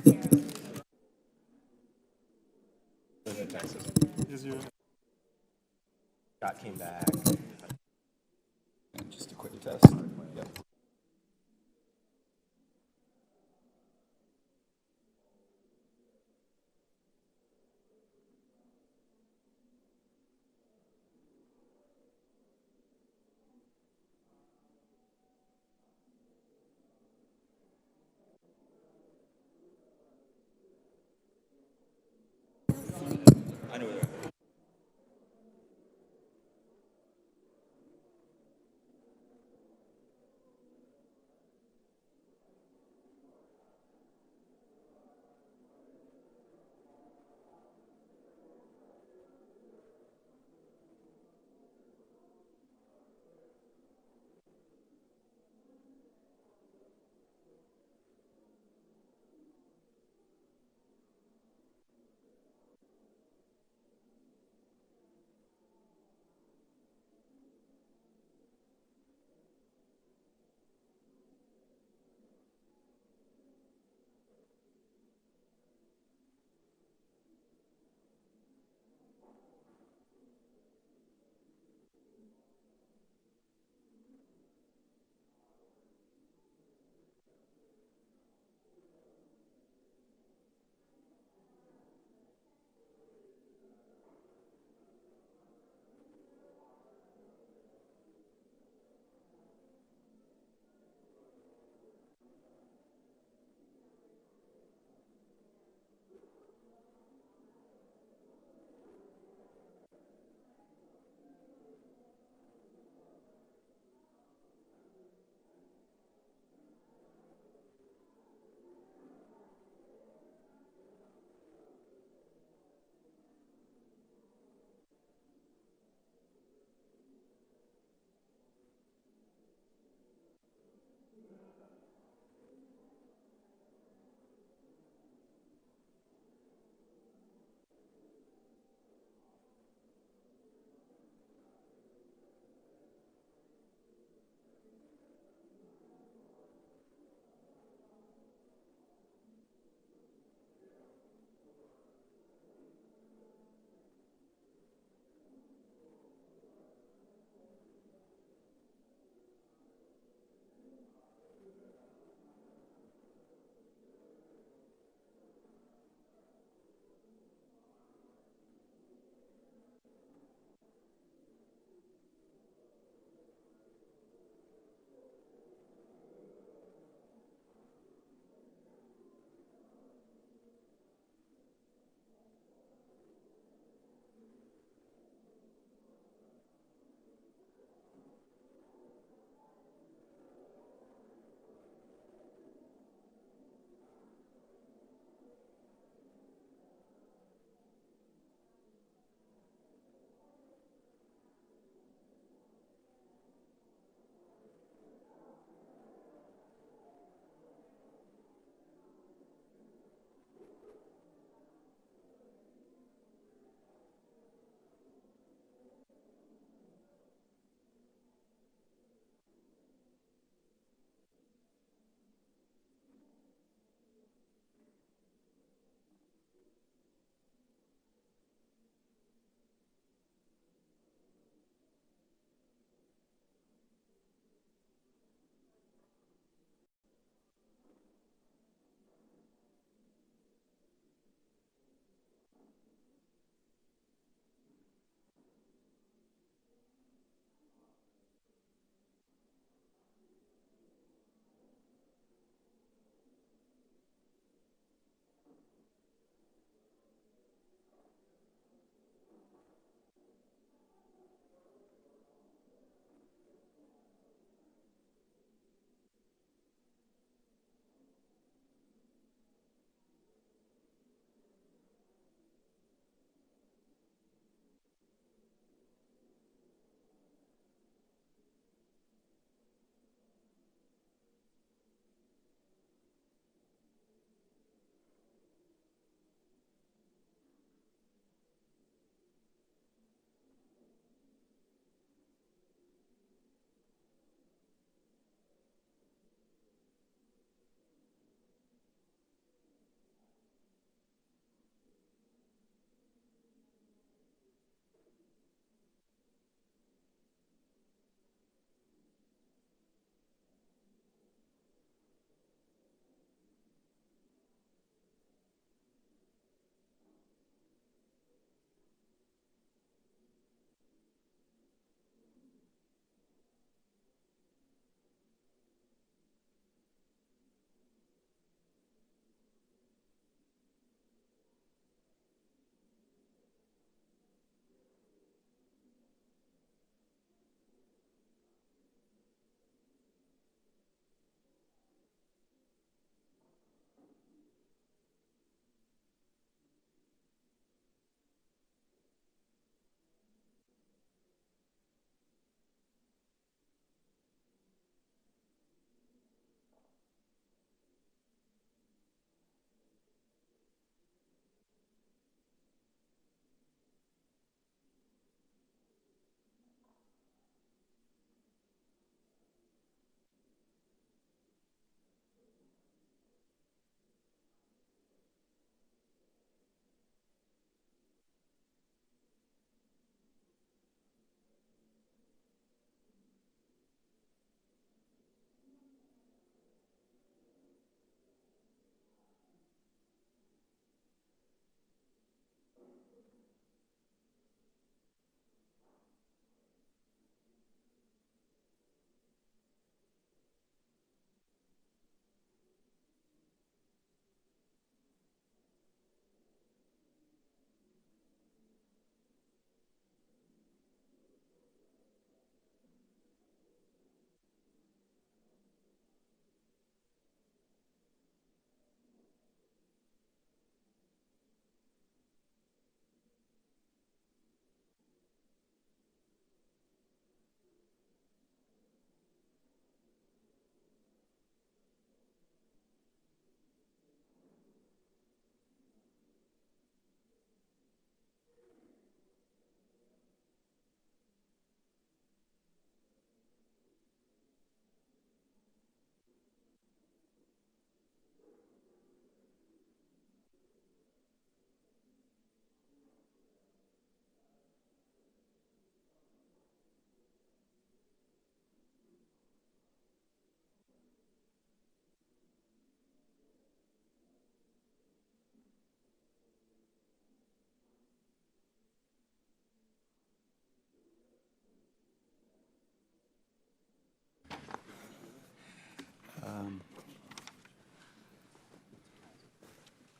Live in Texas. Is your Scott came back. Just a quick test. Yep. I know where they're at.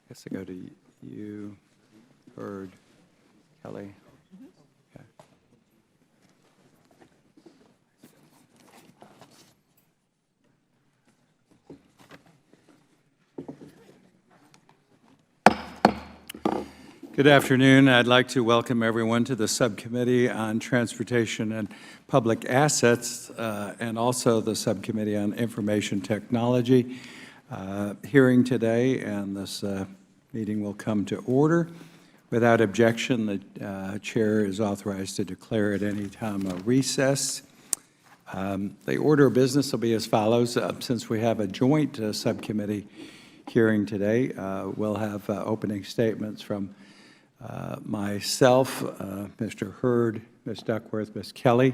guess I go to you, Bird, Kelly. Okay. Good afternoon. I'd like to welcome everyone to the Subcommittee on Transportation and Public Assets and also the Subcommittee on Information Technology hearing today, and this meeting will come to order. Without objection, the chair is authorized to declare at any time a recess. The order of business will be as follows. Since we have a joint subcommittee hearing today, we'll have opening statements from myself, Mr. Hurd, Ms. Duckworth, Ms. Kelly,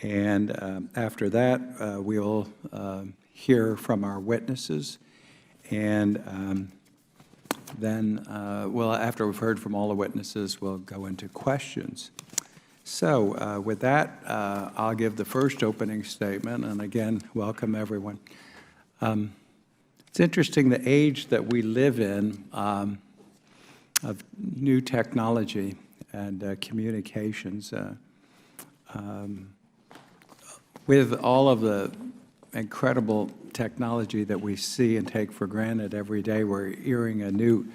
and after that, we'll hear from our witnesses, and then after we've heard from all the witnesses, we'll go into questions. So with that, I'll give the first opening statement, and again, welcome everyone. It's interesting the age that we live in of new technology and communications. With all of the incredible technology that we see and take for granted every day, we're entering a new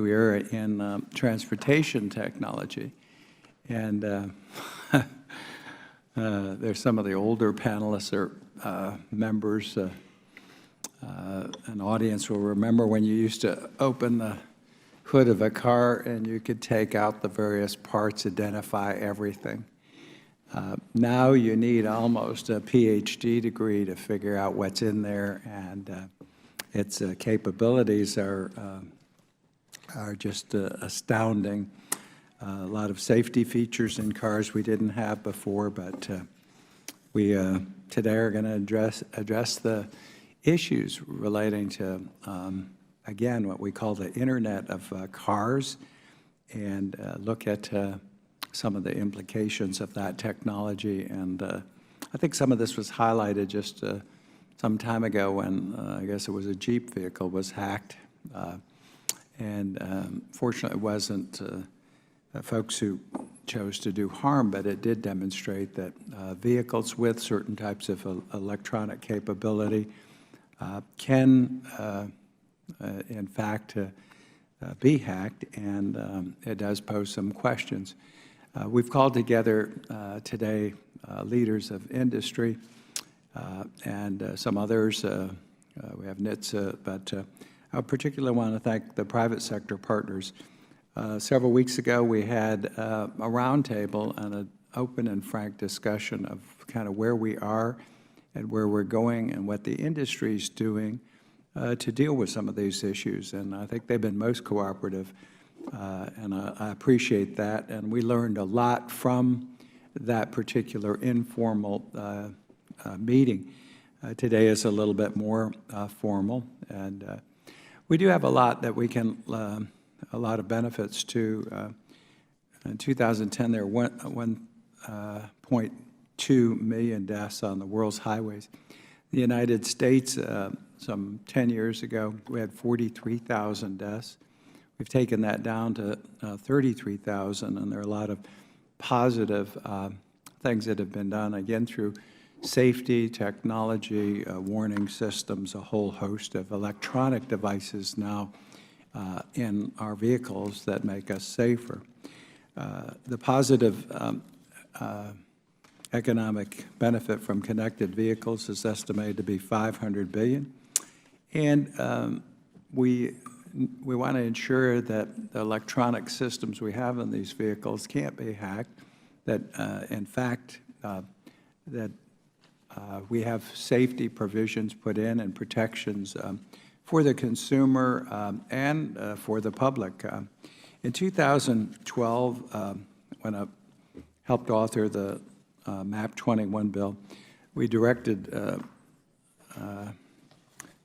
era in transportation technology. And there's some of the older panelists or members. An audience will remember when you used to open the hood of a car and you could take out the various parts, identify everything. Now you need almost a PhD degree to figure out what's in there, and its capabilities are just astounding. A lot of safety features in cars we didn't have before, but we today are going to address the issues relating to, again, what we call the Internet of Cars, and look at some of the implications of that technology. And I think some of this was highlighted just some time ago when I guess it was a Jeep vehicle was hacked. And fortunately, it wasn't folks who chose to do harm, but it did demonstrate that vehicles with certain types of electronic capability can, in fact, be hacked, and it does pose some questions. We've called together today leaders of industry and some others. We have NHTSA, but I particularly want to thank the private sector partners. Several weeks ago, we had a roundtable and an open and frank discussion of kind of where we are and where we're going and what the industry is doing to deal with some of these issues. And I think they've been most cooperative, and I appreciate that. And we learned a lot from that particular informal meeting. Today is a little bit more formal, and we do have a lot that we can, a lot of benefits to. In 2010, there were 1.2 million deaths on the world's highways. The United States, some 10 years ago, we had 43,000 deaths. We've taken that down to 33,000, and there are a lot of positive things that have been done, again, through safety, technology, warning systems, a whole host of electronic devices now in our vehicles that make us safer. The positive economic benefit from connected vehicles is estimated to be $500 billion. And we want to ensure that the electronic systems we have in these vehicles can't be hacked, that in fact, that we have safety provisions put in and protections for the consumer and for the public. In 2012, when I helped author the MAP 21 bill, we directed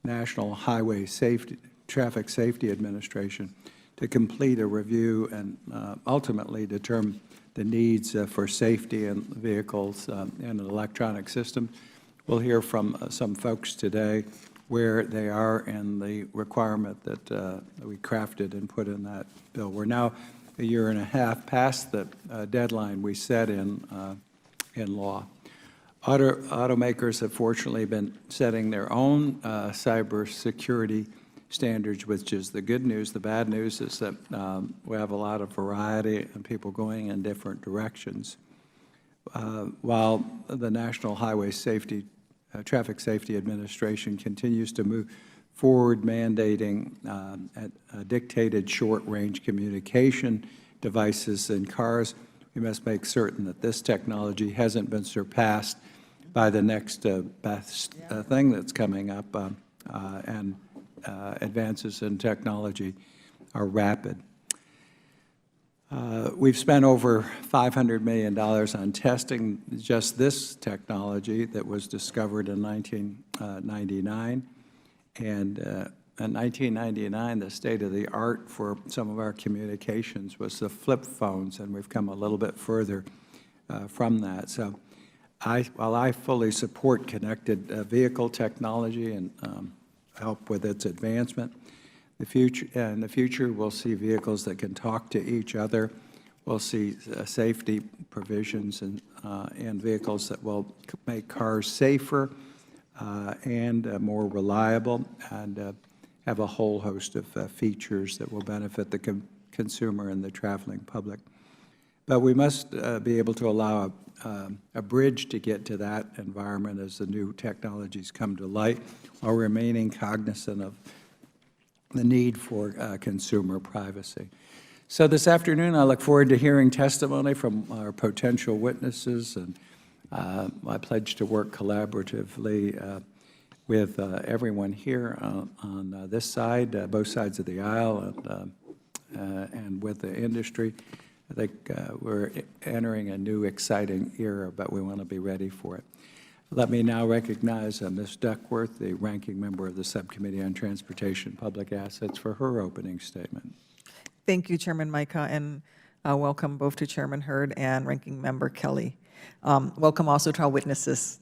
National Highway Traffic Safety Administration to complete a review and ultimately determine the needs for safety in vehicles and electronic systems. We'll hear from some folks today where they are in the requirement that we crafted and put in that bill. We're now a year and a half past the deadline we set in law. Automakers have fortunately been setting their own cybersecurity standards, which is the good news. The bad news is that we have a lot of variety and people going in different directions. While the National Highway Traffic Safety Administration continues to move forward mandating dictated short-range communication devices in cars, we must make certain that this technology hasn't been surpassed by the next best thing that's coming up, and advances in technology are rapid. We've spent over $500 million on testing just this technology that was discovered in 1999. And in 1999, the state of the art for some of our communications was the flip phones, and we've come a little bit further from that. So while I fully support connected vehicle technology and help with its advancement, in the future, we'll see vehicles that can talk to each other. We'll see safety provisions and vehicles that will make cars safer and more reliable, and have a whole host of features that will benefit the consumer and the traveling public. But we must be able to allow a bridge to get to that environment as the new technologies come to light, while remaining cognizant of the need for consumer privacy. So this afternoon, I look forward to hearing testimony from our potential witnesses, and I pledge to work collaboratively with everyone here on this side, both sides of the aisle, and with the industry. I think we're entering a new, exciting era, but we want to be ready for it. Let me now recognize Ms. Duckworth, the ranking member of the Subcommittee on Transportation and Public Assets, for her opening statement. Thank you, Chairman Mica, and welcome both to Chairman Hurd and Ranking Member Kelly. Welcome also to our witnesses.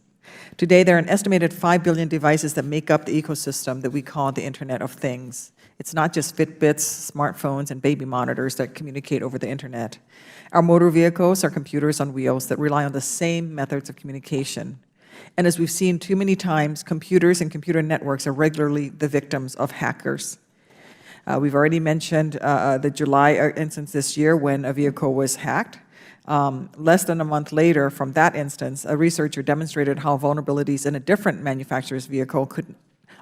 Today, there are an estimated 5 billion devices that make up the ecosystem that we call the Internet of Things. It's not just Fitbits, smartphones, and baby monitors that communicate over the Internet. Our motor vehicles are computers on wheels that rely on the same methods of communication. And as we've seen too many times, computers and computer networks are regularly the victims of hackers. We've already mentioned the July instance this year when a vehicle was hacked. Less than a month later from that instance, a researcher demonstrated how vulnerabilities in a different manufacturer's vehicle could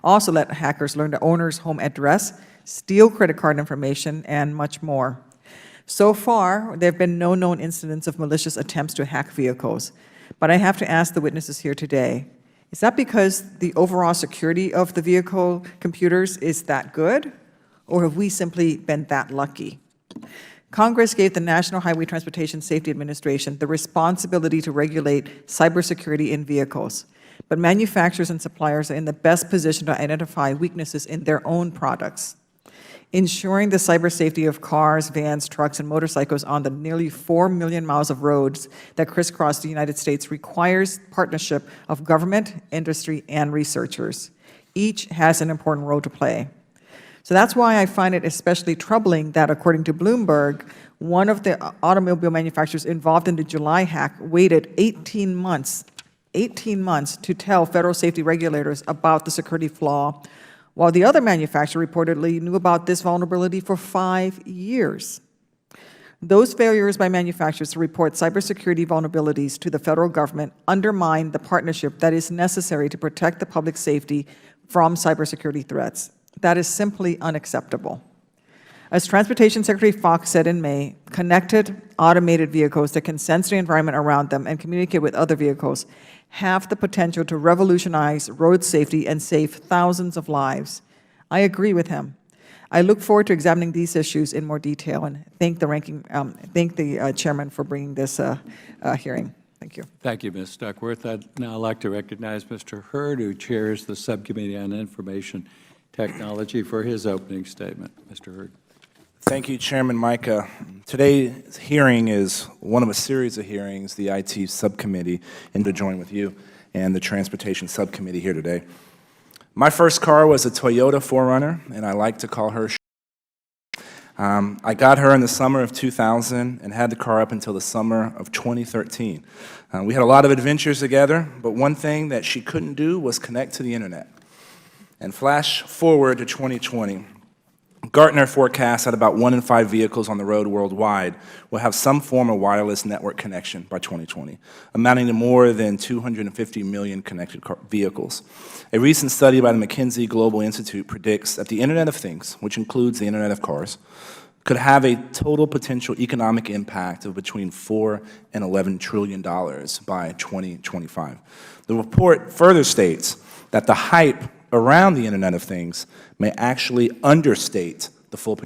also let hackers learn the owner's home address, steal credit card information, and much more. So far, there have been no known incidents of malicious attempts to hack vehicles. But I have to ask the witnesses here today, is that because the overall security of the vehicle computers is that good? Or have we simply been that lucky? Congress gave the National Highway Transportation Safety Administration the responsibility to regulate cybersecurity in vehicles. But manufacturers and suppliers are in the best position to identify weaknesses in their own products. Ensuring the cyber safety of cars, vans, trucks, and motorcycles on the nearly 4 million miles of roads that crisscross the United States requires partnership of government, industry, and researchers. Each has an important role to play. So that's why I find it especially troubling that, according to Bloomberg, one of the automobile manufacturers involved in the July hack waited 18 months to tell federal safety regulators about the security flaw, while the other manufacturer reportedly knew about this vulnerability for 5 years. Those failures by manufacturers to report cybersecurity vulnerabilities to the federal government undermine the partnership that is necessary to protect the public safety from cybersecurity threats. That is simply unacceptable. As Transportation Secretary Fox said in May, connected, automated vehicles that can sense the environment around them and communicate with other vehicles have the potential to revolutionize road safety and save thousands of lives. I agree with him. I look forward to examining these issues in more detail and thank the chairman for bringing this hearing. Thank you. Thank you, Ms. Duckworth. I'd now like to recognize Mr. Hurd, who chairs the Subcommittee on Information Technology, for his opening statement. Mr. Hurd. Thank you, Chairman Mica. Today's hearing is one of a series of hearings the IT Subcommittee and to join with you and the Transportation Subcommittee here today. My first car was a Toyota 4Runner, and I like to call her I got her in the summer of 2000 and had the car up until the summer of 2013. We had a lot of adventures together, but one thing that she couldn't do was connect to the internet. And flash forward to 2020. Gartner forecasts that about 1 in 5 vehicles on the road worldwide will have some form of wireless network connection by 2020, amounting to more than 250 million connected vehicles. A recent study by the McKinsey Global Institute predicts that the Internet of Things, which includes the Internet of Cars, could have a total potential economic impact of between $4 and $11 trillion by 2025. The report further states that the hype around the Internet of Things may actually understate the full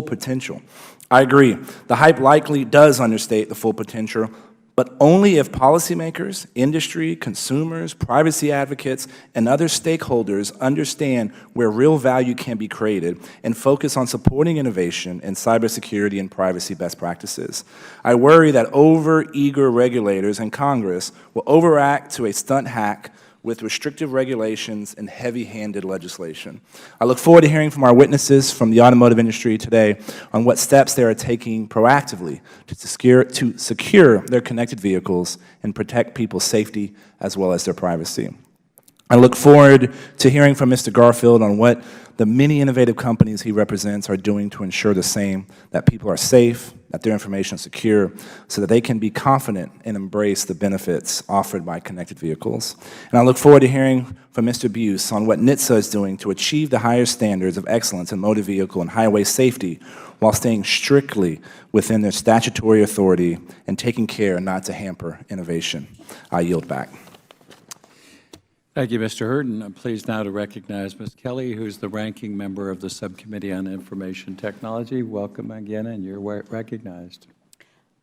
potential. I agree. The hype likely does understate the full potential, but only if policymakers, industry, consumers, privacy advocates, and other stakeholders understand where real value can be created and focus on supporting innovation in cybersecurity and privacy best practices. I worry that over-eager regulators and Congress will overact to a stunt hack with restrictive regulations and heavy-handed legislation. I look forward to hearing from our witnesses from the automotive industry today on what steps they are taking proactively to secure their connected vehicles and protect people's safety as well as their privacy. I look forward to hearing from Mr. Garfield on what the many innovative companies he represents are doing to ensure the same, that people are safe, that their information is secure, so that they can be confident and embrace the benefits offered by connected vehicles. And I look forward to hearing from Mr. Buse on what NHTSA is doing to achieve the higher standards of excellence in motor vehicle and highway safety while staying strictly within their statutory authority and taking care not to hamper innovation. I yield back. Thank you, Mr. Hurd, and I'm pleased now to recognize Ms. Kelly, who's the ranking member of the Subcommittee on Information Technology. Welcome again, and you're recognized.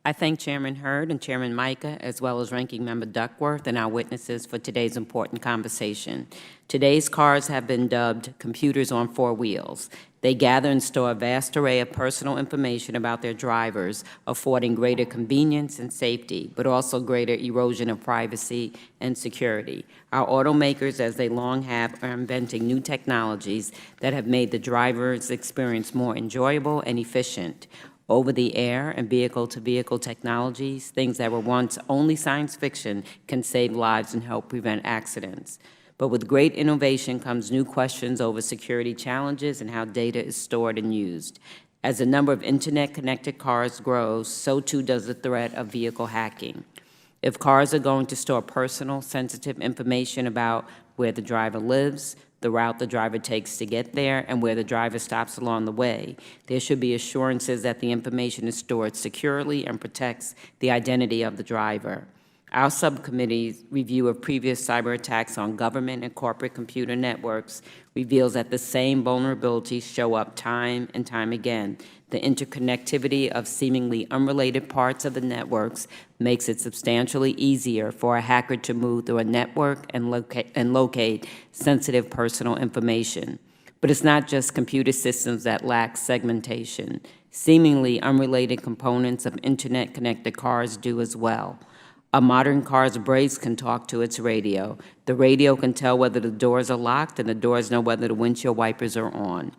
I thank Chairman Hurd and Chairman Mica, as well as Ranking Member Duckworth and our witnesses for today's important conversation. Today's cars have been dubbed computers on 4 wheels. They gather and store a vast array of personal information about their drivers, affording greater convenience and safety, but also greater erosion of privacy and security. Our automakers, as they long have, are inventing new technologies that have made the driver's experience more enjoyable and efficient. Over-the-air and vehicle-to-vehicle technologies, things that were once only science fiction, can save lives and help prevent accidents. But with great innovation comes new questions over security challenges and how data is stored and used. As the number of Internet-connected cars grows, so too does the threat of vehicle hacking. If cars are going to store personal, sensitive information about where the driver lives, the route the driver takes to get there, and where the driver stops along the way, there should be assurances that the information is stored securely and protects the identity of the driver. Our subcommittee's review of previous cyber attacks on government and corporate computer networks reveals that the same vulnerabilities show up time and time again. The interconnectivity of seemingly unrelated parts of the networks makes it substantially easier for a hacker to move through a network and locate sensitive personal information. But it's not just computer systems that lack segmentation. Seemingly unrelated components of Internet-connected cars do as well. A modern car's brakes can talk to its radio. The radio can tell whether the doors are locked, and the doors know whether the windshield wipers are on.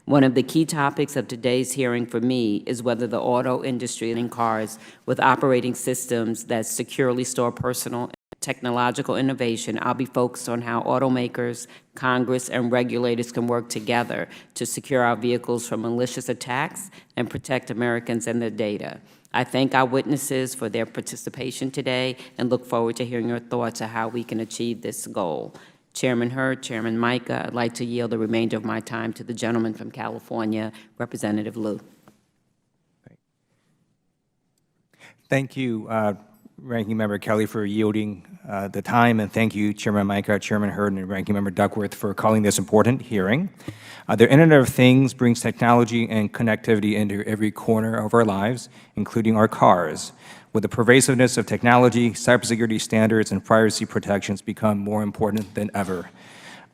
One of the key topics of today's hearing for me is whether the auto industry in cars with operating systems that securely store personal technological innovation. I'll be focused on how automakers, Congress, and regulators can work together to secure our vehicles from malicious attacks and protect Americans and their data. I thank our witnesses for their participation today and look forward to hearing your thoughts on how we can achieve this goal. Chairman Hurd, Chairman Mica, I'd like to yield the remainder of my time to the gentleman from California, Representative Liu. Thank you, Ranking Member Kelly, for yielding the time, and thank you, Chairman Mica, Chairman Hurd, and Ranking Member Duckworth for calling this important hearing. The Internet of Things brings technology and connectivity into every corner of our lives, including our cars. With the pervasiveness of technology, cybersecurity standards and privacy protections become more important than ever.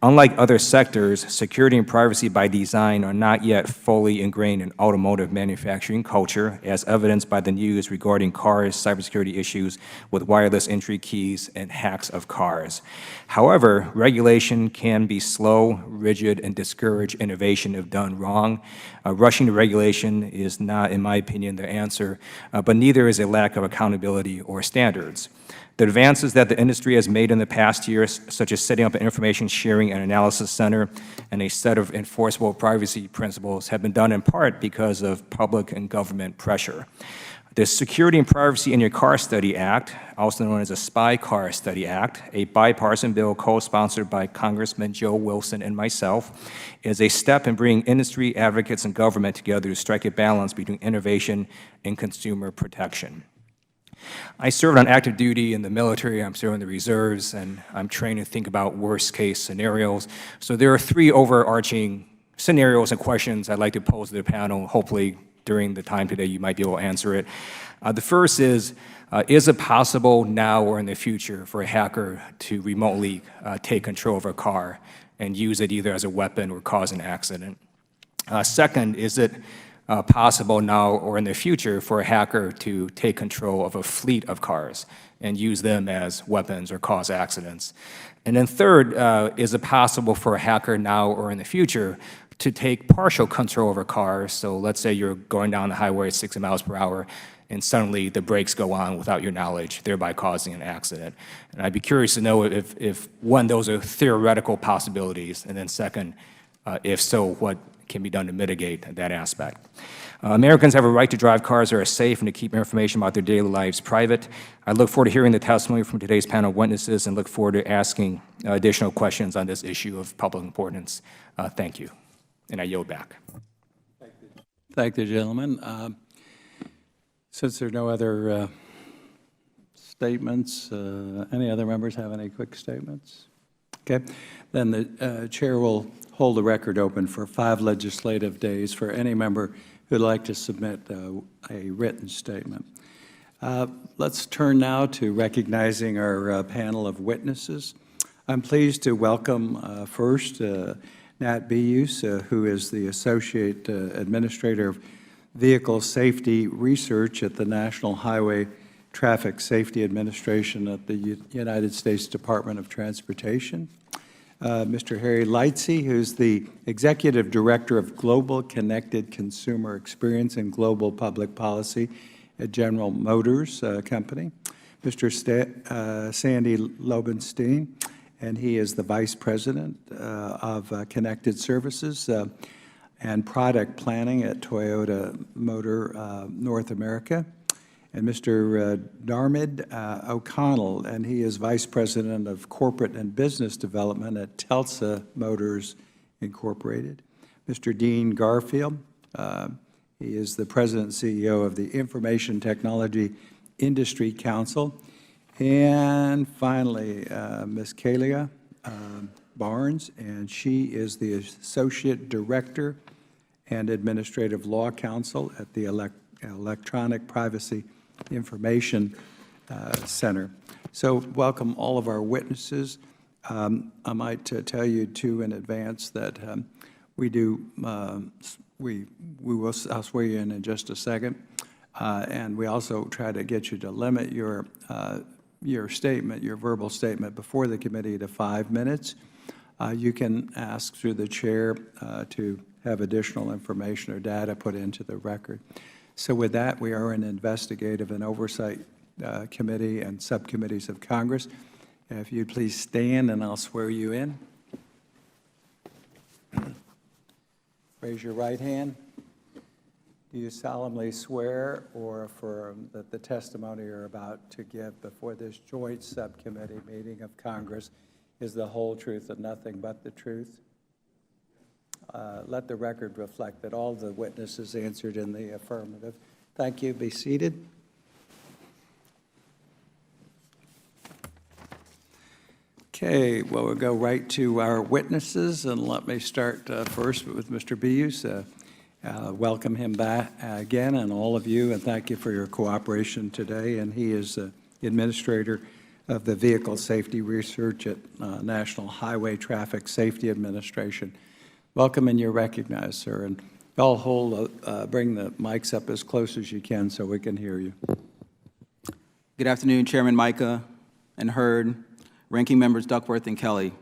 Unlike other sectors, security and privacy by design are not yet fully ingrained in automotive manufacturing culture, as evidenced by the news regarding cars' cybersecurity issues with wireless entry keys and hacks of cars. However, regulation can be slow, rigid, and discourage innovation if done wrong. Rushing to regulation is not, in my opinion, the answer, but neither is a lack of accountability or standards. The advances that the industry has made in the past years, such as setting up an information sharing and analysis center and a set of enforceable privacy principles, have been done in part because of public and government pressure. The Security and Privacy in Your Car Study Act, also known as the Spy Car Study Act, a bipartisan bill co-sponsored by Congressman Joe Wilson and myself, is a step in bringing industry, advocates, and government together to strike a balance between innovation and consumer protection. I served on active duty in the military, I'm serving the reserves, and I'm trained to think about worst-case scenarios. So there are three overarching scenarios and questions I'd like to pose to the panel. Hopefully, during the time today, you might be able to answer it. The first is it possible now or in the future for a hacker to remotely take control of a car and use it either as a weapon or cause an accident? Second, is it possible now or in the future for a hacker to take control of a fleet of cars and use them as weapons or cause accidents? And then third, is it possible for a hacker now or in the future to take partial control over cars? So let's say you're going down the highway at 60 miles per hour and suddenly the brakes go on without your knowledge, thereby causing an accident. And I'd be curious to know if one, those are theoretical possibilities, and then second, if so, what can be done to mitigate that aspect. Americans have a right to drive cars that are safe and to keep information about their daily lives private. I look forward to hearing the testimony from today's panel of witnesses and look forward to asking additional questions on this issue of public importance. Thank you. And I yield back. Thank the gentleman. Since there are no other statements, any other members have any quick statements? Okay, then the chair will hold the record open for 5 legislative days for any member who'd like to submit a written statement. Let's turn now to recognizing our panel of witnesses. I'm pleased to welcome first Nat Bius, who is the Associate Administrator of Vehicle Safety Research at the National Highway Traffic Safety Administration at the United States Department of Transportation. Mr. Harry Lightsey, who's the Executive Director of Global Connected Consumer Experience and Global Public Policy at General Motors Company. Mr. Sandy Lobenstein, and he is the Vice President of Connected Services and Product Planning at Toyota Motor North America. And Mr. Darmid O'Connell, and he is Vice President of Corporate and Business Development at Telsa Motors Incorporated. Mr. Dean Garfield, he is the President and CEO of the Information Technology Industry Council. And finally, Ms. Kalia Barnes, and she is the Associate Director and Administrative Law Counsel at the Electronic Privacy Information Center. So welcome all of our witnesses. I might tell you too in advance that I'll swear you in just a second, and we also try to get you to limit your statement, your verbal statement before the committee to 5 minutes. You can ask through the chair to have additional information or data put into the record. So with that, we are an investigative and oversight committee and subcommittees of Congress. If you'd please stand and I'll swear you in. Raise your right hand. Do you solemnly swear or affirm that the testimony you're about to give before this joint subcommittee meeting of Congress is the whole truth and nothing but the truth? Let the record reflect that all the witnesses answered in the affirmative. Thank you. Be seated. Okay, well, we'll go right to our witnesses, and let me start first with Mr. Bius. Welcome him back again, and all of you, and thank you for your cooperation today. And he is the Administrator of the Vehicle Safety Research at National Highway Traffic Safety Administration. Welcome, and you're recognized, sir. And y'all bring the mics up as close as you can so we can hear you. Good afternoon, Chairman Mica and Hurd, Ranking Members Duckworth and Kelly,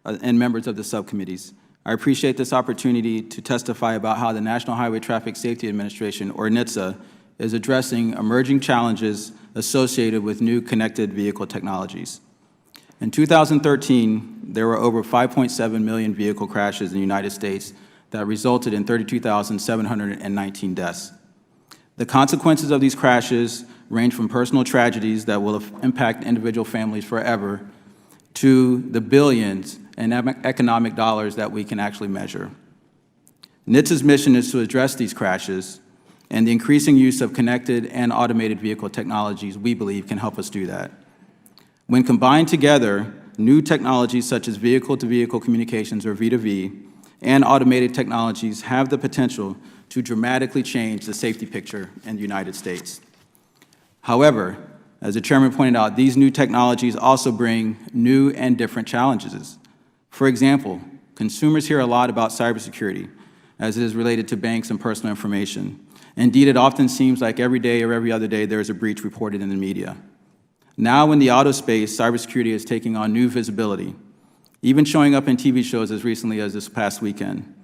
and members of the subcommittees. I appreciate this opportunity to testify about how the National Highway Traffic Safety Administration, or NHTSA, is addressing emerging challenges associated with new connected vehicle technologies. In 2013, there were over 5.7 million vehicle crashes in the United States that resulted in 32,719 deaths. The consequences of these crashes range from personal tragedies that will impact individual families forever to the billions in economic dollars that we can actually measure. NHTSA's mission is to address these crashes, and the increasing use of connected and automated vehicle technologies, we believe, can help us do that. When combined together, new technologies such as vehicle-to-vehicle communications, or V2V, and automated technologies have the potential to dramatically change the safety picture in the United States. However, as the Chairman pointed out, these new technologies also bring new and different challenges. For example, consumers hear a lot about cybersecurity as it is related to banks and personal information. Indeed, it often seems like every day or every other day there is a breach reported in the media. Now in the auto space, cybersecurity is taking on new visibility, even showing up in TV shows as recently as this past weekend.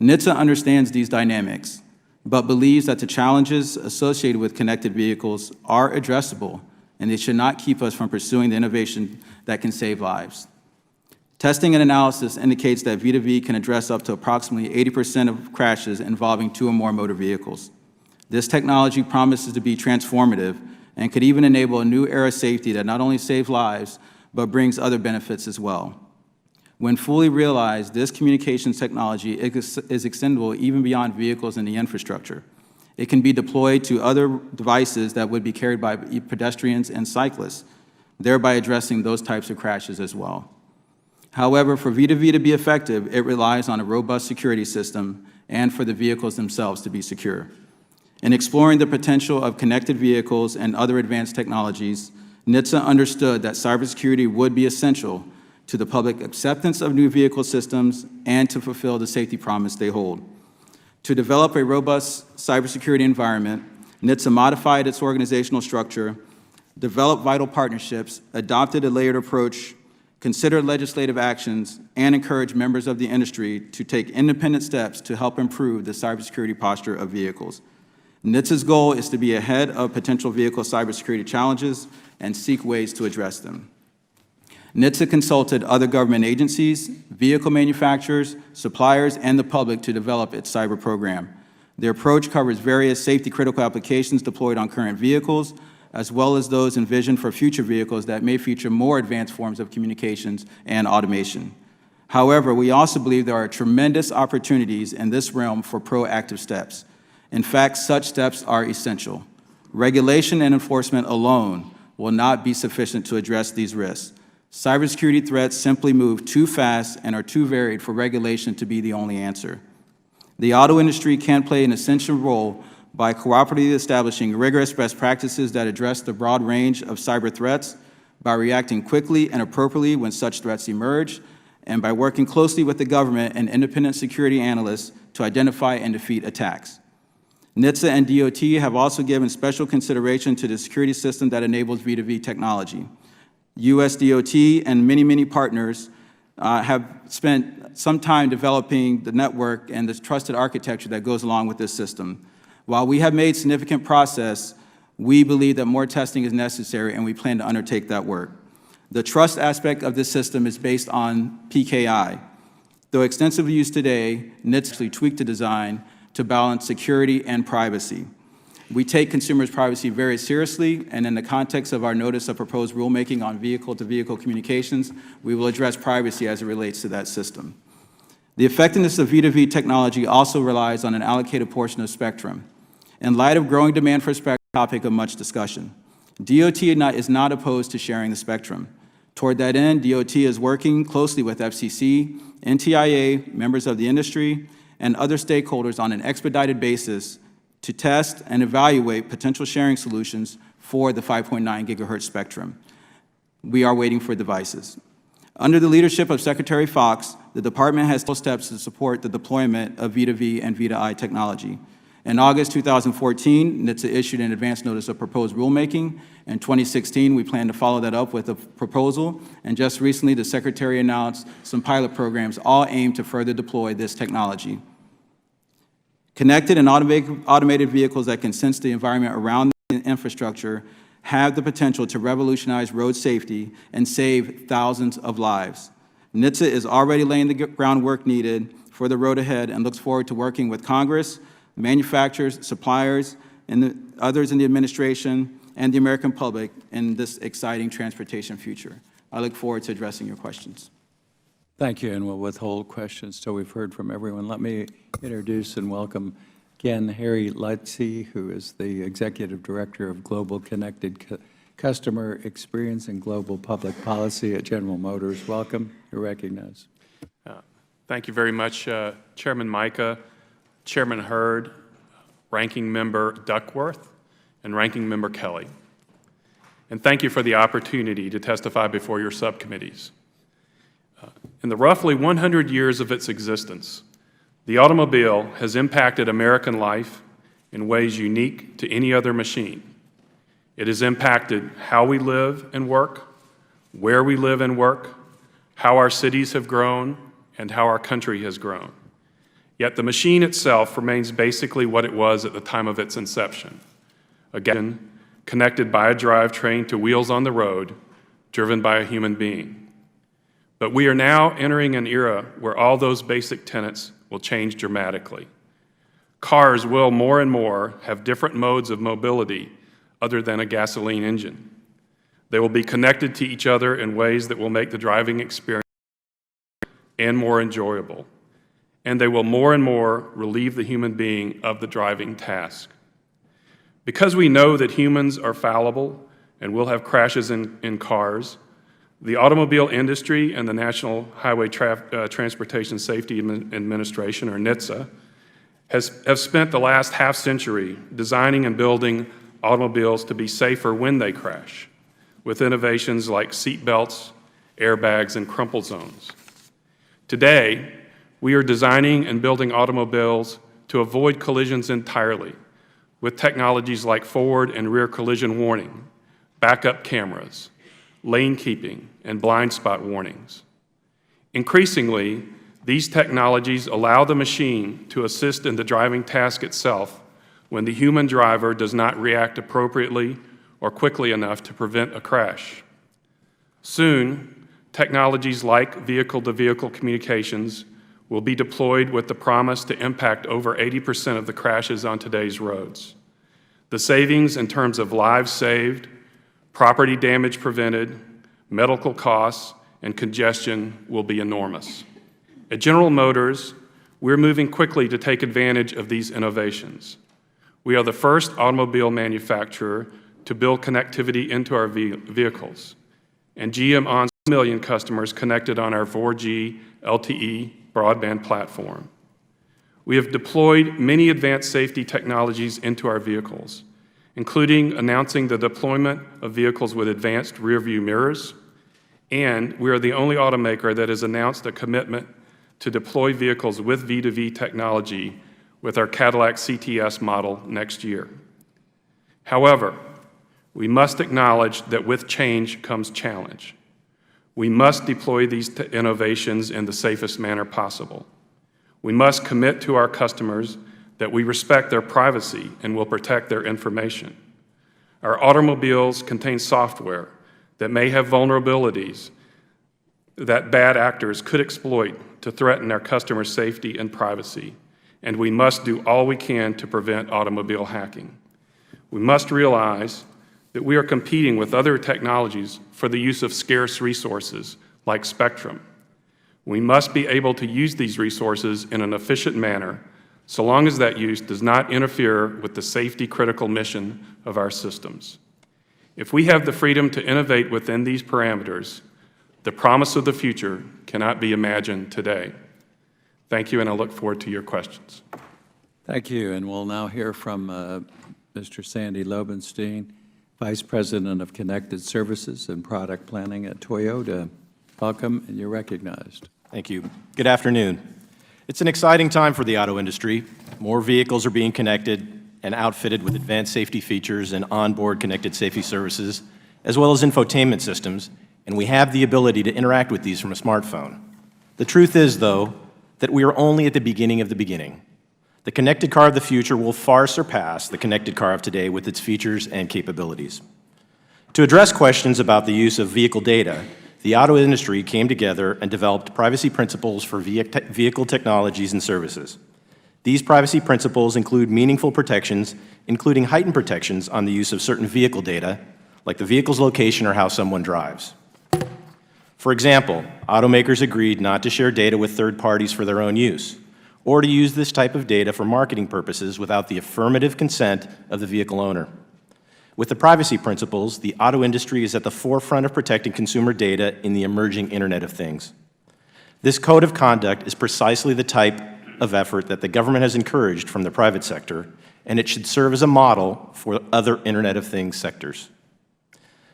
NHTSA understands these dynamics, but believes that the challenges associated with connected vehicles are addressable, and they should not keep us from pursuing the innovation that can save lives. Testing and analysis indicates that V2V can address up to approximately 80% of crashes involving 2 or more motor vehicles. This technology promises to be transformative and could even enable a new era of safety that not only saves lives, but brings other benefits as well. When fully realized, this communications technology is extendable even beyond vehicles and the infrastructure. It can be deployed to other devices that would be carried by pedestrians and cyclists, thereby addressing those types of crashes as well. However, for V2V to be effective, it relies on a robust security system and for the vehicles themselves to be secure. In exploring the potential of connected vehicles and other advanced technologies, NHTSA understood that cybersecurity would be essential to the public acceptance of new vehicle systems and to fulfill the safety promise they hold. To develop a robust cybersecurity environment, NHTSA modified its organizational structure, developed vital partnerships, adopted a layered approach, considered legislative actions, and encouraged members of the industry to take independent steps to help improve the cybersecurity posture of vehicles. NHTSA's goal is to be ahead of potential vehicle cybersecurity challenges and seek ways to address them. NHTSA consulted other government agencies, vehicle manufacturers, suppliers, and the public to develop its cyber program. Their approach covers various safety-critical applications deployed on current vehicles, as well as those envisioned for future vehicles that may feature more advanced forms of communications and automation. However, we also believe there are tremendous opportunities in this realm for proactive steps. In fact, such steps are essential. Regulation and enforcement alone will not be sufficient to address these risks. Cybersecurity threats simply move too fast and are too varied for regulation to be the only answer. The auto industry can play an essential role by cooperatively establishing rigorous best practices that address the broad range of cyber threats, by reacting quickly and appropriately when such threats emerge, and by working closely with the government and independent security analysts to identify and defeat attacks. NHTSA and DOT have also given special consideration to the security system that enables V2V technology. US DOT and many partners have spent some time developing the network and the trusted architecture that goes along with this system. While we have made significant progress, we believe that more testing is necessary, and we plan to undertake that work. The trust aspect of this system is based on PKI. Though extensively used today, NHTSA tweaked the design to balance security and privacy. We take consumers' privacy very seriously, and in the context of our notice of proposed rulemaking on vehicle-to-vehicle communications, we will address privacy as it relates to that system. The effectiveness of V2V technology also relies on an allocated portion of spectrum. In light of growing demand for spectrum, topic of much discussion, DOT is not opposed to sharing the spectrum. Toward that end, DOT is working closely with FCC, NTIA, members of the industry, and other stakeholders on an expedited basis to test and evaluate potential sharing solutions for the 5.9 gigahertz spectrum. we are waiting for devices. Under the leadership of Secretary Fox, the department has taken steps to support the deployment of V2V and V2I technology. In August 2014, NHTSA issued an advance notice of proposed rulemaking. In 2016, we plan to follow that up with a proposal. And just recently, the Secretary announced some pilot programs, all aimed to further deploy this technology. Connected and automated vehicles that can sense the environment around the infrastructure have the potential to revolutionize road safety and save thousands of lives. NHTSA is already laying the groundwork needed for the road ahead and looks forward to working with Congress, manufacturers, suppliers, and others in the administration and the American public in this exciting transportation future. I look forward to addressing your questions. Thank you, and we'll withhold questions till we've heard from everyone. Let me introduce and welcome again Harry Lutze, who is the Executive Director of Global Connected Customer Experience and Global Public Policy at General Motors. Welcome. You're recognized. Thank you very much, Chairman Mica, Chairman Hurd, Ranking Member Duckworth, and Ranking Member Kelly. And thank you for the opportunity to testify before your subcommittees. In the roughly 100 years of its existence, the automobile has impacted American life in ways unique to any other machine. It has impacted how we live and work, where we live and work, how our cities have grown, and how our country has grown. Yet the machine itself remains basically what it was at the time of its inception, again, connected by a drivetrain to wheels on the road, driven by a human being. But we are now entering an era where all those basic tenets will change dramatically. Cars will more and more have different modes of mobility other than a gasoline engine. They will be connected to each other in ways that will make the driving experience and more enjoyable. And they will more and more relieve the human being of the driving task. Because we know that humans are fallible and will have crashes in cars, the automobile industry and the National Highway Transportation Safety Administration, or NHTSA, have spent the last half-century designing and building automobiles to be safer when they crash, with innovations like seat belts, airbags, and crumple zones. Today, we are designing and building automobiles to avoid collisions entirely, with technologies like forward and rear collision warning, backup cameras, lane keeping, and blind spot warnings. Increasingly, these technologies allow the machine to assist in the driving task itself when the human driver does not react appropriately or quickly enough to prevent a crash. Soon, technologies like vehicle-to-vehicle communications will be deployed with the promise to impact over 80% of the crashes on today's roads. The savings in terms of lives saved, property damage prevented, medical costs, and congestion will be enormous. At General Motors, we're moving quickly to take advantage of these innovations. We are the first automobile manufacturer to build connectivity into our vehicles, and GM owns 1 million customers connected on our 4G LTE broadband platform. We have deployed many advanced safety technologies into our vehicles, including announcing the deployment of vehicles with advanced rear-view mirrors, and we are the only automaker that has announced a commitment to deploy vehicles with V2V technology with our Cadillac CTS model next year. However, we must acknowledge that with change comes challenge. We must deploy these innovations in the safest manner possible. We must commit to our customers that we respect their privacy and will protect their information. Our automobiles contain software that may have vulnerabilities that bad actors could exploit to threaten our customers' safety and privacy, and we must do all we can to prevent automobile hacking. We must realize that we are competing with other technologies for the use of scarce resources like spectrum. We must be able to use these resources in an efficient manner so long as that use does not interfere with the safety-critical mission of our systems. If we have the freedom to innovate within these parameters, the promise of the future cannot be imagined today. Thank you, and I look forward to your questions. Thank you, and we'll now hear from Mr. Sandy Lobenstein, Vice President of Connected Services and Product Planning at Toyota. Welcome, and you're recognized. Thank you. Good afternoon. It's an exciting time for the auto industry. More vehicles are being connected and outfitted with advanced safety features and onboard connected safety services, as well as infotainment systems, and we have the ability to interact with these from a smartphone. The truth is, though, that we are only at the beginning of the beginning. The connected car of the future will far surpass the connected car of today with its features and capabilities. To address questions about the use of vehicle data, the auto industry came together and developed privacy principles for vehicle technologies and services. These privacy principles include meaningful protections, including heightened protections on the use of certain vehicle data, like the vehicle's location or how someone drives. For example, automakers agreed not to share data with third parties for their own use, or to use this type of data for marketing purposes without the affirmative consent of the vehicle owner. With the privacy principles, the auto industry is at the forefront of protecting consumer data in the emerging Internet of Things. This code of conduct is precisely the type of effort that the government has encouraged from the private sector, and it should serve as a model for other Internet of Things sectors.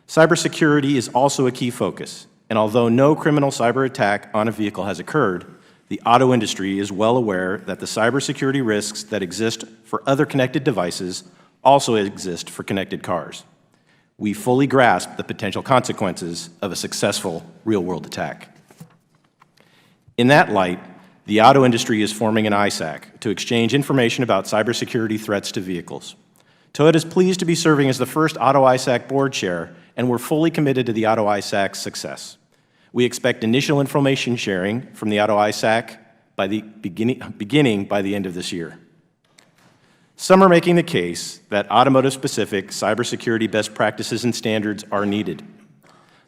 Cybersecurity is also a key focus, and although no criminal cyber attack on a vehicle has occurred, the auto industry is well aware that the cybersecurity risks that exist for other connected devices also exist for connected cars. We fully grasp the potential consequences of a successful real-world attack. In that light, the auto industry is forming an ISAC to exchange information about cybersecurity threats to vehicles. Toyota is pleased to be serving as the first Auto ISAC board chair, and we're fully committed to the Auto ISAC's success. We expect initial information sharing from the Auto ISAC beginning by the end of this year. Some are making the case that automotive-specific cybersecurity best practices and standards are needed.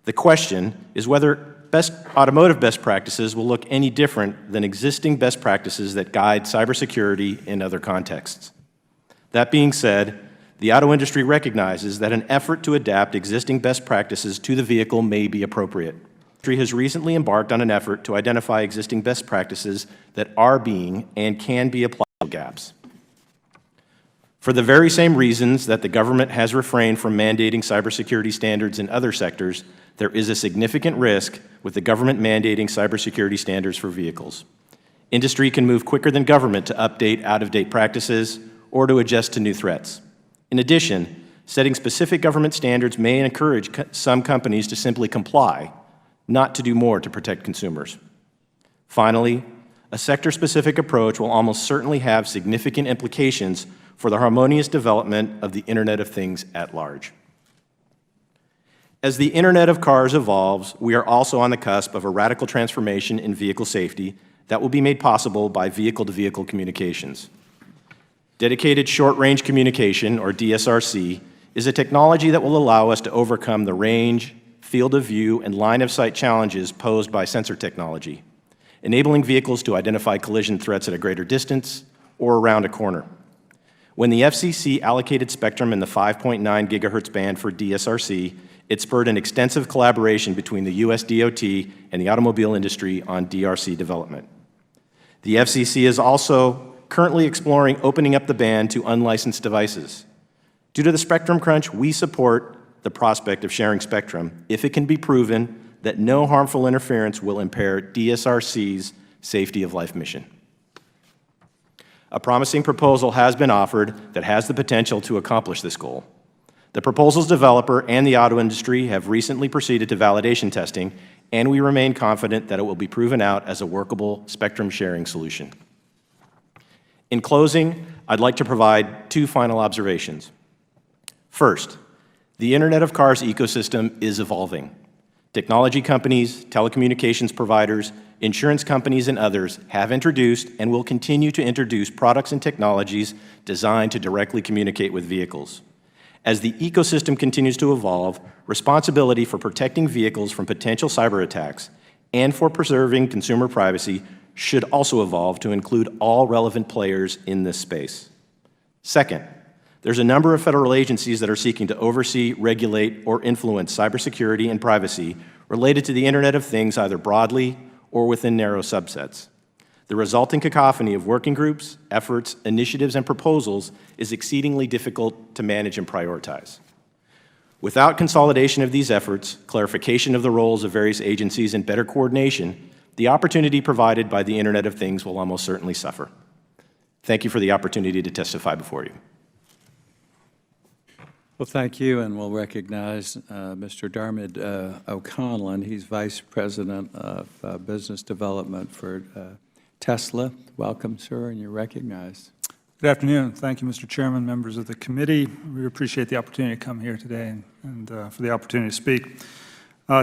The question is whether automotive best practices will look any different than existing best practices that guide cybersecurity in other contexts. That being said, the auto industry recognizes that an effort to adapt existing best practices to the vehicle may be appropriate. The industry has recently embarked on an effort to identify existing best practices that are being and can be applied to gaps. For the very same reasons that the government has refrained from mandating cybersecurity standards in other sectors, there is a significant risk with the government mandating cybersecurity standards for vehicles. Industry can move quicker than government to update out-of-date practices or to adjust to new threats. In addition, setting specific government standards may encourage some companies to simply comply, not to do more to protect consumers. Finally, a sector-specific approach will almost certainly have significant implications for the harmonious development of the Internet of Things at large. As the Internet of Cars evolves, we are also on the cusp of a radical transformation in vehicle safety that will be made possible by vehicle-to-vehicle communications. Dedicated Short-Range Communication, or DSRC, is a technology that will allow us to overcome the range, field of view, and line-of-sight challenges posed by sensor technology, enabling vehicles to identify collision threats at a greater distance or around a corner. When the FCC allocated spectrum in the 5.9 gigahertz band for DSRC, it spurred an extensive collaboration between the US DOT and the automobile industry on DRC development. The FCC is also currently exploring opening up the band to unlicensed devices. Due to the spectrum crunch, we support the prospect of sharing spectrum if it can be proven that no harmful interference will impair DSRC's safety of life mission. A promising proposal has been offered that has the potential to accomplish this goal. The proposal's developer and the auto industry have recently proceeded to validation testing, and we remain confident that it will be proven out as a workable spectrum sharing solution. In closing, I'd like to provide two final observations. First, the Internet of Cars ecosystem is evolving. Technology companies, telecommunications providers, insurance companies, and others have introduced and will continue to introduce products and technologies designed to directly communicate with vehicles. As the ecosystem continues to evolve, responsibility for protecting vehicles from potential cyber attacks and for preserving consumer privacy should also evolve to include all relevant players in this space. Second, there's a number of federal agencies that are seeking to oversee, regulate, or influence cybersecurity and privacy related to the Internet of Things either broadly or within narrow subsets. The resulting cacophony of working groups, efforts, initiatives, and proposals is exceedingly difficult to manage and prioritize. Without consolidation of these efforts, clarification of the roles of various agencies, and better coordination, the opportunity provided by the Internet of Things will almost certainly suffer. Thank you for the opportunity to testify before you. Well, thank you, and we'll recognize Mr. Dermot O'Conlon. He's Vice President of Business Development for Tesla. Welcome, sir, and you're recognized. Good afternoon. Thank you, Mr. Chairman, members of the committee. We appreciate the opportunity to come here today and for the opportunity to speak.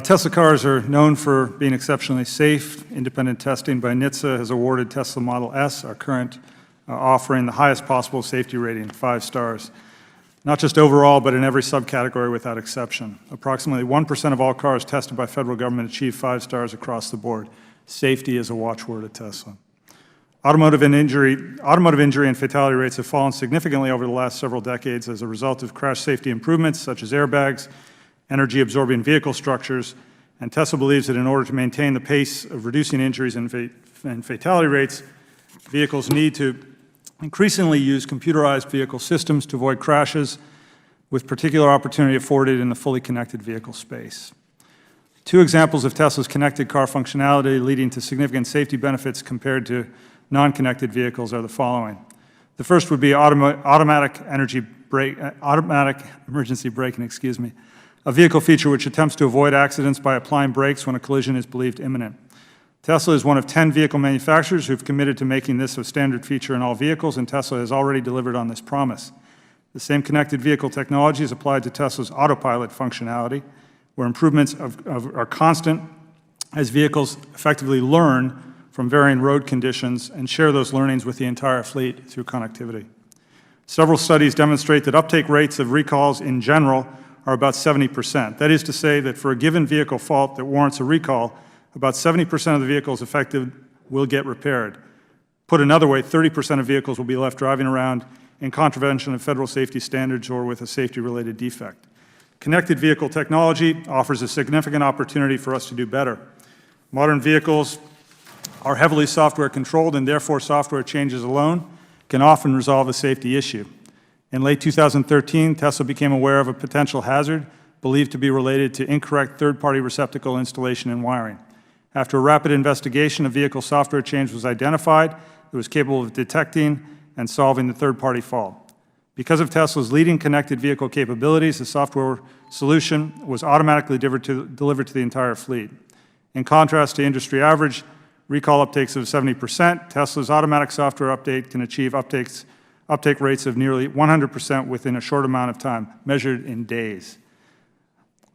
Tesla cars are known for being exceptionally safe. Independent testing by NHTSA has awarded Tesla Model S, our current offering, the highest possible safety rating, 5 stars. Not just overall, but in every subcategory without exception. Approximately 1% of all cars tested by federal government achieve 5 stars across the board. Safety is a watchword at Tesla. Automotive injury and fatality rates have fallen significantly over the last several decades as a result of crash safety improvements such as airbags, energy-absorbing vehicle structures, and Tesla believes that in order to maintain the pace of reducing injuries and fatality rates, vehicles need to increasingly use computerized vehicle systems to avoid crashes, with particular opportunity afforded in the fully connected vehicle space. 2 examples of Tesla's connected car functionality leading to significant safety benefits compared to non-connected vehicles are the following. The first would be automatic emergency braking, a vehicle feature which attempts to avoid accidents by applying brakes when a collision is believed imminent. Tesla is one of 10 vehicle manufacturers who have committed to making this a standard feature in all vehicles, and Tesla has already delivered on this promise. The same connected vehicle technology is applied to Tesla's autopilot functionality, where improvements are constant as vehicles effectively learn from varying road conditions and share those learnings with the entire fleet through connectivity. Several studies demonstrate that uptake rates of recalls in general are about 70%. That is to say that for a given vehicle fault that warrants a recall, about 70% of the vehicles affected will get repaired. Put another way, 30% of vehicles will be left driving around in contravention of federal safety standards or with a safety-related defect. Connected vehicle technology offers a significant opportunity for us to do better. Modern vehicles are heavily software controlled, and therefore software changes alone can often resolve a safety issue. In late 2013, Tesla became aware of a potential hazard believed to be related to incorrect third-party receptacle installation and wiring. After a rapid investigation, a vehicle software change was identified that was capable of detecting and solving the third-party fault. Because of Tesla's leading connected vehicle capabilities, the software solution was automatically delivered to the entire fleet. In contrast to industry average recall uptakes of 70%, Tesla's automatic software update can achieve uptake rates of nearly 100% within a short amount of time, measured in days.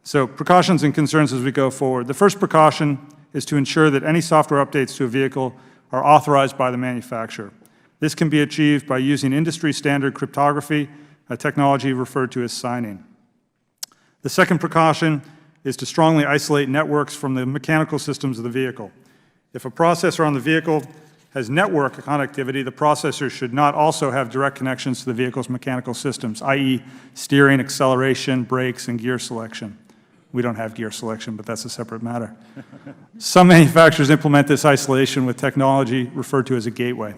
So, precautions and concerns as we go forward. The first precaution is to ensure that any software updates to a vehicle are authorized by the manufacturer. This can be achieved by using industry-standard cryptography, a technology referred to as signing. The second precaution is to strongly isolate networks from the mechanical systems of the vehicle. If a processor on the vehicle has network connectivity, the processor should not also have direct connections to the vehicle's mechanical systems, i.e. steering, acceleration, brakes, and gear selection. We don't have gear selection, but that's a separate matter. Some manufacturers implement this isolation with technology referred to as a gateway.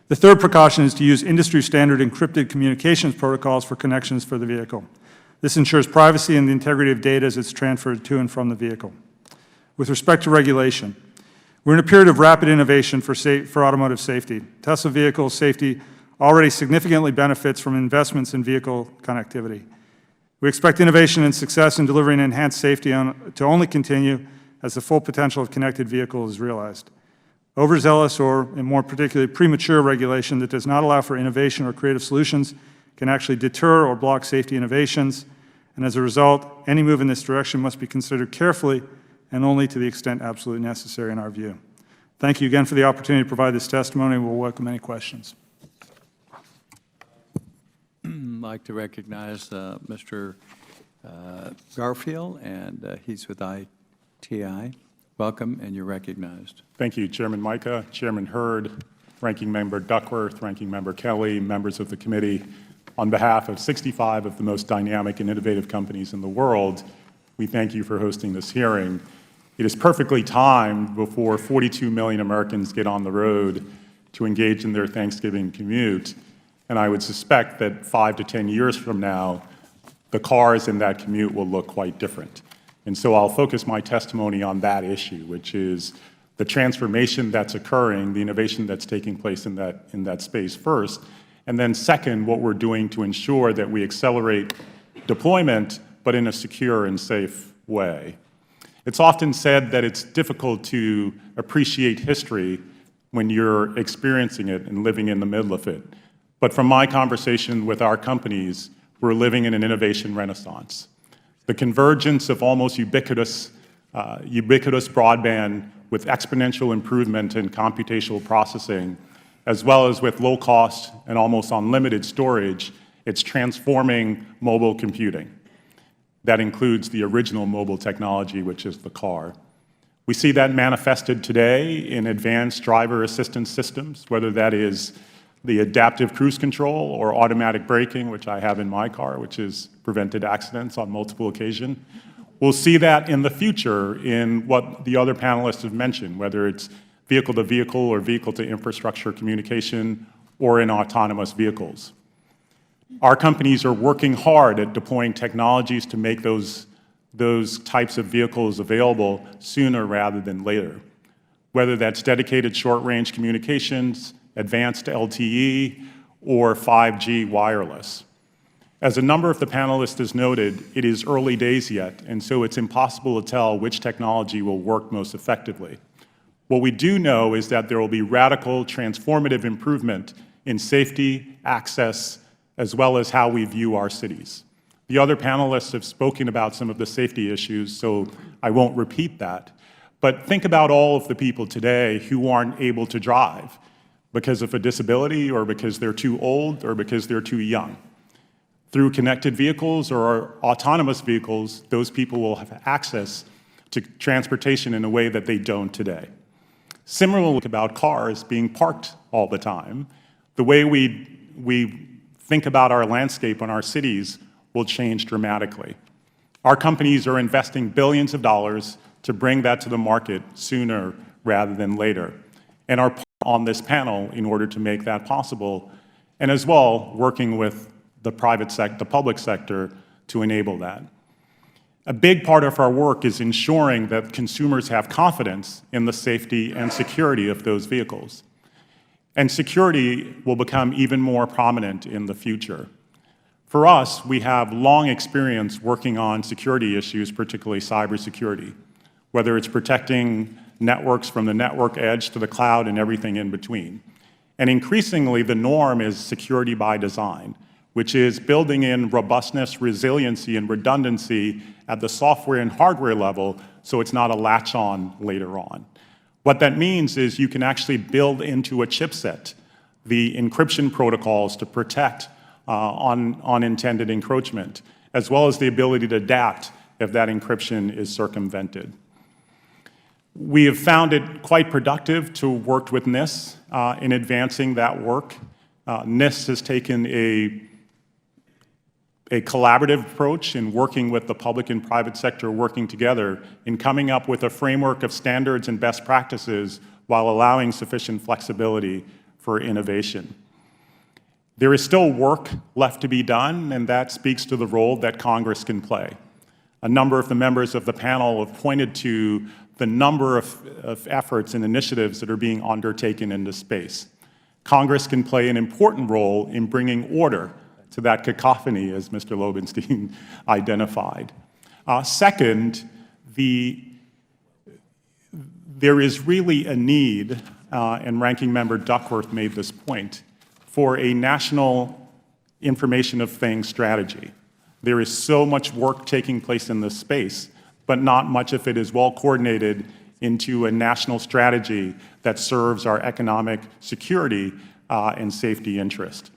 The third precaution is to use industry-standard encrypted communications protocols for connections for the vehicle. This ensures privacy and the integrity of data as it's transferred to and from the vehicle. With respect to regulation, we're in a period of rapid innovation for automotive safety. Tesla vehicle safety already significantly benefits from investments in vehicle connectivity. We expect innovation and success in delivering enhanced safety to only continue as the full potential of connected vehicles is realized. Overzealous or, in more particularly, premature regulation that does not allow for innovation or creative solutions can actually deter or block safety innovations, and as a result, any move in this direction must be considered carefully and only to the extent absolutely necessary in our view. Thank you again for the opportunity to provide this testimony. We'll welcome any questions. I'd like to recognize Mr. Garfield, and he's with ITI. Welcome, and you're recognized. Thank you, Chairman Mica, Chairman Hurd, Ranking Member Duckworth, Ranking Member Kelly, members of the committee. On behalf of 65 of the most dynamic and innovative companies in the world, we thank you for hosting this hearing. It is perfectly timed before 42 million Americans get on the road to engage in their Thanksgiving commute. And I would suspect that 5 to 10 years from now, the cars in that commute will look quite different. And so I'll focus my testimony on that issue, which is the transformation that's occurring, the innovation that's taking place in that space first, and then second, what we're doing to ensure that we accelerate deployment, but in a secure and safe way. It's often said that it's difficult to appreciate history when you're experiencing it and living in the middle of it. But from my conversation with our companies, we're living in an innovation renaissance. The convergence of almost ubiquitous broadband with exponential improvement in computational processing, as well as with low cost and almost unlimited storage, it's transforming mobile computing. That includes the original mobile technology, which is the car. We see that manifested today in advanced driver assistance systems, whether that is the adaptive cruise control or automatic braking, which I have in my car, which has prevented accidents on multiple occasions. We'll see that in the future in what the other panelists have mentioned, whether it's vehicle-to-vehicle or vehicle-to-infrastructure communication or in autonomous vehicles. Our companies are working hard at deploying technologies to make those types of vehicles available sooner rather than later, whether that's dedicated short-range communications, advanced LTE, or 5G wireless. As a number of the panelists has noted, it is early days yet, and so it's impossible to tell which technology will work most effectively. What we do know is that there will be radical, transformative improvement in safety, access, as well as how we view our cities. The other panelists have spoken about some of the safety issues, so I won't repeat that. But think about all of the people today who aren't able to drive because of a disability or because they're too old or because they're too young. Through connected vehicles or autonomous vehicles, those people will have access to transportation in a way that they don't today. Similarly, about cars being parked all the time, the way we think about our landscape and our cities will change dramatically. Our companies are investing billions of dollars to bring that to the market sooner rather than later, and are on this panel in order to make that possible, and as well, working with the public sector to enable that. A big part of our work is ensuring that consumers have confidence in the safety and security of those vehicles. And security will become even more prominent in the future. For us, we have long experience working on security issues, particularly cybersecurity, whether it's protecting networks from the network edge to the cloud and everything in between. And increasingly, the norm is security by design, which is building in robustness, resiliency, and redundancy at the software and hardware level so it's not a latch-on later on. What that means is you can actually build into a chipset the encryption protocols to protect unintended encroachment, as well as the ability to adapt if that encryption is circumvented. We have found it quite productive to work with NIST in advancing that work. NIST has taken a collaborative approach in working with the public and private sector working together in coming up with a framework of standards and best practices while allowing sufficient flexibility for innovation. There is still work left to be done, and that speaks to the role that Congress can play. A number of the members of the panel have pointed to the number of efforts and initiatives that are being undertaken in this space. Congress can play an important role in bringing order to that cacophony, as Mr. Lobenstein identified. Second, there is really a need, and Ranking Member Duckworth made this point, for a national information of things strategy. There is so much work taking place in this space, but not much of it is well coordinated into a national strategy that serves our economic security and safety interest.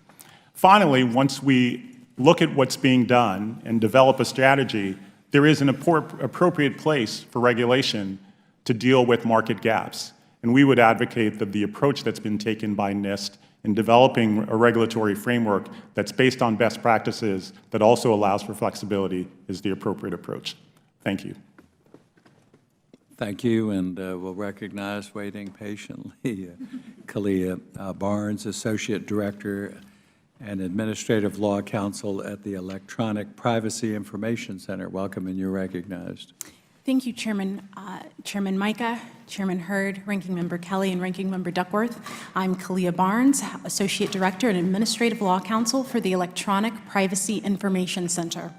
Finally, once we look at what's being done and develop a strategy, there is an appropriate place for regulation to deal with market gaps. And we would advocate that the approach that's been taken by NIST in developing a regulatory framework that's based on best practices that also allows for flexibility is the appropriate approach. Thank you. Thank you, and we'll recognize, waiting patiently, Kalia Barnes, Associate Director and Administrative Law Counsel at the Electronic Privacy Information Center. Welcome, and you're recognized. Thank you, Chairman Mica, Chairman Hurd, Ranking Member Kelly, and Ranking Member Duckworth. I'm Kalia Barnes, Associate Director and Administrative Law Counsel for the Electronic Privacy Information Center.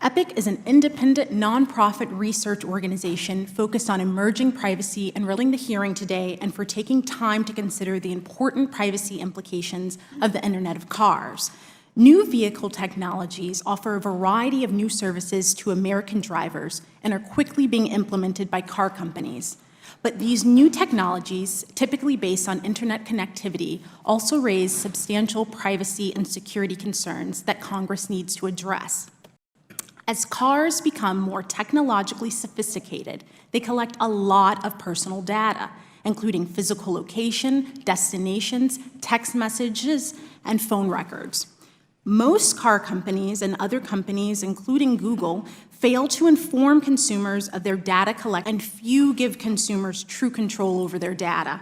EPIC is an independent, nonprofit research organization focused on emerging privacy and willing the hearing today and for taking time to consider the important privacy implications of the Internet of Cars. New vehicle technologies offer a variety of new services to American drivers and are quickly being implemented by car companies. But these new technologies, typically based on internet connectivity, also raise substantial privacy and security concerns that Congress needs to address. As cars become more technologically sophisticated, they collect a lot of personal data, including physical location, destinations, text messages, and phone records. Most car companies and other companies, including Google, fail to inform consumers of their data collection, and few give consumers true control over their data.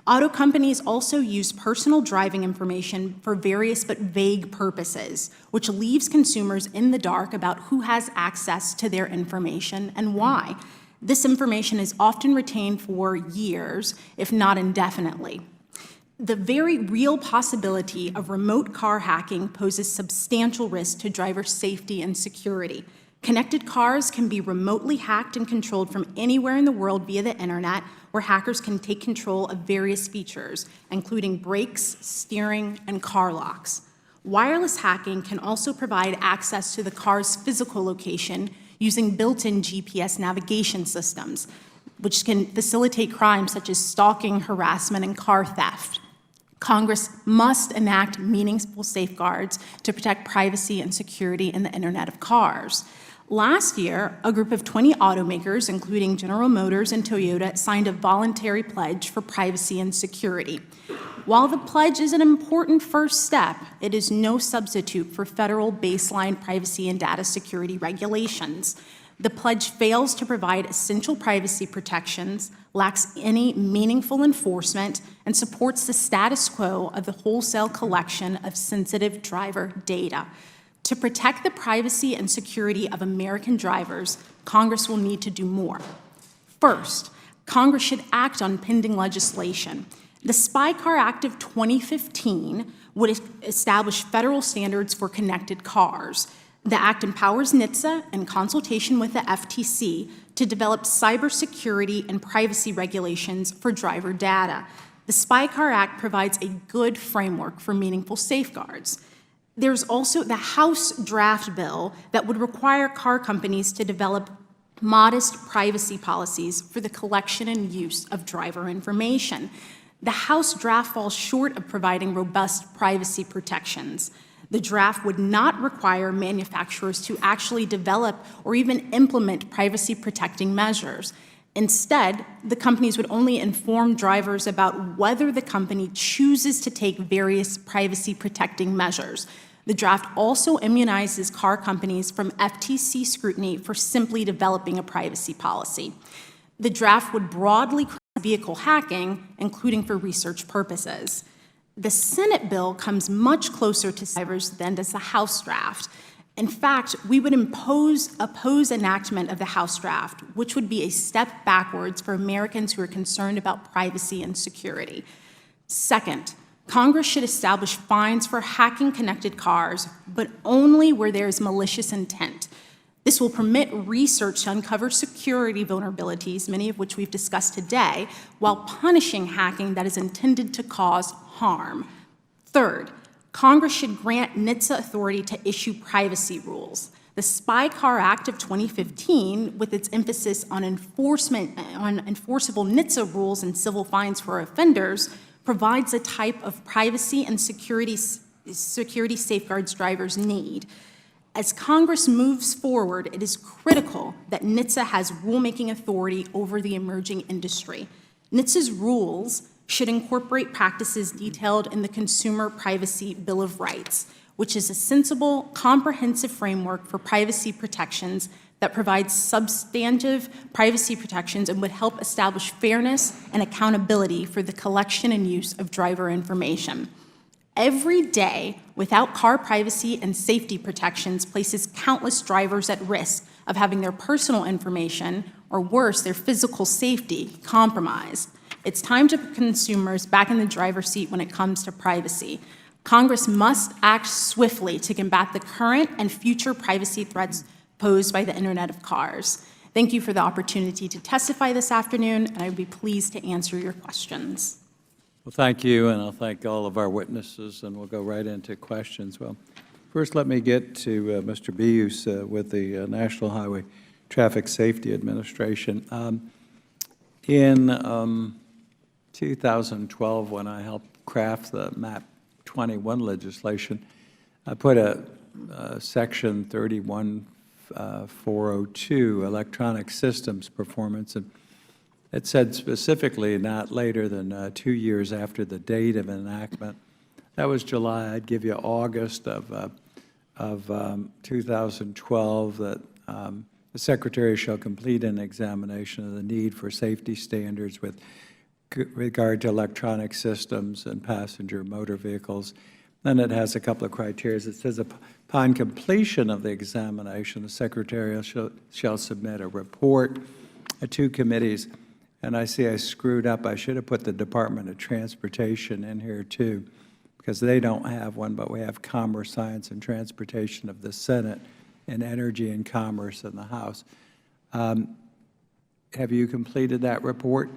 Auto companies also use personal driving information for various but vague purposes, which leaves consumers in the dark about who has access to their information and why. This information is often retained for years, if not indefinitely. The very real possibility of remote car hacking poses substantial risk to driver safety and security. Connected cars can be remotely hacked and controlled from anywhere in the world via the internet, where hackers can take control of various features, including brakes, steering, and car locks. Wireless hacking can also provide access to the car's physical location using built-in GPS navigation systems, which can facilitate crimes such as stalking, harassment, and car theft. Congress must enact meaningful safeguards to protect privacy and security in the Internet of Cars. Last year, a group of 20 automakers, including General Motors and Toyota, signed a voluntary pledge for privacy and security. While the pledge is an important first step, it is no substitute for federal baseline privacy and data security regulations. The pledge fails to provide essential privacy protections, lacks any meaningful enforcement, and supports the status quo of the wholesale collection of sensitive driver data. To protect the privacy and security of American drivers, Congress will need to do more. First, Congress should act on pending legislation. The Spy Car Act of 2015 would establish federal standards for connected cars. The act empowers NHTSA, in consultation with the FTC, to develop cybersecurity and privacy regulations for driver data. The Spy Car Act provides a good framework for meaningful safeguards. There's also the House draft bill that would require car companies to develop modest privacy policies for the collection and use of driver information. The House draft falls short of providing robust privacy protections. The draft would not require manufacturers to actually develop or even implement privacy-protecting measures. Instead, the companies would only inform drivers about whether the company chooses to take various privacy-protecting measures. The draft also immunizes car companies from FTC scrutiny for simply developing a privacy policy. The draft would broadly cover vehicle hacking, including for research purposes. The Senate bill comes much closer to drivers than does the House draft. In fact, we would oppose enactment of the House draft, which would be a step backwards for Americans who are concerned about privacy and security. Second, Congress should establish fines for hacking connected cars, but only where there is malicious intent. This will permit research to uncover security vulnerabilities, many of which we've discussed today, while punishing hacking that is intended to cause harm. Third, Congress should grant NHTSA authority to issue privacy rules. The Spy Car Act of 2015, with its emphasis on enforceable NHTSA rules and civil fines for offenders, provides a type of privacy and security safeguards drivers need. As Congress moves forward, it is critical that NHTSA has rulemaking authority over the emerging industry. NHTSA's rules should incorporate practices detailed in the Consumer Privacy Bill of Rights, which is a sensible, comprehensive framework for privacy protections that provides substantive privacy protections and would help establish fairness and accountability for the collection and use of driver information. Every day without car privacy and safety protections places countless drivers at risk of having their personal information, or worse, their physical safety, compromised. It's time to put consumers back in the driver's seat when it comes to privacy. Congress must act swiftly to combat the current and future privacy threats posed by the Internet of Cars. Thank you for the opportunity to testify this afternoon, and I would be pleased to answer your questions. Well, thank you, and I'll thank all of our witnesses, and we'll go right into questions. Well, first, let me get to Mr. Bius with the National Highway Traffic Safety Administration. In 2012, when I helped craft the MAP 21 legislation, I put a Section 31402, Electronic Systems Performance, and it said specifically not later than 2 years after the date of enactment. That was July. I'd give you August of 2012 that the Secretary shall complete an examination of the need for safety standards with regard to electronic systems and passenger motor vehicles. Then it has a couple of criteria. It says, upon completion of the examination, the Secretary shall submit a report to 2 committees. And I see I screwed up. I should have put the Department of Transportation in here too, because they don't have one, but we have Commerce, Science, and Transportation of the Senate and Energy and Commerce in the House. Have you completed that report?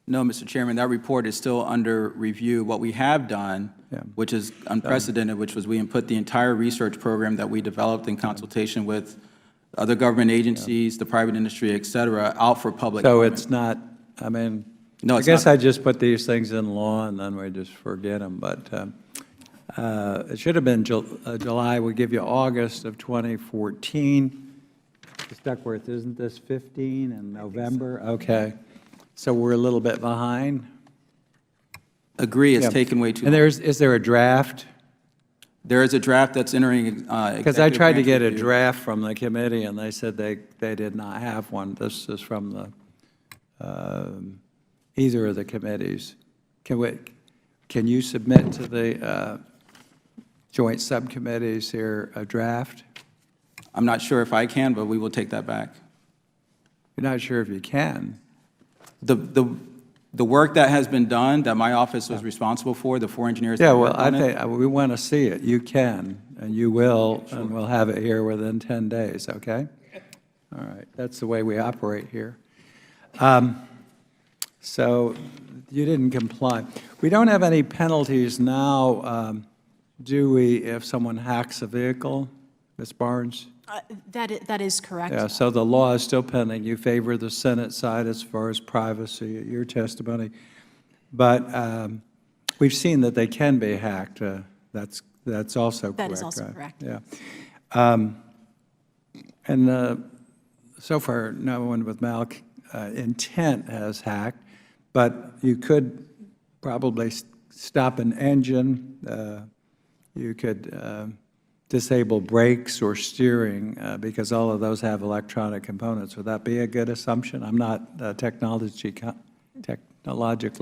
No, Mr. Chairman, that report is still under review. What we have done, which is unprecedented, which was we input the entire research program that we developed in consultation with other government agencies, the private industry, et cetera, out for public So comment. it's not, I mean, No, I it's guess not. I just put these things in law and then we just forget them, but it should have been July. We give you August of 2014. Ms. Duckworth, isn't this 15 in November? Okay. So we're a little bit behind. Agree, it's Yeah. taken way too And long. is there a draft? There is a draft that's entering Because I tried to get a review. draft from the committee, and they said they did not have one. This is from the, either of the committees. Can you submit to the joint subcommittees here a draft? I'm not sure if I can, but we will take that back. You're not sure if you can? The work that has been done, that my office was responsible for, the 4 engineers Yeah, that well, worked I on it. think, we want to see it. You can, and you will, and we'll have it here within 10 days, okay? All right, that's the way we operate here. So you didn't comply. We don't have any penalties now, do we, if someone hacks a vehicle, Ms. Barnes? That is correct. Yeah, so the law is still pending. You favor the Senate side as far as privacy, your testimony. But we've seen that they can be hacked. That's also correct. That is also right? correct. Yeah. So far, no one with intent has hacked, but you could probably stop an engine. You could disable brakes or steering because all of those have electronic components. Would that be a good assumption? I'm not technologically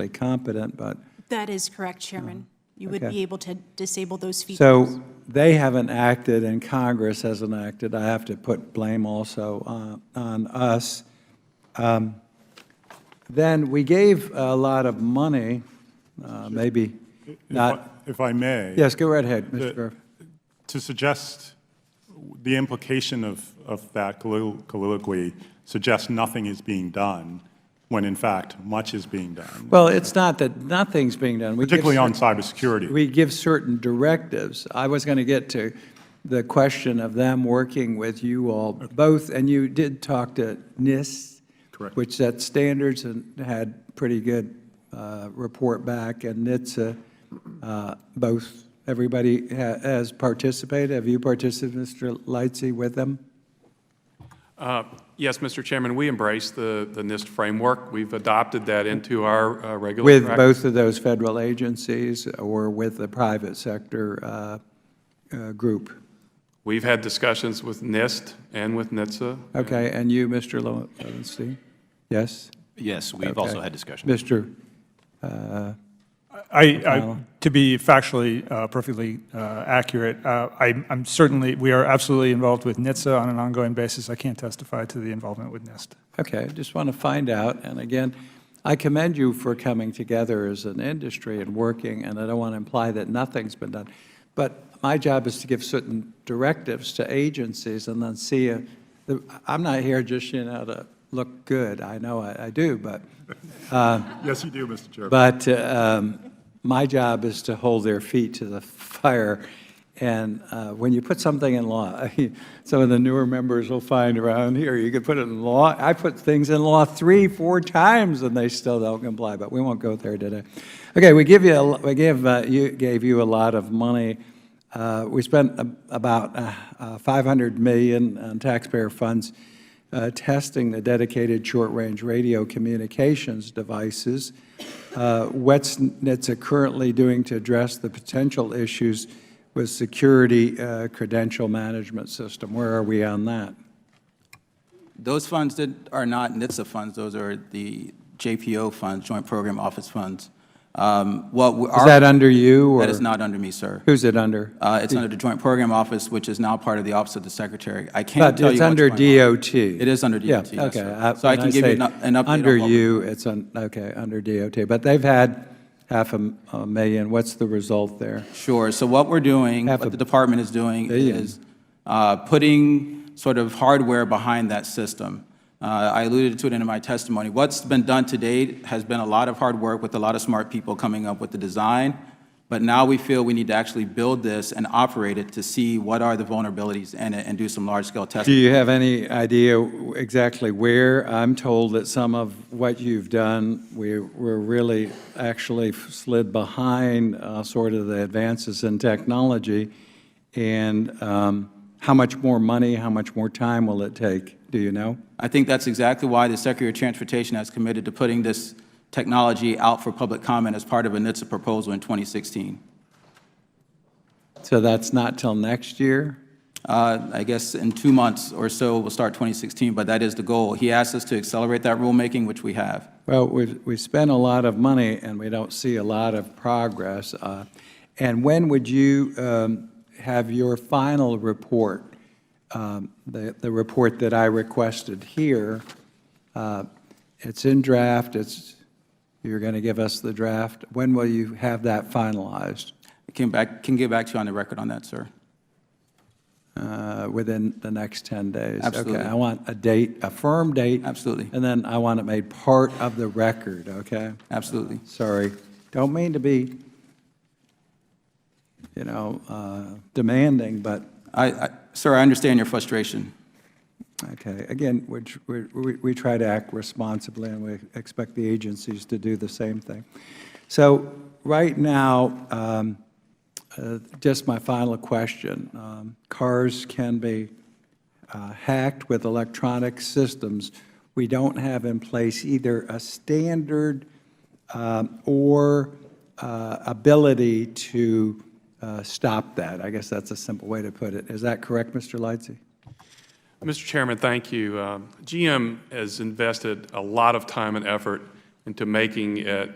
competent, but. That is correct, Chairman. You would Okay. be able to disable those features. So they haven't acted and Congress hasn't acted. I have to put blame also on us. Then we gave a lot of money, maybe not. If I may. Yes, go right ahead, Mr. Burr. To suggest the implication of that colloquy suggests nothing is being done, when in fact much is being done. Well, it's not that nothing's being done. We give Particularly on cybersecurity. We give certain directives. I was going to get to the question of them working with you all both, and you did talk to NIST, Correct. which set standards and had pretty good report back, and NHTSA, both. Everybody has participated. Have you participated, Mr. Lightsey, with them? Yes, Mr. Chairman, we embrace the NIST framework. We've adopted that into our regular With practice. both of those federal agencies or with the private sector group? We've had discussions with NIST and with NHTSA. Okay, and you, Mr. Lowenstein? Yes? Yes, we've Okay. also had discussions. Mr. To be factually perfectly accurate, I'm certainly, we are absolutely involved with NHTSA on an ongoing basis. I can't testify to the involvement with NIST. Okay, just want to find out, and again, I commend you for coming together as an industry and working, and I don't want to imply that nothing's been done. But my job is to give certain directives to agencies and then see, I'm not here just, to look good. I know I do, but. Yes, you do, Mr. Chairman. But my job is to hold their feet to the fire. And when you put something in law, some of the newer members will find around here, you could put it in law. I put things in law 3-4 times and they still don't comply, but we won't go there today. Okay, we gave you a lot of money. We spent about $500 million on taxpayer funds testing the dedicated short-range radio communications devices. What's NHTSA currently doing to address the potential issues with security credential management system? Where are we on that? Those funds are not NHTSA funds. Those are the JPO funds, Joint Program Office funds. Is that under you? Or? That is not under me, sir. Who's it under? It's under the Joint Program Office, which is now part of the Office of the Secretary. I can't tell you But it's under DOT. It is under DOT, Yeah, yes, okay. sir. So I can give you an update. Under on what you, we're doing. it's under DOT. But they've had $500,000. What's the result there? Sure. So what we're doing, what the department is doing is putting sort of hardware behind that system. I alluded to it in my testimony. What's been done to date has been a lot of hard work with a lot of smart people coming up with the design, but now we feel we need to actually build this and operate it to see what are the vulnerabilities in it and do some large-scale testing. Do you have any idea exactly where? I'm told that some of what you've done, we're really actually slid behind sort of the advances in technology, and how much more money, how much more time will it take? Do you know? I think that's exactly why the Secretary of Transportation has committed to putting this technology out for public comment as part of a NHTSA proposal in 2016. So that's not till next year? I guess in 2 months or so, we'll start 2016, but that is the goal. He asked us to accelerate that rulemaking, which we have. Well, we've spent a lot of money, and we don't see a lot of progress. And when would you have your final report? The report that I requested here, it's in draft. You're going to give us the draft. When will you have that finalized? I can get back to you on the record on that, sir. Within the next 10 days. Absolutely. Okay, I want a date, a firm date. Absolutely. And then I want it made part of the record, okay? Absolutely. Sorry. Don't mean to be, demanding, but. Sir, I understand your frustration. Okay. Again, we try to act responsibly, and we expect the agencies to do the same thing. So right now, just my final question. Cars can be hacked with electronic systems. We don't have in place either a standard or ability to stop that. I guess that's a simple way to put it. Is that correct, Mr. Lightsey? Mr. Chairman, thank you. GM has invested a lot of time and effort into making it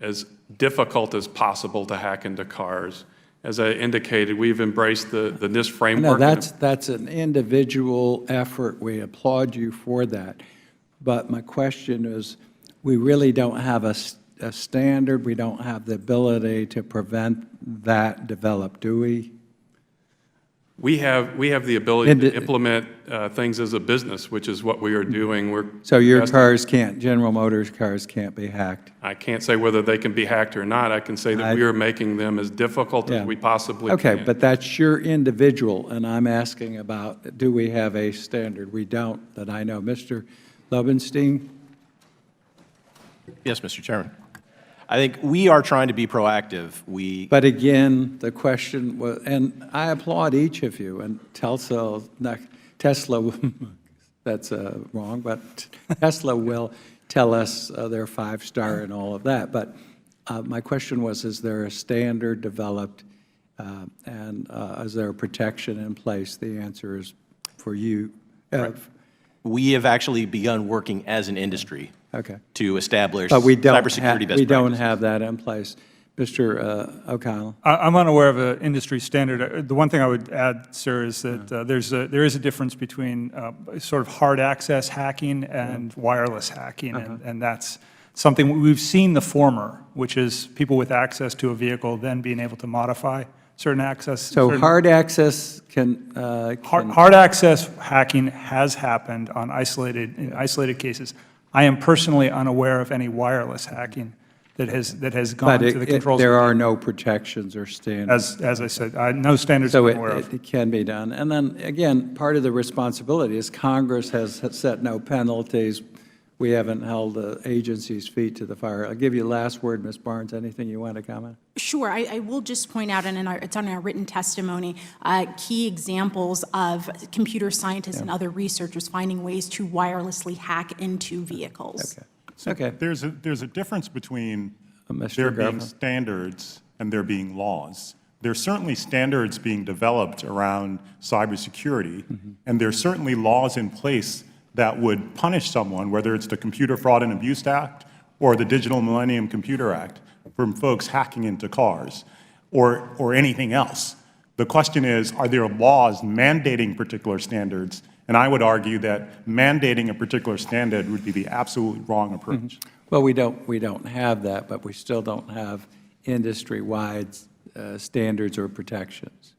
as difficult as possible to hack into cars. As I indicated, we've embraced the NIST framework. No, that's an individual effort. We applaud you for that. But my question is, we really don't have a standard. We don't have the ability to prevent that develop, do we? We have the ability to implement things as a business, which is what we are doing. So your cars can't, General Motors cars can't be hacked? I can't say whether they can be hacked or not. I can say that we are making them as difficult as we possibly can. Okay, but that's your individual, and I'm asking about, do we have a standard? We don't, that I know. Mr. Lobenstein? Yes, Mr. Chairman. I think we are trying to be proactive. But again, the question was, and I applaud each of you, and Tesla, that's wrong, but Tesla will tell us they're 5-star and all of that. But my question was, is there a standard developed, and is there a protection in place? The answer is for you. We have actually begun working as an industry Okay. to establish But we don't cybersecurity best we don't practices. have that in place. Mr. O'Connell? I'm unaware of an industry standard. The one thing I would add, sir, is that there is a difference between sort of hard access hacking and wireless hacking, and that's something we've seen the former, which is people with access to a vehicle then being able to modify certain access. So hard access can... Hard access hacking has happened in isolated cases. I am personally unaware of any wireless hacking that has gone to the controls. There are no protections or standards. As I said, no standards So I'm aware of. it can be done. And then, again, part of the responsibility is Congress has set no penalties. We haven't held the agency's feet to the fire. I'll give you last word, Ms. Barnes. Anything you want to comment? Sure. I will just point out, and it's on our written testimony, key examples of computer scientists and other researchers finding ways to wirelessly hack into vehicles. Okay. There's a difference between Mr. there being Garfinkel. standards and there being laws. There's certainly standards being developed around cybersecurity, and there's certainly laws in place that would punish someone, whether it's the Computer Fraud and Abuse Act or the Digital Millennium Computer Act, from folks hacking into cars or anything else. The question is, are there laws mandating particular standards? And I would argue that mandating a particular standard would be the absolutely wrong approach. Well, we don't have that, but we still don't have industry-wide standards or protections.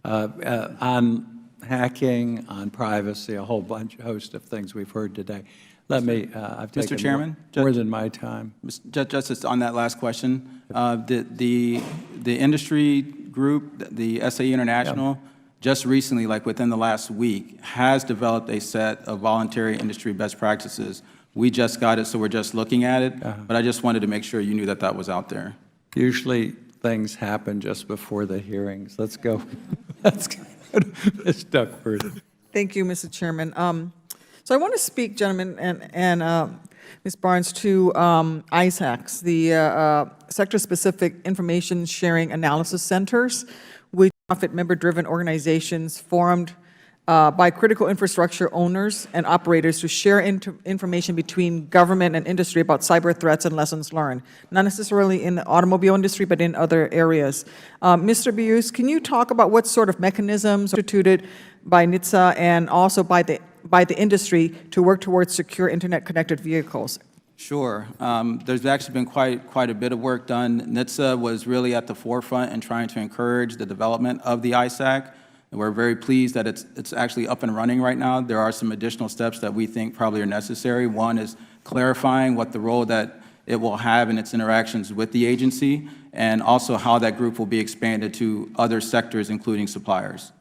On hacking, on privacy, a whole host of things we've heard today. Let me, I've taken Chairman? more than my time. Justice, on that last question, the industry group, the SAE International, just recently, like within the last week, has developed a set of voluntary industry best practices. We just got it, so we're just looking at it, but I just wanted to make sure you knew that that was out there. Usually, things happen just before the hearings. Let's go. Let's go to Ms. Duckworth. Thank you, Mr. Chairman. So I want to speak, gentlemen, and Ms. Barnes, to ISACs, the Sector-Specific Information Sharing Analysis Centers, which are profit member-driven organizations formed by critical infrastructure owners and operators to share information between government and industry about cyber threats and lessons learned, not necessarily in the automobile industry, but in other areas. Mr. Beus, can you talk about what sort of mechanisms are instituted by NHTSA and also by the industry to work towards secure internet-connected vehicles? Sure. There's actually been quite a bit of work done. NHTSA was really at the forefront in trying to encourage the development of the ISAC. And we're very pleased that it's actually up and running right now. There are some additional steps that we think probably are necessary. One is clarifying what the role that it will have in its interactions with the agency, and also how that group will be expanded to other sectors, including suppliers.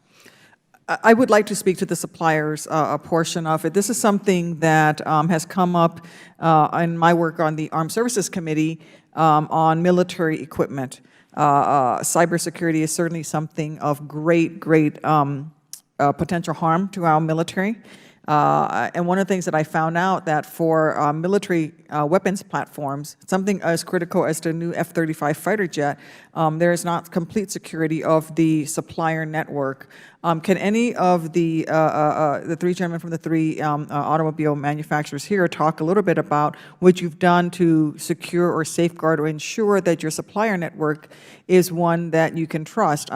I would like to speak to the suppliers portion of it. This is something that has come up in my work on the Armed Services Committee on military equipment. Cybersecurity is certainly something of great potential harm to our military. And one of the things that I found out that for military weapons platforms, something as critical as the new F-35 fighter jet, there is not complete security of the supplier network. Can any of the three gentlemen from the three automobile manufacturers here talk a little bit about what you've done to secure or safeguard or ensure that your supplier network is one that you can trust?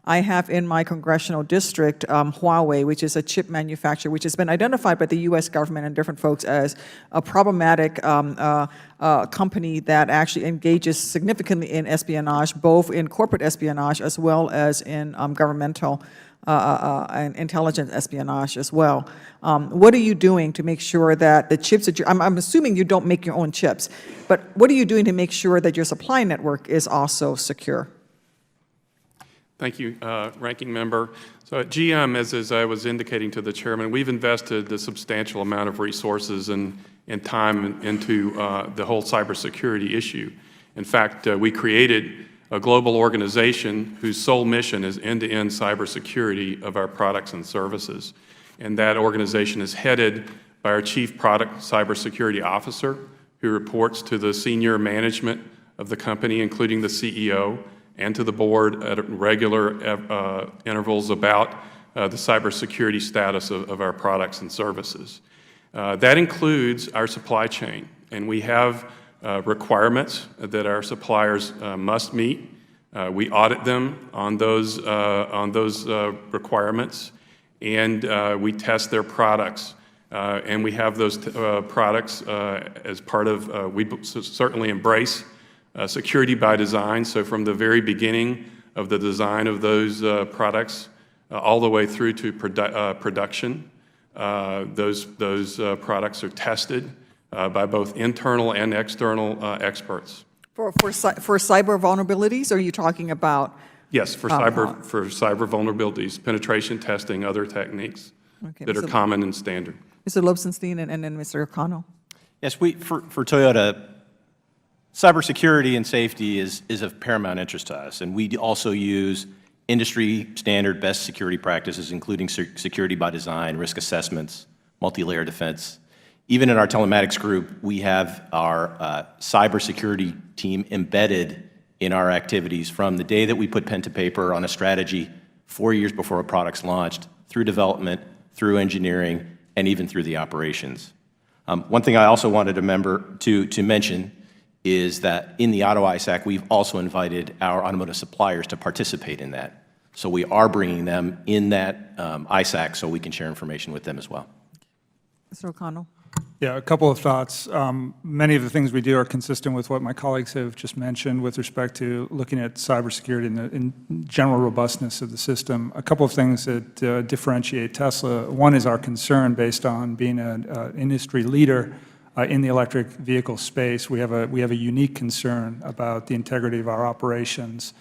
I have in my congressional district Huawei, which is a chip manufacturer, which has been identified by the U.S. government and different folks as a problematic company that actually engages significantly in espionage, both in corporate espionage as well as in governmental and intelligence espionage as well. What are you doing to make sure that the chips that I'm assuming you don't make your own chips, but what are you doing to make sure that your supply network is also secure? Thank you, Ranking Member. So at GM, as I was indicating to the Chairman, we've invested a substantial amount of resources and time into the whole cybersecurity issue. In fact, we created a global organization whose sole mission is end-to-end cybersecurity of our products and services. And that organization is headed by our Chief Product Cybersecurity Officer, who reports to the senior management of the company, including the CEO, and to the board at regular intervals about the cybersecurity status of our products and services. That includes our supply chain, and we have requirements that our suppliers must meet. We audit them on those requirements, and we test their products. And we have those products as part of, we certainly embrace security by design. So from the very beginning of the design of those products, all the way through to production, those products are tested by both internal and external experts. For cyber vulnerabilities, or are you talking about? Yes, for cyber vulnerabilities, penetration testing, other techniques that are common and standard. Mr. Lobsenstein and then Mr. O'Connell. Yes, for Toyota, cybersecurity and safety is of paramount interest to us, and we also use industry standard best security practices, including security by design, risk assessments, multi-layer defense. Even in our telematics group, we have our cybersecurity team embedded in our activities from the day that we put pen to paper on a strategy 4 years before a product's launched, through development, through engineering, and even through the operations. One thing I also wanted to mention is that in the Auto ISAC, we've also invited our automotive suppliers to participate in that. So we are bringing them in that ISAC so we can share information with them as well. Mr. O'Connell. Yeah, a couple of thoughts. Many of the things we do are consistent with what my colleagues have just mentioned with respect to looking at cybersecurity and the general robustness of the system. A couple of things that differentiate Tesla. One is our concern based on being an industry leader in the electric vehicle space. We have a unique concern about the integrity of our operations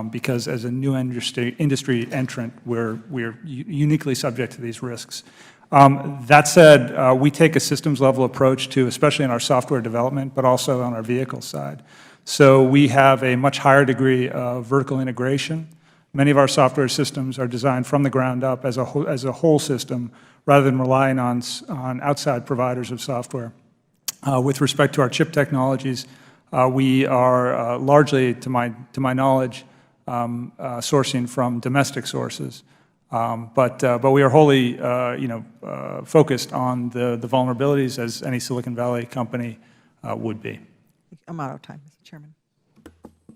because as a new industry entrant, we're uniquely subject to these risks. That said, we take a systems-level approach to, especially in our software development, but also on our vehicle side. So we have a much higher degree of vertical integration. Many of our software systems are designed from the ground up as a whole system, rather than relying on outside providers of software. With respect to our chip technologies, we are largely, to my knowledge, sourcing from domestic sources. But we are wholly, focused on the vulnerabilities as any Silicon Valley company would be. I'm out of time, Mr. Chairman.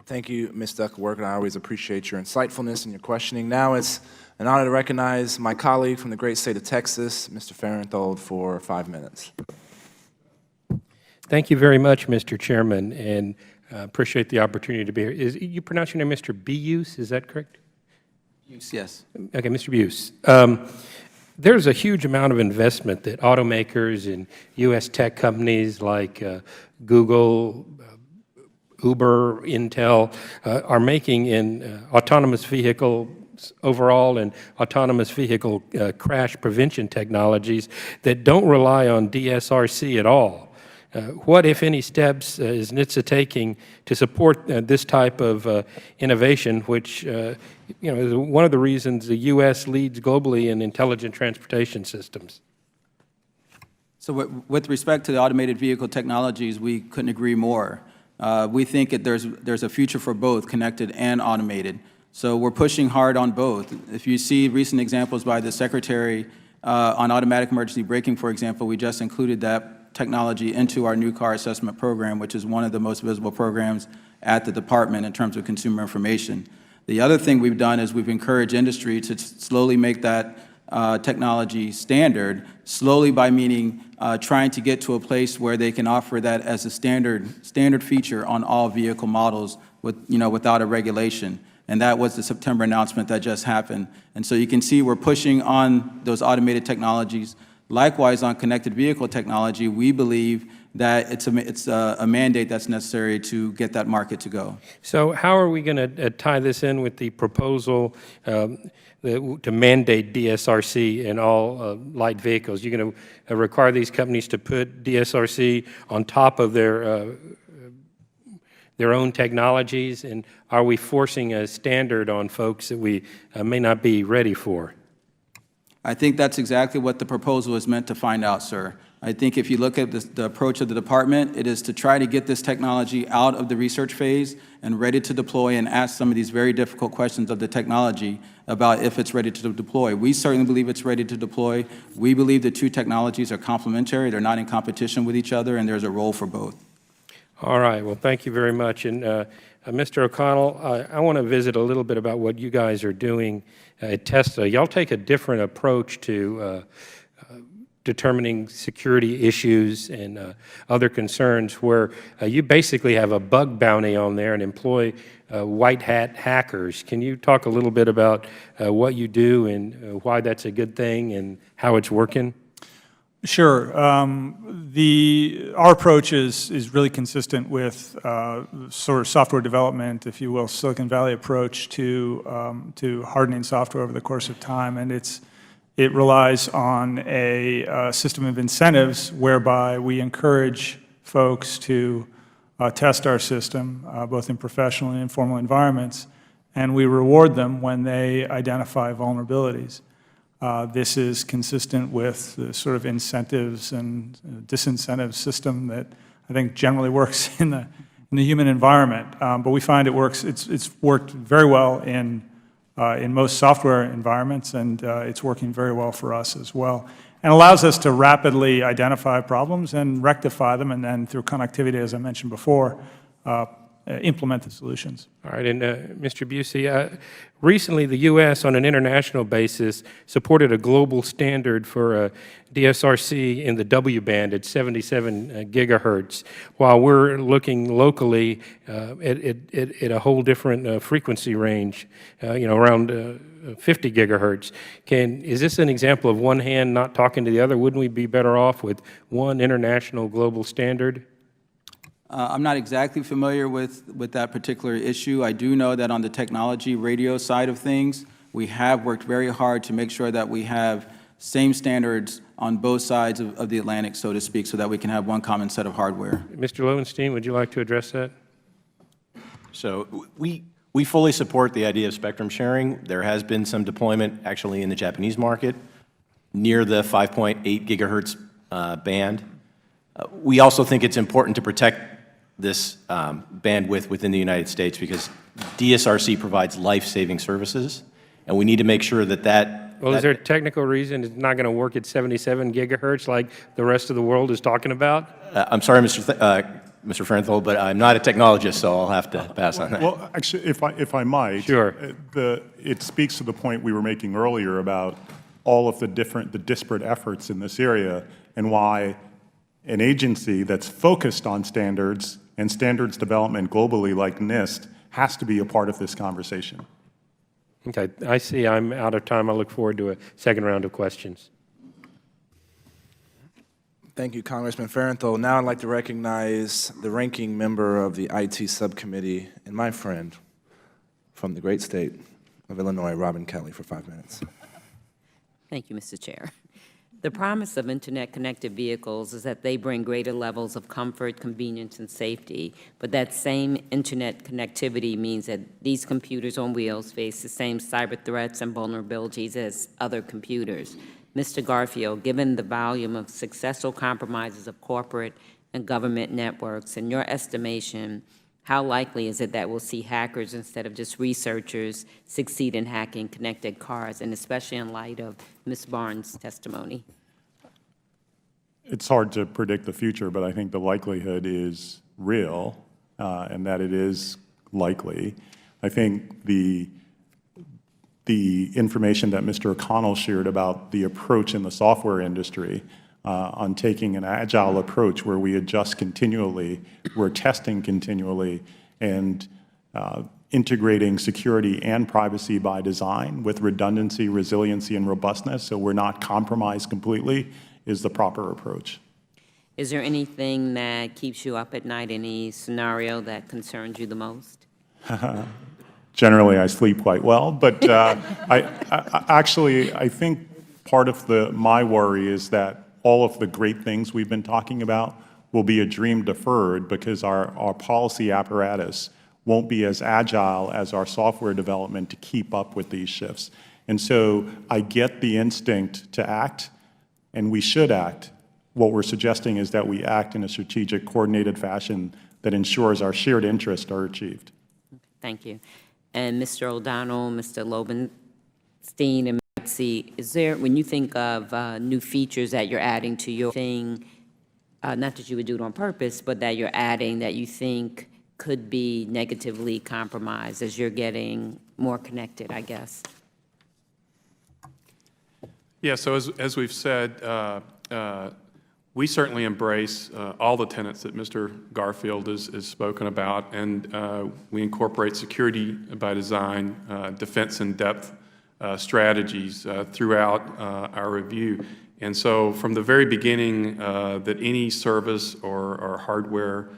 Thank you, Ms. Duckworth, and I always appreciate your insightfulness and your questioning. Now it's an honor to recognize my colleague from the great state of Texas, Mr. Farenthold, for 5 minutes. Thank you very much, Mr. Chairman, and appreciate the opportunity to be here. You pronounce your name Mr. Buse, is that correct? Yes. Okay, Mr. Buse. There's a huge amount of investment that automakers and U.S. tech companies like Google, Uber, Intel are making in autonomous vehicles overall and autonomous vehicle crash prevention technologies that don't rely on DSRC at all. What, if any, steps is NHTSA taking to support this type of innovation, which is one of the reasons the U.S. leads globally in intelligent transportation systems? So with respect to the automated vehicle technologies, we couldn't agree more. We think that there's a future for both connected and automated. So we're pushing hard on both. If you see recent examples by the Secretary on automatic emergency braking, for example, we just included that technology into our new car assessment program, which is one of the most visible programs at the department in terms of consumer information. The other thing we've done is we've encouraged industry to slowly make that technology standard, slowly by meaning trying to get to a place where they can offer that as a standard feature on all vehicle models without a regulation. And that was the September announcement that just happened. And so you can see we're pushing on those automated technologies. Likewise, on connected vehicle technology, we believe that it's a mandate that's necessary to get that market to go. So how are we going to tie this in with the proposal to mandate DSRC in all light vehicles? You're going to require these companies to put DSRC on top of their own technologies, and are we forcing a standard on folks that we may not be ready for? I think that's exactly what the proposal is meant to find out, sir. I think if you look at the approach of the department, it is to try to get this technology out of the research phase and ready to deploy and ask some of these very difficult questions of the technology about if it's ready to deploy. We certainly believe it's ready to deploy. We believe the two technologies are complementary. They're not in competition with each other, and there's a role for both. All right, well, thank you very much. And Mr. O'Connell, I want to visit a little bit about what you guys are doing at Tesla. Y'all take a different approach to determining security issues and other concerns where you basically have a bug bounty on there and employ white hat hackers. Can you talk a little bit about what you do and why that's a good thing and how it's working? Sure. Our approach is really consistent with sort of software development, if you will, Silicon Valley approach to hardening software over the course of time, and it relies on a system of incentives whereby we encourage folks to test our system, both in professional and informal environments, and we reward them when they identify vulnerabilities. This is consistent with the sort of incentives and disincentive system that I think generally works in the human environment. But we find it works. It's worked very well in most software environments, and it's working very well for us as well, and allows us to rapidly identify problems and rectify them, and then through connectivity, as I mentioned before, implement the solutions. All right, and Mr. Busey, recently the U.S. on an international basis supported a global standard for DSRC in the W-band at 77 gigahertz, while we're looking locally at a whole different frequency range, around 50 gigahertz. Is this an example of one hand not talking to the other? Wouldn't we be better off with one international global standard? I'm not exactly familiar with that particular issue. I do know that on the technology radio side of things, we have worked very hard to make sure that we have same standards on both sides of the Atlantic, so to speak, so that we can have one common set of hardware. Mr. Lowenstein, would you like to address that? So we fully support the idea of spectrum sharing. There has been some deployment actually in the Japanese market near the 5.8 gigahertz band. We also think it's important to protect this bandwidth within the United States because DSRC provides life-saving services, and we need to make sure that Well, is there a technical reason it's not going to work at 77 gigahertz like the rest of the world is talking about? I'm sorry, Mr. Fernthal, but I'm not a technologist, so I'll have to pass on that. Well, actually, if I might, sure. It speaks to the point we were making earlier about all of the disparate efforts in this area and why an agency that's focused on standards and standards development globally like NIST has to be a part of this conversation. Okay, I see I'm out of time. I look forward to a second round of questions. Thank you, Congressman Fernthal. Now I'd like to recognize the ranking member of the IT subcommittee and my friend from the great state of Illinois, Robin Kelly, for 5 minutes. Thank you, Mr. Chair. The promise of Internet-connected vehicles is that they bring greater levels of comfort, convenience, and safety, but that same Internet connectivity means that these computers on wheels face the same cyber threats and vulnerabilities as other computers. Mr. Garfield, given the volume of successful compromises of corporate and government networks, in your estimation, how likely is it that we'll see hackers instead of just researchers succeed in hacking connected cars, and especially in light of Ms. Barnes' testimony? It's hard to predict the future, but I think the likelihood is real and that it is likely. I think the information that Mr. O'Connell shared about the approach in the software industry on taking an agile approach where we adjust continually, we're testing continually, and integrating security and privacy by design with redundancy, resiliency, and robustness, so we're not compromised completely, is the proper approach. Is there anything that keeps you up at night, any scenario that concerns you the most? Generally, I sleep quite well, but I think part of my worry is that all of the great things we've been talking about will be a dream deferred because our policy apparatus won't be as agile as our software development to keep up with these shifts. And so I get the instinct to act, and we should act. What we're suggesting is that we act in a strategic, coordinated fashion that ensures our shared interests are achieved. Thank you. And Mr. O'Donnell, Mr. Lowenstein, and Maxey, is there, when you think of new features that you're adding to your thing not that you would do it on purpose, but that you're adding that you think could be negatively compromised as you're getting more connected, I guess? Yeah, so as we've said, we certainly embrace all the tenets that Mr. Garfield has spoken about, and we incorporate security by design, defense in depth strategies throughout our review. And so from the very beginning, that any service or hardware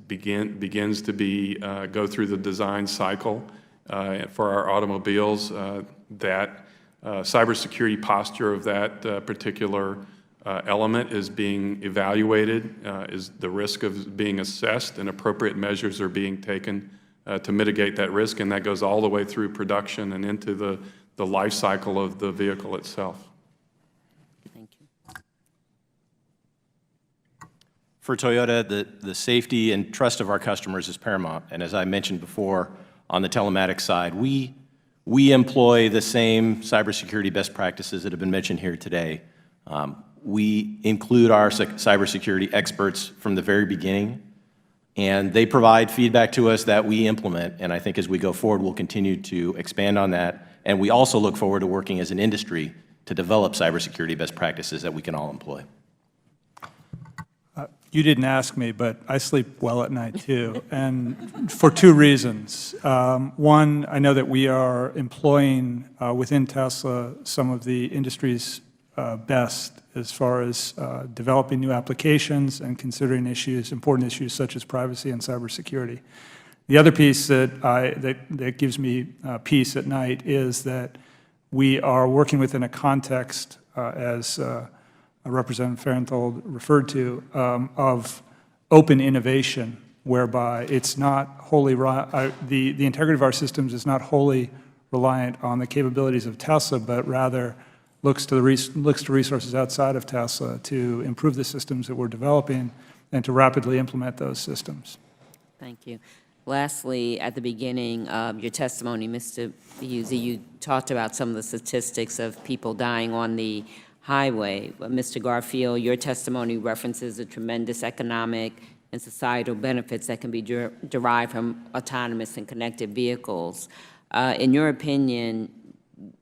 begins to go through the design cycle for our automobiles, that cybersecurity posture of that particular element is being evaluated, is the risk of being assessed, and appropriate measures are being taken to mitigate that risk, and that goes all the way through production and into the life cycle of the vehicle itself. Thank you. For Toyota, the safety and trust of our customers is paramount. And as I mentioned before, on the telematics side, we employ the same cybersecurity best practices that have been mentioned here today. We include our cybersecurity experts from the very beginning, and they provide feedback to us that we implement. And I think as we go forward, we'll continue to expand on that. And we also look forward to working as an industry to develop cybersecurity best practices that we can all employ. You didn't ask me, but I sleep well at night too, and for two reasons. One, I know that we are employing within Tesla some of the industry's best as far as developing new applications and considering important issues such as privacy and cybersecurity. The other piece that gives me peace at night is that we are working within a context, as Representative Farenthold referred to, of open innovation, whereby it's not wholly, the integrity of our systems is not wholly reliant on the capabilities of Tesla, but rather looks to resources outside of Tesla to improve the systems that we're developing and to rapidly implement those systems. Thank you. Lastly, at the beginning of your testimony, Mr. Buzzi, you talked about some of the statistics of people dying on the highway. But Mr. Garfield, your testimony references the tremendous economic and societal benefits that can be derived from autonomous and connected vehicles. In your opinion,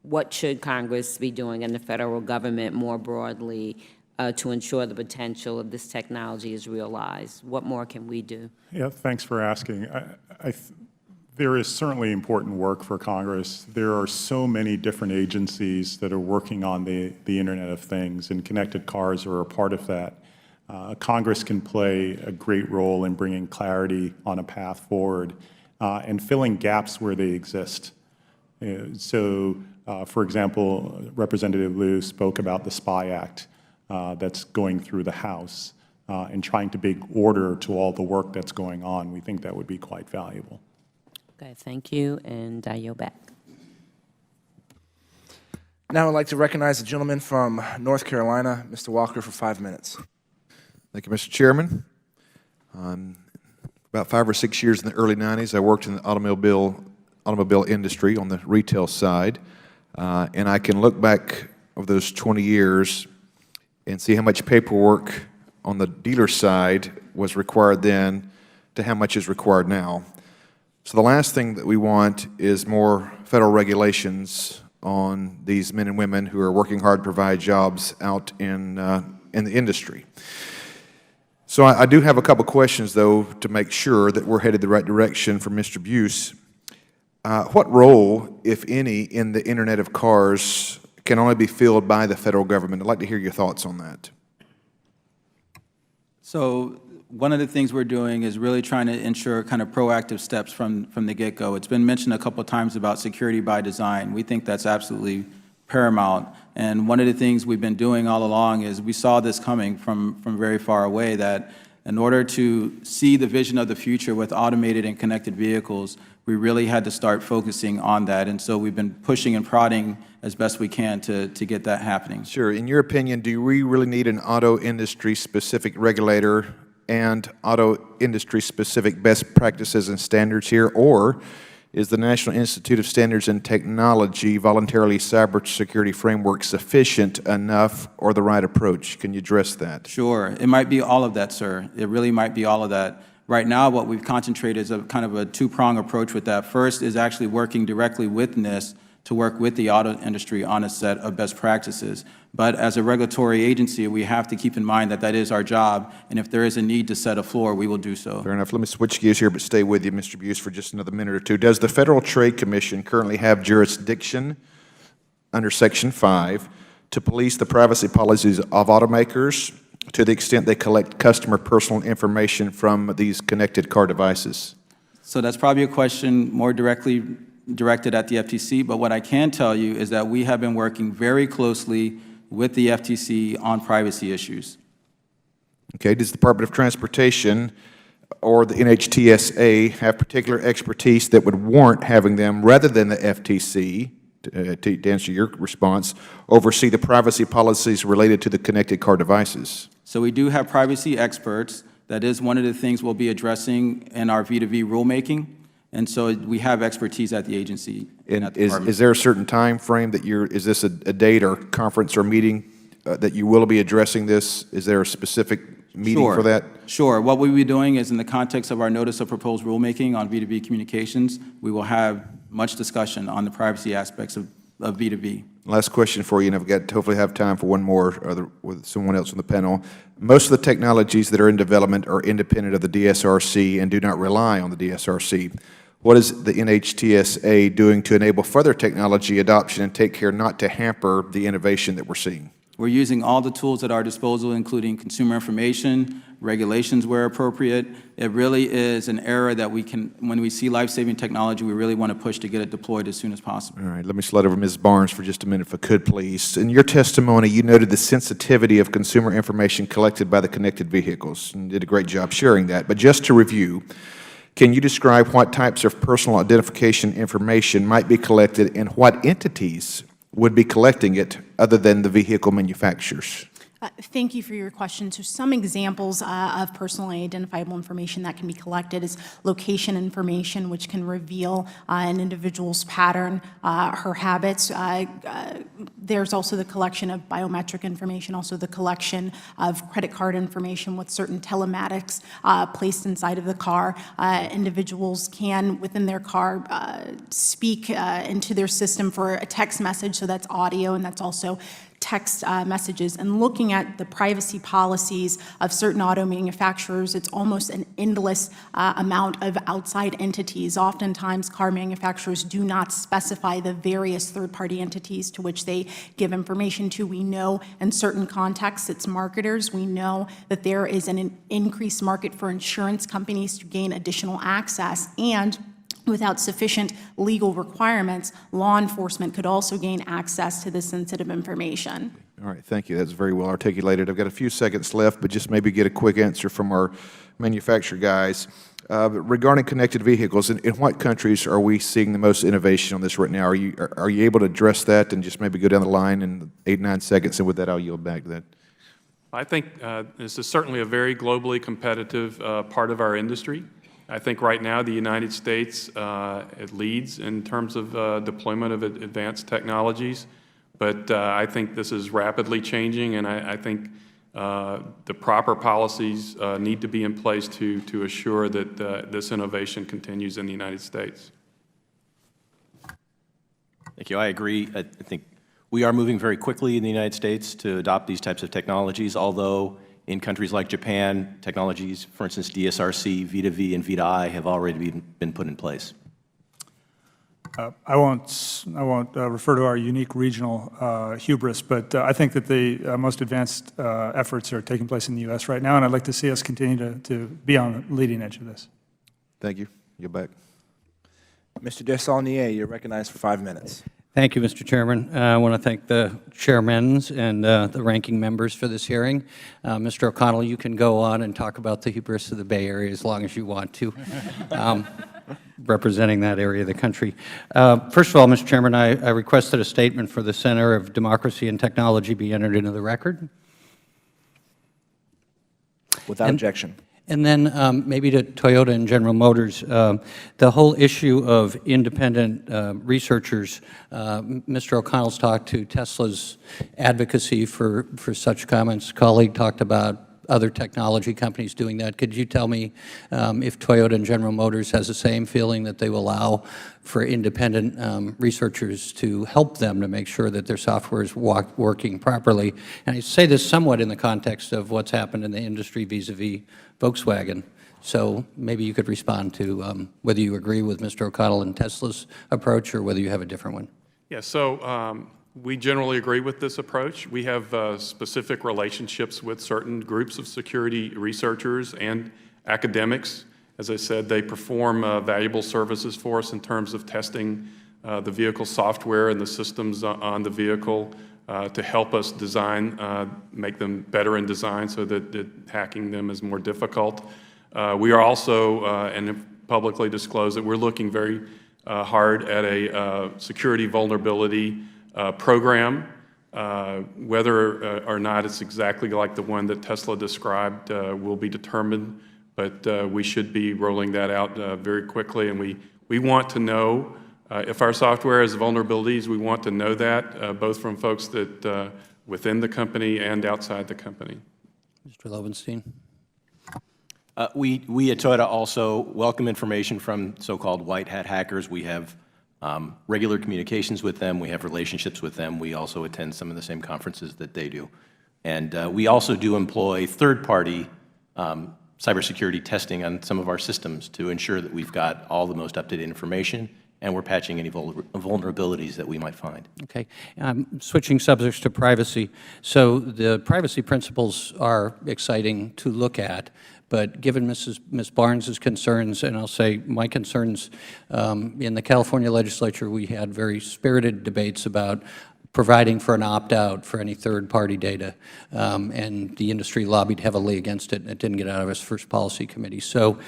what should Congress be doing and the federal government more broadly to ensure the potential of this technology is realized? What more can we do? Yeah, thanks for asking. There is certainly important work for Congress. There are so many different agencies that are working on the Internet of Things, and connected cars are a part of that. Congress can play a great role in bringing clarity on a path forward and filling gaps where they exist. For example, Representative Liu spoke about the SPY Act that's going through the House and trying to bring order to all the work that's going on. We think that would be quite valuable. Okay, thank you, and I yield back. Now I'd like to recognize the gentleman from North Carolina, Mr. Walker, for 5 minutes. Thank you, Mr. Chairman. About 5 or 6 years in the early 90s, I worked in the automobile industry on the retail side, and I can look back over those 20 years and see how much paperwork on the dealer side was required then to how much is required now. So the last thing that we want is more federal regulations on these men and women who are working hard to provide jobs out in the industry. So I do have a couple questions, though, to make sure that we're headed the right direction for Mr. Buse. What role, if any, in the Internet of Cars can only be filled by the federal government? I'd like to hear your thoughts on that. So one of the things we're doing is really trying to ensure kind of proactive steps from the get-go. It's been mentioned a couple of times about security by design. We think that's absolutely paramount. And one of the things we've been doing all along is we saw this coming from very far away, that in order to see the vision of the future with automated and connected vehicles, we really had to start focusing on that. And so we've been pushing and prodding as best we can to get that happening. Sure. In your opinion, do we really need an auto industry-specific regulator and auto industry-specific best practices and standards here? Or Is the National Institute of Standards and Technology voluntarily cybersecurity framework sufficient enough or the right approach? Can you address that? Sure. It might be all of that, sir. It really might be all of that. Right now, what we've concentrated is a kind of a two-prong approach with that. First is actually working directly with NIST to work with the auto industry on a set of best practices. But as a regulatory agency, we have to keep in mind that that is our job, and if there is a need to set a floor, we will do so. Fair enough. Let me switch gears here, but stay with you, Mr. Buse, for just another minute or two. Does the Federal Trade Commission currently have jurisdiction under Section 5 to police the privacy policies of automakers to the extent they collect customer personal information from these connected car devices? So that's probably a question more directly directed at the FTC, but what I can tell you is that we have been working very closely with the FTC on privacy issues. Okay, does the Department of Transportation or the NHTSA have particular expertise that would warrant having them, rather than the FTC, to answer your response, oversee the privacy policies related to the connected car devices? So we do have privacy experts. That is one of the things we'll be addressing in our V2V rulemaking. And so we have expertise at the agency. And is there a certain time frame that is this a date or conference or meeting that you will be addressing this? Is there a specific meeting for that? Sure. What we'll be doing is, in the context of our notice of proposed rulemaking on V2V communications, we will have much discussion on the privacy aspects of V2V. Last question for you, and I've got to hopefully have time for one more with someone else on the panel. Most of the technologies that are in development are independent of the DSRC and do not rely on the DSRC. What is the NHTSA doing to enable further technology adoption and take care not to hamper the innovation that we're seeing? We're using all the tools at our disposal, including consumer information, regulations where appropriate. It really is an era that we can, when we see life-saving technology, we really want to push to get it deployed as soon as possible. All right, let me slide over to Ms. Barnes for just a minute, if I could, please. In your testimony, you noted the sensitivity of consumer information collected by the connected vehicles, and did a great job sharing that. But just to review, can you describe what types of personal identification information might be collected and what entities would be collecting it other than the vehicle manufacturers? Thank you for your question. So some examples of personally identifiable information that can be collected is location information, which can reveal an individual's pattern, her habits. There's also the collection of biometric information, also the collection of credit card information with certain telematics placed inside of the car. Individuals can, within their car, speak into their system for a text message, so that's audio, and that's also text messages. And looking at the privacy policies of certain auto manufacturers, it's almost an endless amount of outside entities. Oftentimes, car manufacturers do not specify the various third-party entities to which they give information to. We know in certain contexts it's marketers. We know that there is an increased market for insurance companies to gain additional access, and without sufficient legal requirements, law enforcement could also gain access to this sensitive information. All right, thank you. That's very well articulated. I've got a few seconds left, but just maybe get a quick answer from our manufacturer guys. Regarding connected vehicles, in what countries are we seeing the most innovation on this right now? Are you able to address that and just maybe go down the line in 8, 9 seconds, and with that I'll yield back to that. I think this is certainly a very globally competitive part of our industry. I think right now the United States it leads in terms of deployment of advanced technologies, but I think this is rapidly changing, and I think the proper policies need to be in place to assure that this innovation continues in the United States. Thank you. I agree. I think we are moving very quickly in the United States to adopt these types of technologies, although in countries like Japan, technologies, for instance, DSRC, V2V, and V2I have already been put in place. I won't refer to our unique regional hubris, but I think that the most advanced efforts are taking place in the U.S. right now, and I'd like to see us continue to be on the leading edge of this. Thank you. You're back. Mr. Desaulniers, you're recognized for 5 minutes. Thank you, Mr. Chairman. I want to thank the chairmen and the ranking members for this hearing. Mr. O'Connell, you can go on and talk about the hubris of the Bay Area as long as you want to, representing that area of the country. First of all, Mr. Chairman, I requested a statement for the Center of Democracy and Technology be entered into the record. Without objection. And then maybe to Toyota and General Motors, the whole issue of independent researchers, Mr. O'Connell's talked to Tesla's advocacy for such comments. Colleague talked about other technology companies doing that. Could you tell me if Toyota and General Motors has the same feeling that they will allow for independent researchers to help them to make sure that their software is working properly? And I say this somewhat in the context of what's happened in the industry vis-a-vis Volkswagen. So maybe you could respond to whether you agree with Mr. O'Connell and Tesla's approach or whether you have a different one. Yeah, so we generally agree with this approach. We have specific relationships with certain groups of security researchers and academics. As I said, they perform valuable services for us in terms of testing the vehicle software and the systems on the vehicle to help us design, make them better in design so that hacking them is more difficult. We are also, and have publicly disclosed, that we're looking very hard at a security vulnerability program. Whether or not it's exactly like the one that Tesla described will be determined, but we should be rolling that out very quickly. And we want to know if our software has vulnerabilities. We want to know that both from folks that within the company and outside the company. Mr. Lowenstein. We at Toyota also welcome information from so-called white hat hackers. We have regular communications with them. We have relationships with them. We also attend some of the same conferences that they do. And we also do employ third-party cybersecurity testing on some of our systems to ensure that we've got all the most up-to-date information and we're patching any vulnerabilities that we might find. Okay. Switching subjects to privacy. So the privacy principles are exciting to look at, but given Ms. Barnes's concerns, and I'll say my concerns, in the California legislature, we had very spirited debates about providing for an opt-out for any third-party data, and the industry lobbied heavily against it, and it didn't get out of its first policy committee. So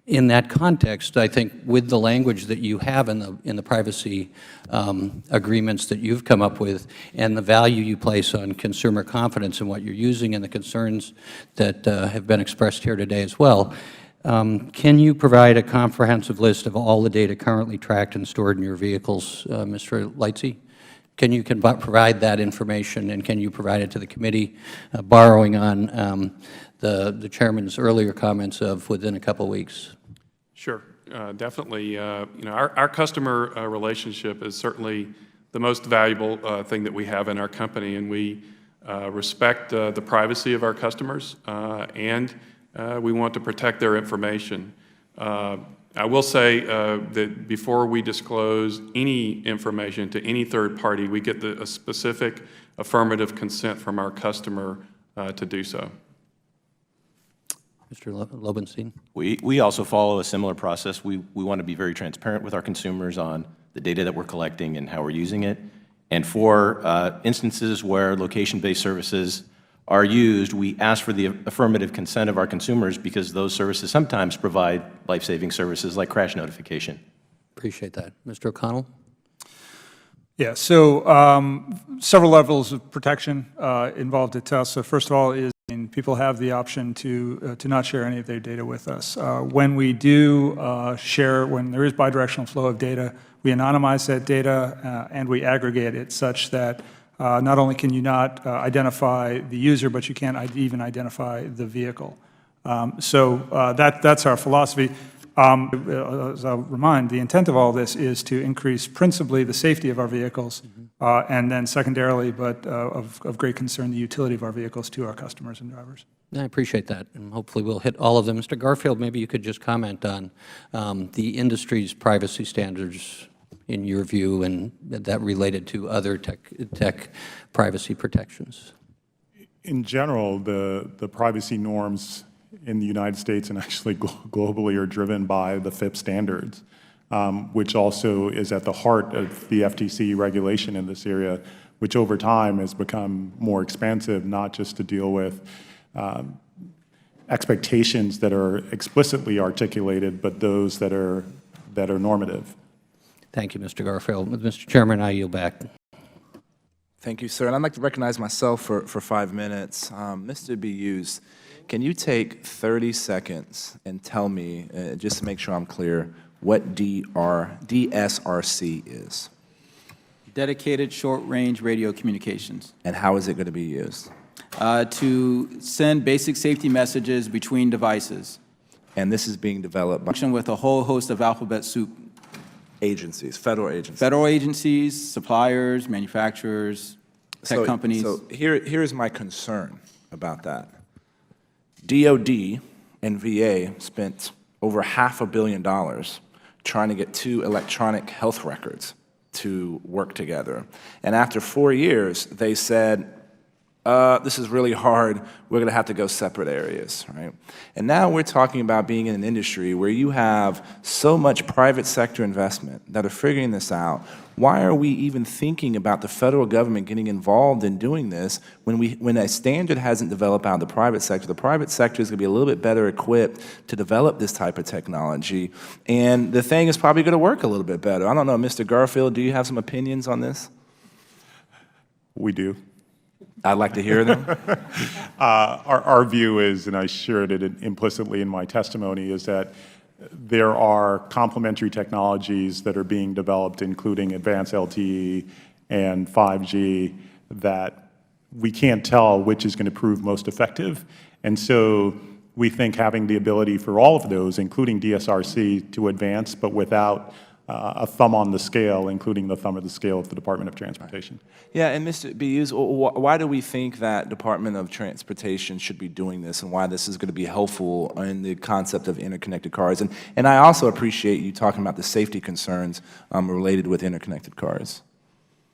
in that context, I think with the language that you have in the privacy agreements that you've come up with and the value you place on consumer confidence in what you're using and the concerns that have been expressed here today as well, can you provide a comprehensive list of all the data currently tracked and stored in your vehicles, Mr. Lightsey? Can you provide that information, and can you provide it to the committee, borrowing on the chairman's earlier comments of within a couple weeks? Sure, definitely. You know, our customer relationship is certainly the most valuable thing that we have in our company, and we respect the privacy of our customers, and we want to protect their information. I will say that before we disclose any information to any third party, we get a specific affirmative consent from our customer to do so. Mr. Lowenstein. We also follow a similar process. We want to be very transparent with our consumers on the data that we're collecting and how we're using it. And for instances where location-based services are used, we ask for the affirmative consent of our consumers because those services sometimes provide life-saving services like crash notification. Appreciate that. Mr. O'Connell? Yeah, so several levels of protection involved at Tesla. First of all is people have the option to not share any of their data with us. When we do share, when there is bidirectional flow of data, we anonymize that data and we aggregate it such that not only can you not identify the user, but you can't even identify the vehicle. So that's our philosophy. As I'll remind, the intent of all this is to increase principally the safety of our vehicles, and then secondarily, but of great concern, the utility of our vehicles to our customers and drivers. I appreciate that, and hopefully we'll hit all of them. Mr. Garfield, maybe you could just comment on the industry's privacy standards in your view, and that related to other tech privacy protections. In general, the privacy norms in the United States and actually globally are driven by the FIPS standards, which also is at the heart of the FTC regulation in this area, which over time has become more expansive, not just to deal with expectations that are explicitly articulated, but those that are normative. Thank you, Mr. Garfield. Mr. Chairman, I yield back. Thank you, sir. And I'd like to recognize myself for 5 minutes. Mr. Buse, can you take 30 seconds and tell me, just to make sure I'm clear, what DSRC is? Dedicated short-range radio communications. And how is it going to be used? To send basic safety messages between devices. And this is being developed by With a whole host of alphabet soup. agencies, federal agencies. Federal agencies, suppliers, manufacturers, tech companies. So here's my concern about that. DOD and VA spent over $500 million trying to get 2 electronic health records to work together. And after 4 years, they said, this is really hard, we're going to have to go separate areas, right? And now we're talking about being in an industry where you have so much private sector investment that are figuring this out. Why are we even thinking about the federal government getting involved in doing this when a standard hasn't developed out of the private sector? The private sector is going to be a little bit better equipped to develop this type of technology, and the thing is probably going to work a little bit better. I don't know, Mr. Garfield, do you have some opinions on this? We do. I'd like to hear them. Our view is, and I shared it implicitly in my testimony, is that there are complementary technologies that are being developed, including advanced LTE and 5G, that we can't tell which is going to prove most effective. And so we think having the ability for all of those, including DSRC, to advance, but without a thumb on the scale, including the thumb of the scale of the Department of Transportation. Yeah, and Mr. Beus, why do we think that Department of Transportation should be doing this, and why this is going to be helpful in the concept of interconnected cars? And I also appreciate you talking about the safety concerns related with interconnected cars.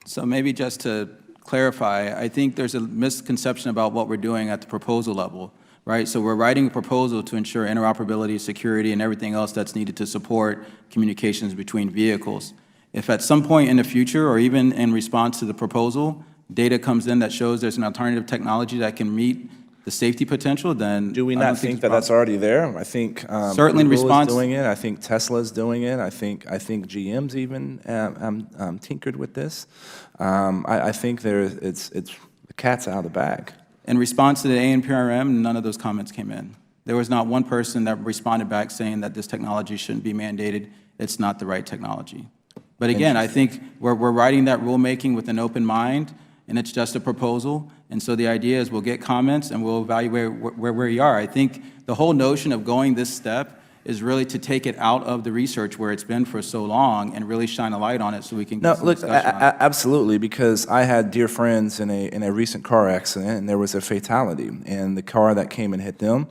So maybe just to clarify, I think there's a misconception about what we're doing at the proposal level, right? So we're writing a proposal to ensure interoperability, security, and everything else that's needed to support communications between vehicles. If at some point in the future, or even in response to the proposal, data comes in that shows there's an alternative technology that can meet the safety potential, then do we not think that that's already there? I think certainly in Google response is doing it. I think Tesla's doing it. I think GM's even tinkered with this. I think it's the cat's out of the bag. In response to the ANPRM, none of those comments came in. There was not one person that responded back saying that this technology shouldn't be mandated. It's not the right technology. But again, I think we're writing that rulemaking with an open mind, and it's just a proposal. And so the idea is we'll get comments and we'll evaluate where we are. I think the whole notion of going this step is really to take it out of the research where it's been for so long and really shine a light on it so we can get some discussion on it. Absolutely, because I had dear friends in a recent car accident, and there was a fatality, and the car that came and hit them,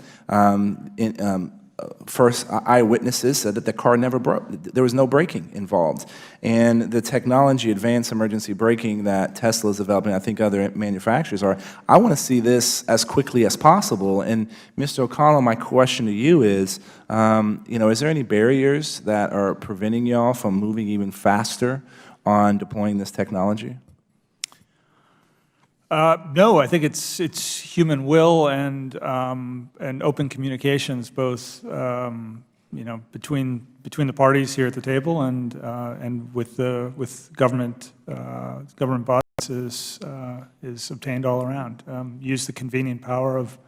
first eyewitnesses said that the car never broke. There was no braking involved. And the technology, advanced emergency braking that Tesla is developing, I think other manufacturers are, I want to see this as quickly as possible. And Mr. O'Connell, my question to you is, is there any barriers that are preventing y'all from moving even faster on deploying this technology? No, I think it's human will and open communications, both between the parties here at the table and with government bodies is obtained all around. Use the convenient power of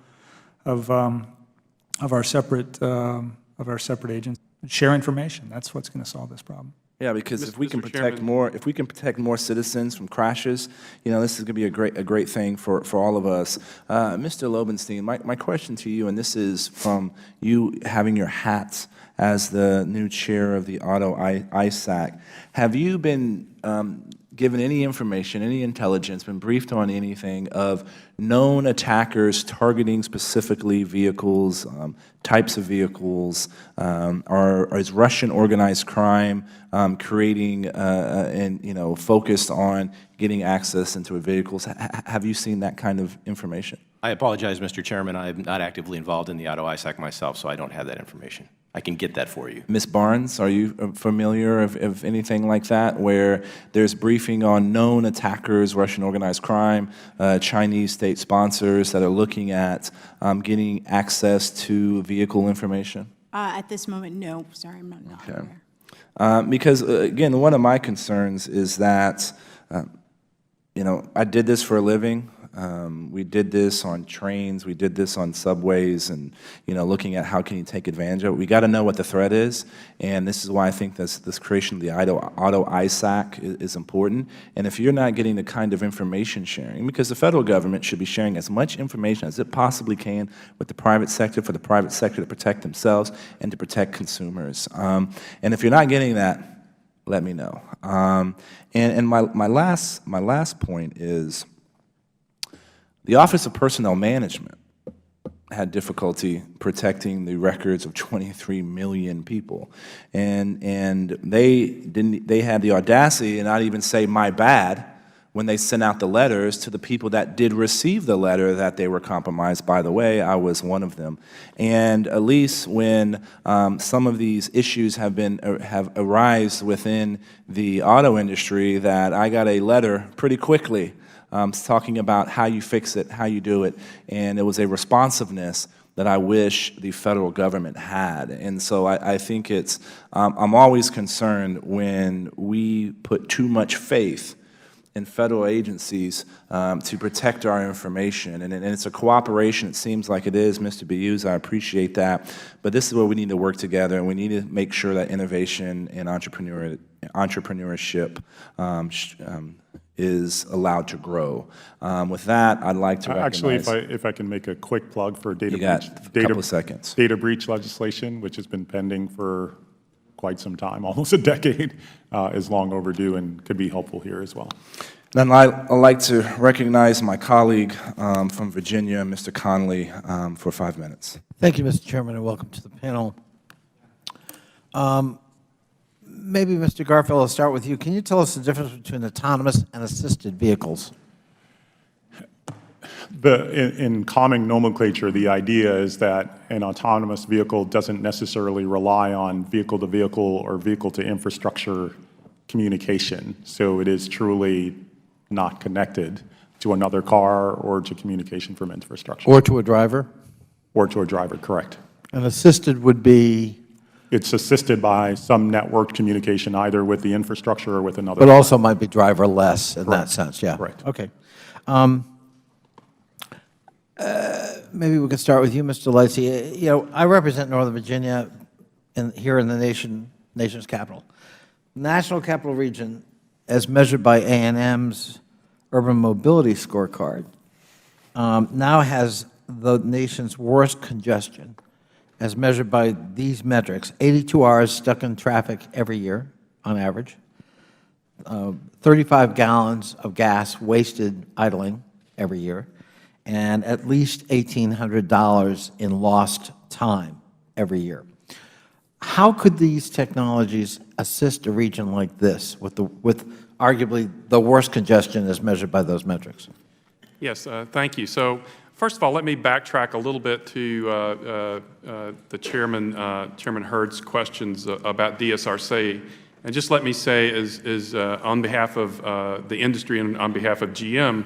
our separate agents. Share information. That's what's going to solve this problem. Yeah, because if we can protect more citizens from crashes, this is going to be a great thing for all of us. Mr. Lobenstein, my question to you, and this is from you having your hat as the new chair of the Auto ISAC. Have you been given any information, any intelligence, been briefed on anything of known attackers targeting specifically vehicles, types of vehicles, or is Russian organized crime creating and focused on getting access into vehicles? Have you seen that kind of information? I apologize, Mr. Chairman. I am not actively involved in the Auto ISAC myself, so I don't have that information. I can get that for you. Ms. Barnes, are you familiar of anything like that, where there's briefing on known attackers, Russian organized crime, Chinese state sponsors that are looking at getting access to vehicle information? At this moment, no. Sorry, I'm not Okay. aware. Because, again, one of my concerns is that, I did this for a living. We did this on trains, we did this on subways, and looking at how can you take advantage of it. We got to know what the threat is, and this is why I think this creation of the Auto ISAC is important. And if you're not getting the kind of information sharing, because the federal government should be sharing as much information as it possibly can with the private sector for the private sector to protect themselves and to protect consumers. And if you're not getting that, let me know. And my last point is the Office of Personnel Management had difficulty protecting the records of 23 million people, and they had the audacity to not even say "my bad" when they sent out the letters to the people that did receive the letter that they were compromised. By the way, I was one of them. And at least when some of these issues have arisen within the auto industry, that I got a letter pretty quickly talking about how you fix it, how you do it, and it was a responsiveness that I wish the federal government had. And so I think I'm always concerned when we put too much faith in federal agencies to protect our information. And it's a cooperation, it seems like it is, Mr. Buse, I appreciate that. But this is where we need to work together, and we need to make sure that innovation and entrepreneurship is allowed to grow. With that, I'd like to recognize— Actually, if I can make a quick plug for data breach legislation, which has been pending for quite some time, almost a decade, is long overdue and could be helpful here as well. Then I'd like to recognize my colleague from Virginia, Mr. Connolly, for 5 minutes. Thank you, Mr. Chairman, and welcome to the panel. Maybe, Mr. Garfield, I'll start with you. Can you tell us the difference between autonomous and assisted vehicles? In common nomenclature, the idea is that an autonomous vehicle doesn't necessarily rely on vehicle-to-vehicle or vehicle-to-infrastructure communication. So it is truly not connected to another car or to communication from infrastructure. Or to a driver? Or to a driver, correct. And assisted would be? It's assisted by some networked communication, either with the infrastructure or with another. But also might be driverless in that sense, yeah. Right. Okay. Maybe we can start with you, Mr. Lightsey. I represent Northern Virginia here in the nation's capital. National Capital Region, as measured by A&M's Urban Mobility Scorecard, now has the nation's worst congestion, as measured by these metrics: 82 hours stuck in traffic every year, on average, 35 gallons of gas wasted idling every year, and at least $1,800 in lost time every year. How could these technologies assist a region like this with arguably the worst congestion as measured by those metrics? Yes, thank you. So first of all, let me backtrack a little bit to the Chairman Hurd's questions about DSRC. And just let me say, on behalf of the industry and on behalf of GM,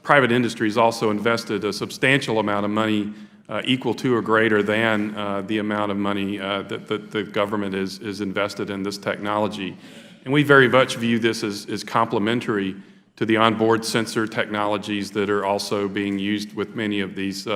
private industry has also invested a substantial amount of money equal to or greater than the amount of money that the government is invested in this technology. And we very much view this as complementary to the onboard sensor technologies that are also being used with many of these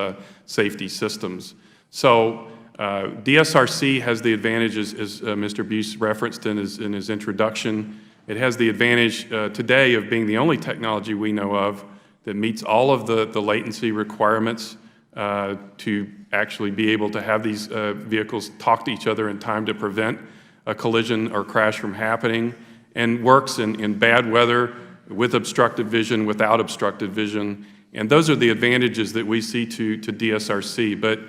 safety systems. So DSRC has the advantages, as Mr. Buse referenced in his introduction. It has the advantage today of being the only technology we know of that meets all of the latency requirements to actually be able to have these vehicles talk to each other in time to prevent a collision or crash from happening, and works in bad weather, with obstructed vision, without obstructed vision. And those are the advantages that we see to DSRC. But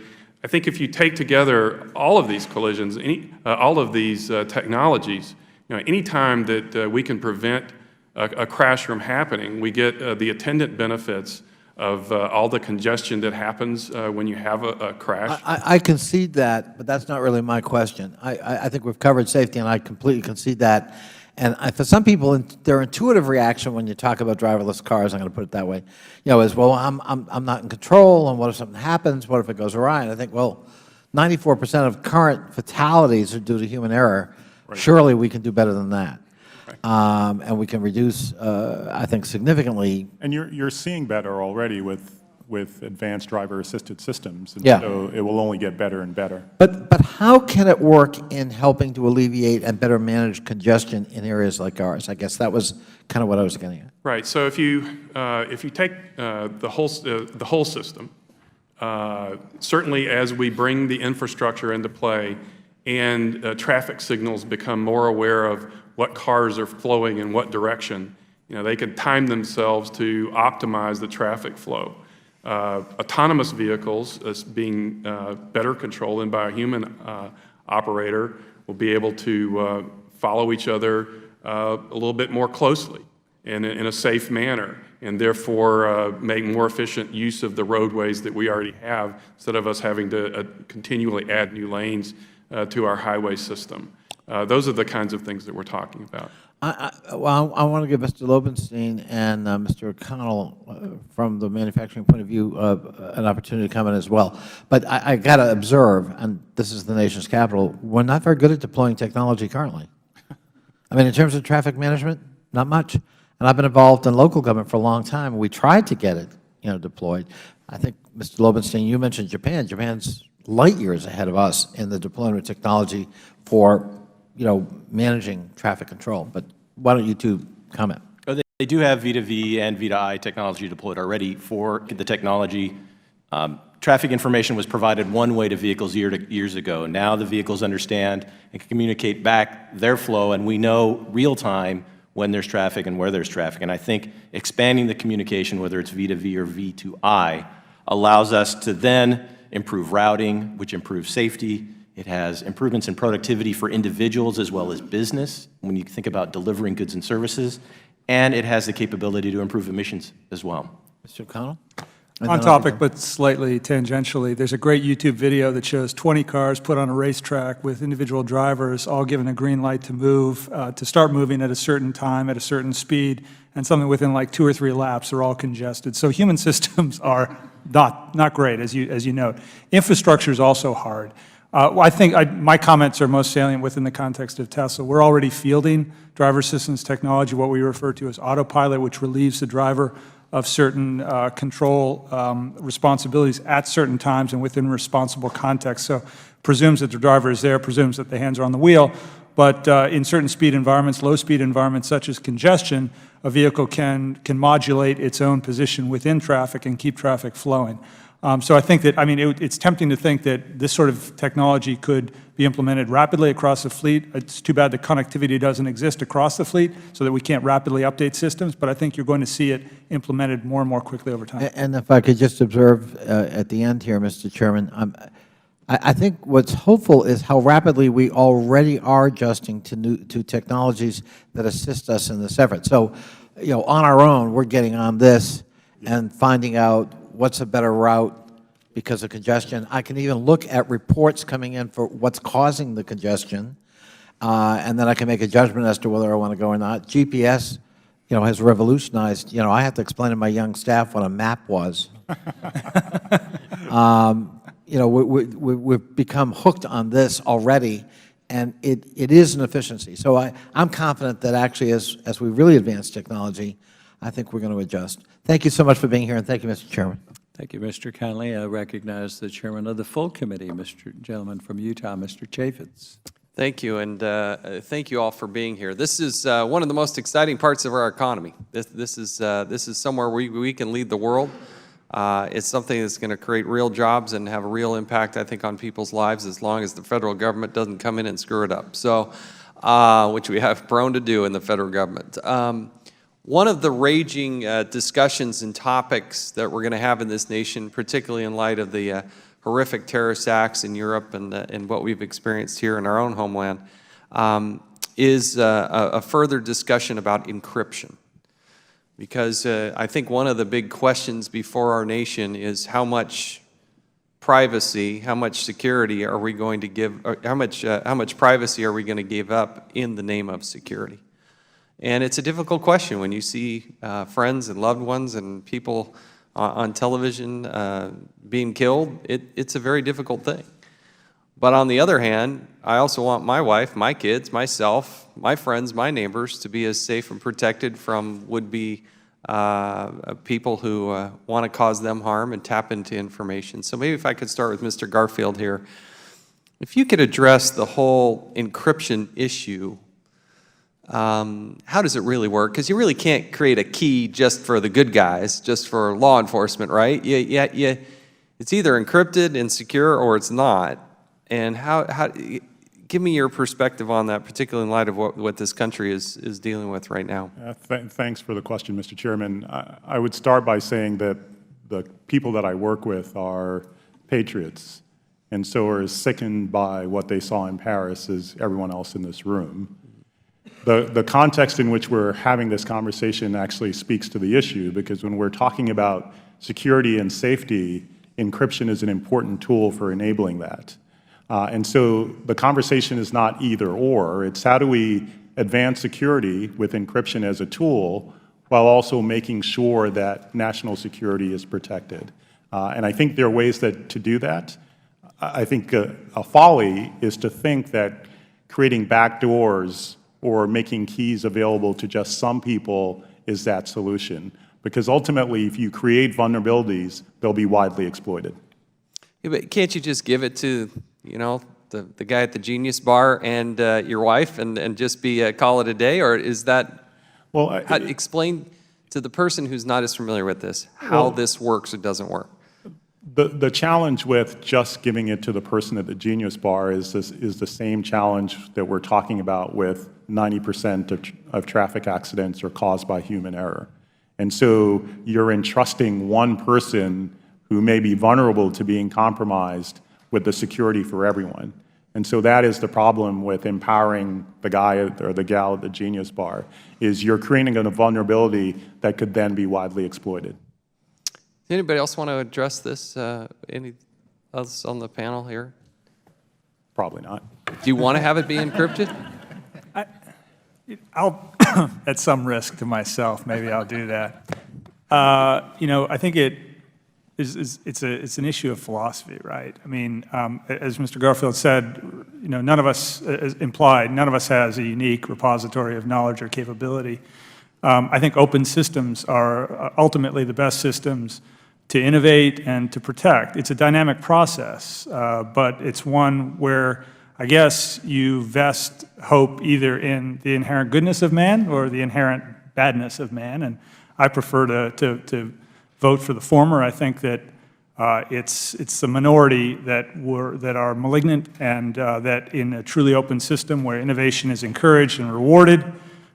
I think if you take together all of these collisions, all of these technologies, any time that we can prevent a crash from happening, we get the attendant benefits of all the congestion that happens when you have a crash. I concede that, but that's not really my question. I think we've covered safety, and I completely concede that. And for some people, their intuitive reaction when you talk about driverless cars, I'm going to put it that way, is, well, I'm not in control, and what if something happens? What if it goes awry? And I think, well, 94% of current fatalities are due to human error. Right. Surely we can do better than that. and we can reduce, I think, significantly. And you're seeing better already with advanced driver-assisted systems. And Yeah. so it will only get better and better. But how can it work in helping to alleviate and better manage congestion in areas like ours? I guess that was kind of what I was getting at. Right. So if you take the whole system, certainly as we bring the infrastructure into play and traffic signals become more aware of what cars are flowing in what direction, they can time themselves to optimize the traffic flow. Autonomous vehicles, as being better controlled and by a human operator, will be able to follow each other a little bit more closely and in a safe manner, and therefore make more efficient use of the roadways that we already have, instead of us having to continually add new lanes to our highway system. Those are the kinds of things that we're talking about. Well, I want to give Mr. Lobenstein and Mr. O'Connell, from the manufacturing point of view, an opportunity to comment as well. But I got to observe, and this is the nation's capital, we're not very good at deploying technology currently. I mean, in terms of traffic management, not much. And I've been involved in local government for a long time. We tried to get it, deployed. I think, Mr. Lobenstein, you mentioned Japan. Japan's light years ahead of us in the deployment of technology for managing traffic control. But why don't you two comment? They do have V2V and V2I technology deployed already for the technology. Traffic information was provided one way to vehicles years ago. Now the vehicles understand and can communicate back their flow, and we know real time when there's traffic and where there's traffic. And I think expanding the communication, whether it's V2V or V2I, allows us to then improve routing, which improves safety. It has improvements in productivity for individuals as well as business when you think about delivering goods and services. And it has the capability to improve emissions as well. Mr. O'Connell? On topic, but slightly tangentially, there's a great YouTube video that shows 20 cars put on a racetrack with individual drivers all given a green light to move, to start moving at a certain time, at a certain speed, and something within like 2 or 3 laps, they're all congested. So human systems are not great, as you note. Infrastructure is also hard. I think my comments are most salient within the context of Tesla. We're already fielding driver assistance technology, what we refer to as autopilot, which relieves the driver of certain control responsibilities at certain times and within responsible context. So presumes that the driver is there, presumes that the hands are on the wheel, but in certain speed environments, low speed environments such as congestion, a vehicle can modulate its own position within traffic and keep traffic flowing. So I think that, it's tempting to think that this sort of technology could be implemented rapidly across the fleet. It's too bad the connectivity doesn't exist across the fleet so that we can't rapidly update systems, but I think you're going to see it implemented more and more quickly over time. And if I could just observe at the end here, Mr. Chairman, I think what's hopeful is how rapidly we already are adjusting to technologies that assist us in this effort. So, on our own, we're getting on this and finding out what's a better route because of congestion. I can even look at reports coming in for what's causing the congestion, and then I can make a judgment as to whether I want to go or not. GPS, has revolutionized. I have to explain to my young staff what a map was. We've become hooked on this already, and it is an efficiency. So I'm confident that actually as we really advance technology, I think we're going to adjust. Thank you so much for being here, and thank you, Mr. Chairman. Thank you, Mr. Connolly. I recognize the chairman of the full committee, gentleman from Utah, Mr. Chaffetz. Thank you, and thank you all for being here. This is one of the most exciting parts of our economy. This is somewhere we can lead the world. It's something that's going to create real jobs and have a real impact, I think, on people's lives as long as the federal government doesn't come in and screw it up. So, which we have prone to do in the federal government. One of the raging discussions and topics that we're going to have in this nation, particularly in light of the horrific terrorist acts in Europe and what we've experienced here in our own homeland, is a further discussion about encryption. Because I think one of the big questions before our nation is how much privacy, how much security are we going to give, or how much privacy are we going to give up in the name of security? And it's a difficult question when you see friends and loved ones and people on television being killed. It's a very difficult thing. But on the other hand, I also want my wife, my kids, myself, my friends, my neighbors to be as safe and protected from would-be people who want to cause them harm and tap into information. So maybe if I could start with Mr. Garfield here. If you could address the whole encryption issue, how does it really work? Because you really can't create a key just for the good guys, just for law enforcement, right? It's either encrypted and secure or it's not. And give me your perspective on that, particularly in light of what this country is dealing with right now. Thanks for the question, Mr. Chairman. I would start by saying that the people that I work with are patriots, and so are as sickened by what they saw in Paris as everyone else in this room. The context in which we're having this conversation actually speaks to the issue, because when we're talking about security and safety, encryption is an important tool for enabling that. And so the conversation is not either or, it's how do we advance security with encryption as a tool while also making sure that national security is protected. And I think there are ways to do that. I think a folly is to think that creating backdoors or making keys available to just some people is that solution. Because ultimately, if you create vulnerabilities, they'll be widely exploited. Yeah, but can't you just give it to, the guy at the Genius Bar and your wife and just call it a day? Or is that, explain to the person who's not as familiar with this how this works or doesn't work. The challenge with just giving it to the person at the Genius Bar is the same challenge that we're talking about with 90% of traffic accidents are caused by human error. And so you're entrusting one person who may be vulnerable to being compromised with the security for everyone. And so that is the problem with empowering the guy or the gal at the Genius Bar, is you're creating a vulnerability that could then be widely exploited. Does anybody else want to address this? Any else on the panel here? Probably not. Do you want to have it be encrypted? I'll, at some risk to myself, maybe I'll do that. I think it's an issue of philosophy, right? I mean, as Mr. Garfield said, none of us, as implied, none of us has a unique repository of knowledge or capability. I think open systems are ultimately the best systems to innovate and to protect. It's a dynamic process, but it's one where I guess you vest hope either in the inherent goodness of man or the inherent badness of man, and I prefer to vote for the former. I think that it's the minority that are malignant, and that in a truly open system where innovation is encouraged and rewarded,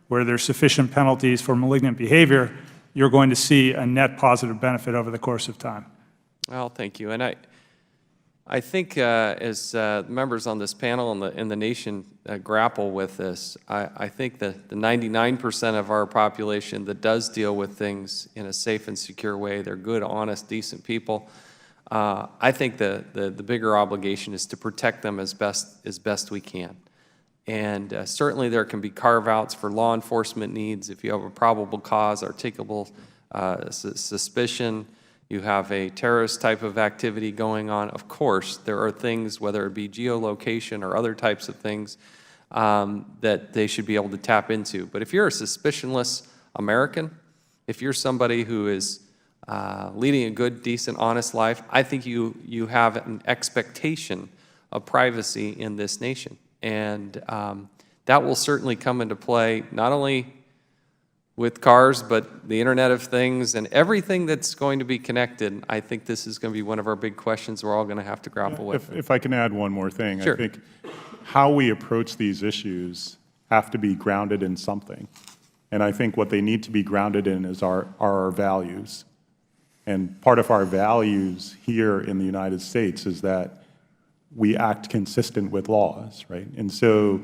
where there's sufficient penalties for malignant behavior, you're going to see a net positive benefit over the course of time. Well, thank you. And I think as members on this panel and the nation grapple with this, I think that the 99% of our population that does deal with things in a safe and secure way, they're good, honest, decent people. I think the bigger obligation is to protect them as best we can. And certainly there can be carve-outs for law enforcement needs. If you have a probable cause, articulable suspicion, you have a terrorist type of activity going on, of course, there are things, whether it be geolocation or other types of things, that they should be able to tap into. But if you're a suspicionless American, if you're somebody who is leading a good, decent, honest life, I think you have an expectation of privacy in this nation. And that will certainly come into play not only with cars, but the Internet of Things and everything that's going to be connected. I think this is going to be one of our big questions we're all going to have to grapple with. If I can add one more thing. Sure. I think how we approach these issues have to be grounded in something. And I think what they need to be grounded in are our values. And part of our values here in the United States is that we act consistent with laws, right? And so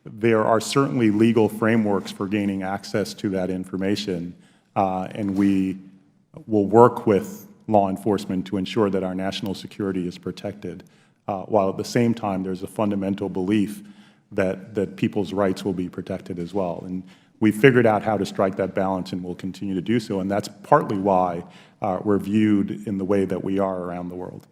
there are certainly legal frameworks for gaining access to that information, and we will work with law enforcement to ensure that our national security is protected, while at the same time there's a fundamental belief that people's rights will be protected as well. And we've figured out how to strike that balance, and we'll continue to do so, and that's partly why we're viewed in the way that we are around the world.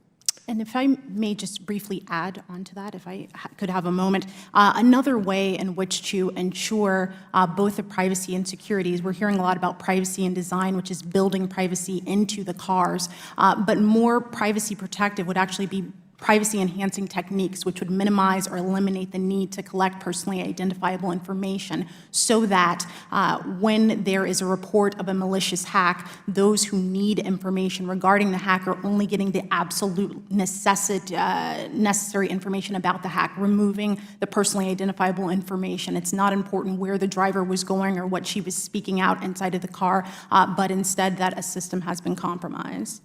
And if I may just briefly add on to that, if I could have a moment, another way in which to ensure both the privacy and security is we're hearing a lot about privacy and design, which is building privacy into the cars, but more privacy protective would actually be privacy-enhancing techniques, which would minimize or eliminate the need to collect personally identifiable information so that when there is a report of a malicious hack, those who need information regarding the hack are only getting the absolute necessary information about the hack, removing the personally identifiable information. It's not important where the driver was going or what she was speaking out inside of the car, but instead that a system has been compromised.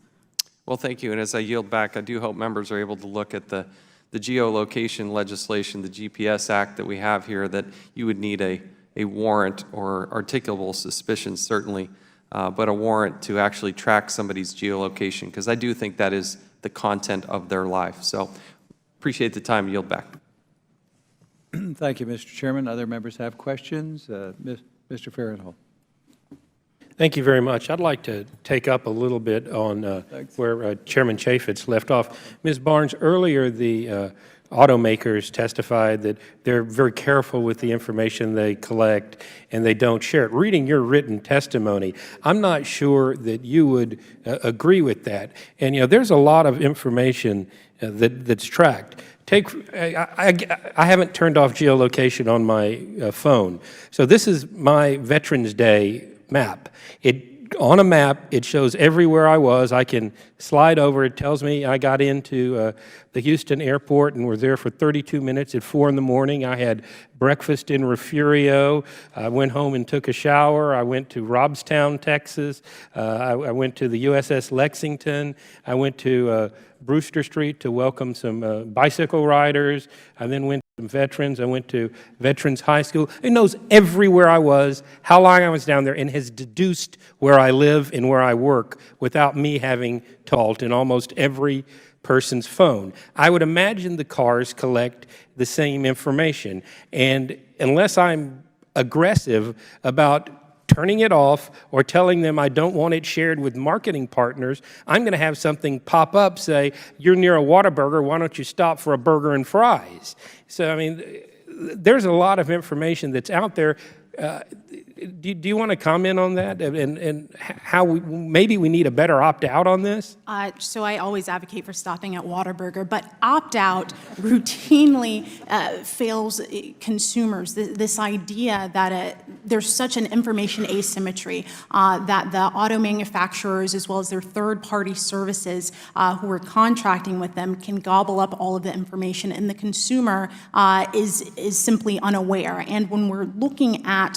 Well, thank you. And as I yield back, I do hope members are able to look at the geolocation legislation, the GPS Act that we have here, that you would need a warrant or articulable suspicion, certainly, but a warrant to actually track somebody's geolocation, because I do think that is the content of their life. So appreciate the time. Yield back. Thank you, Mr. Chairman. Other members have questions? Mr. Farenthold. Thank you very much. I'd like to take up a little bit on where Chairman Chaffetz left off. Ms. Barnes, earlier the automakers testified that they're very careful with the information they collect and they don't share it. Reading your written testimony, I'm not sure that you would agree with that. And, you know, there's a lot of information that's tracked. I haven't turned off geolocation on my phone. So this is my Veterans Day map. On a map, it shows everywhere I was. I can slide over. It tells me I got into the Houston airport and were there for 32 minutes at 4 in the morning. I had breakfast in Refugio. I went home and took a shower. I went to Robstown, Texas. I went to the USS Lexington. I went to Brewster Street to welcome some bicycle riders. I then went to some veterans. I went to Veterans High School. It knows everywhere I was, how long I was down there, and has deduced where I live and where I work without me having to halt in almost every person's phone. I would imagine the cars collect the same information. And unless I'm aggressive about turning it off or telling them I don't want it shared with marketing partners, I'm going to have something pop up, say, you're near a Whataburger, why don't you stop for a burger and fries? So, I mean, there's a lot of information that's out there. Do you want to comment on that and how maybe we need a better opt-out on this? So I always advocate for stopping at Whataburger, but opt-out routinely fails consumers. This idea that there's such an information asymmetry that the auto manufacturers as well as their third-party services who are contracting with them can gobble up all of the information, and the consumer is simply unaware. And when we're looking at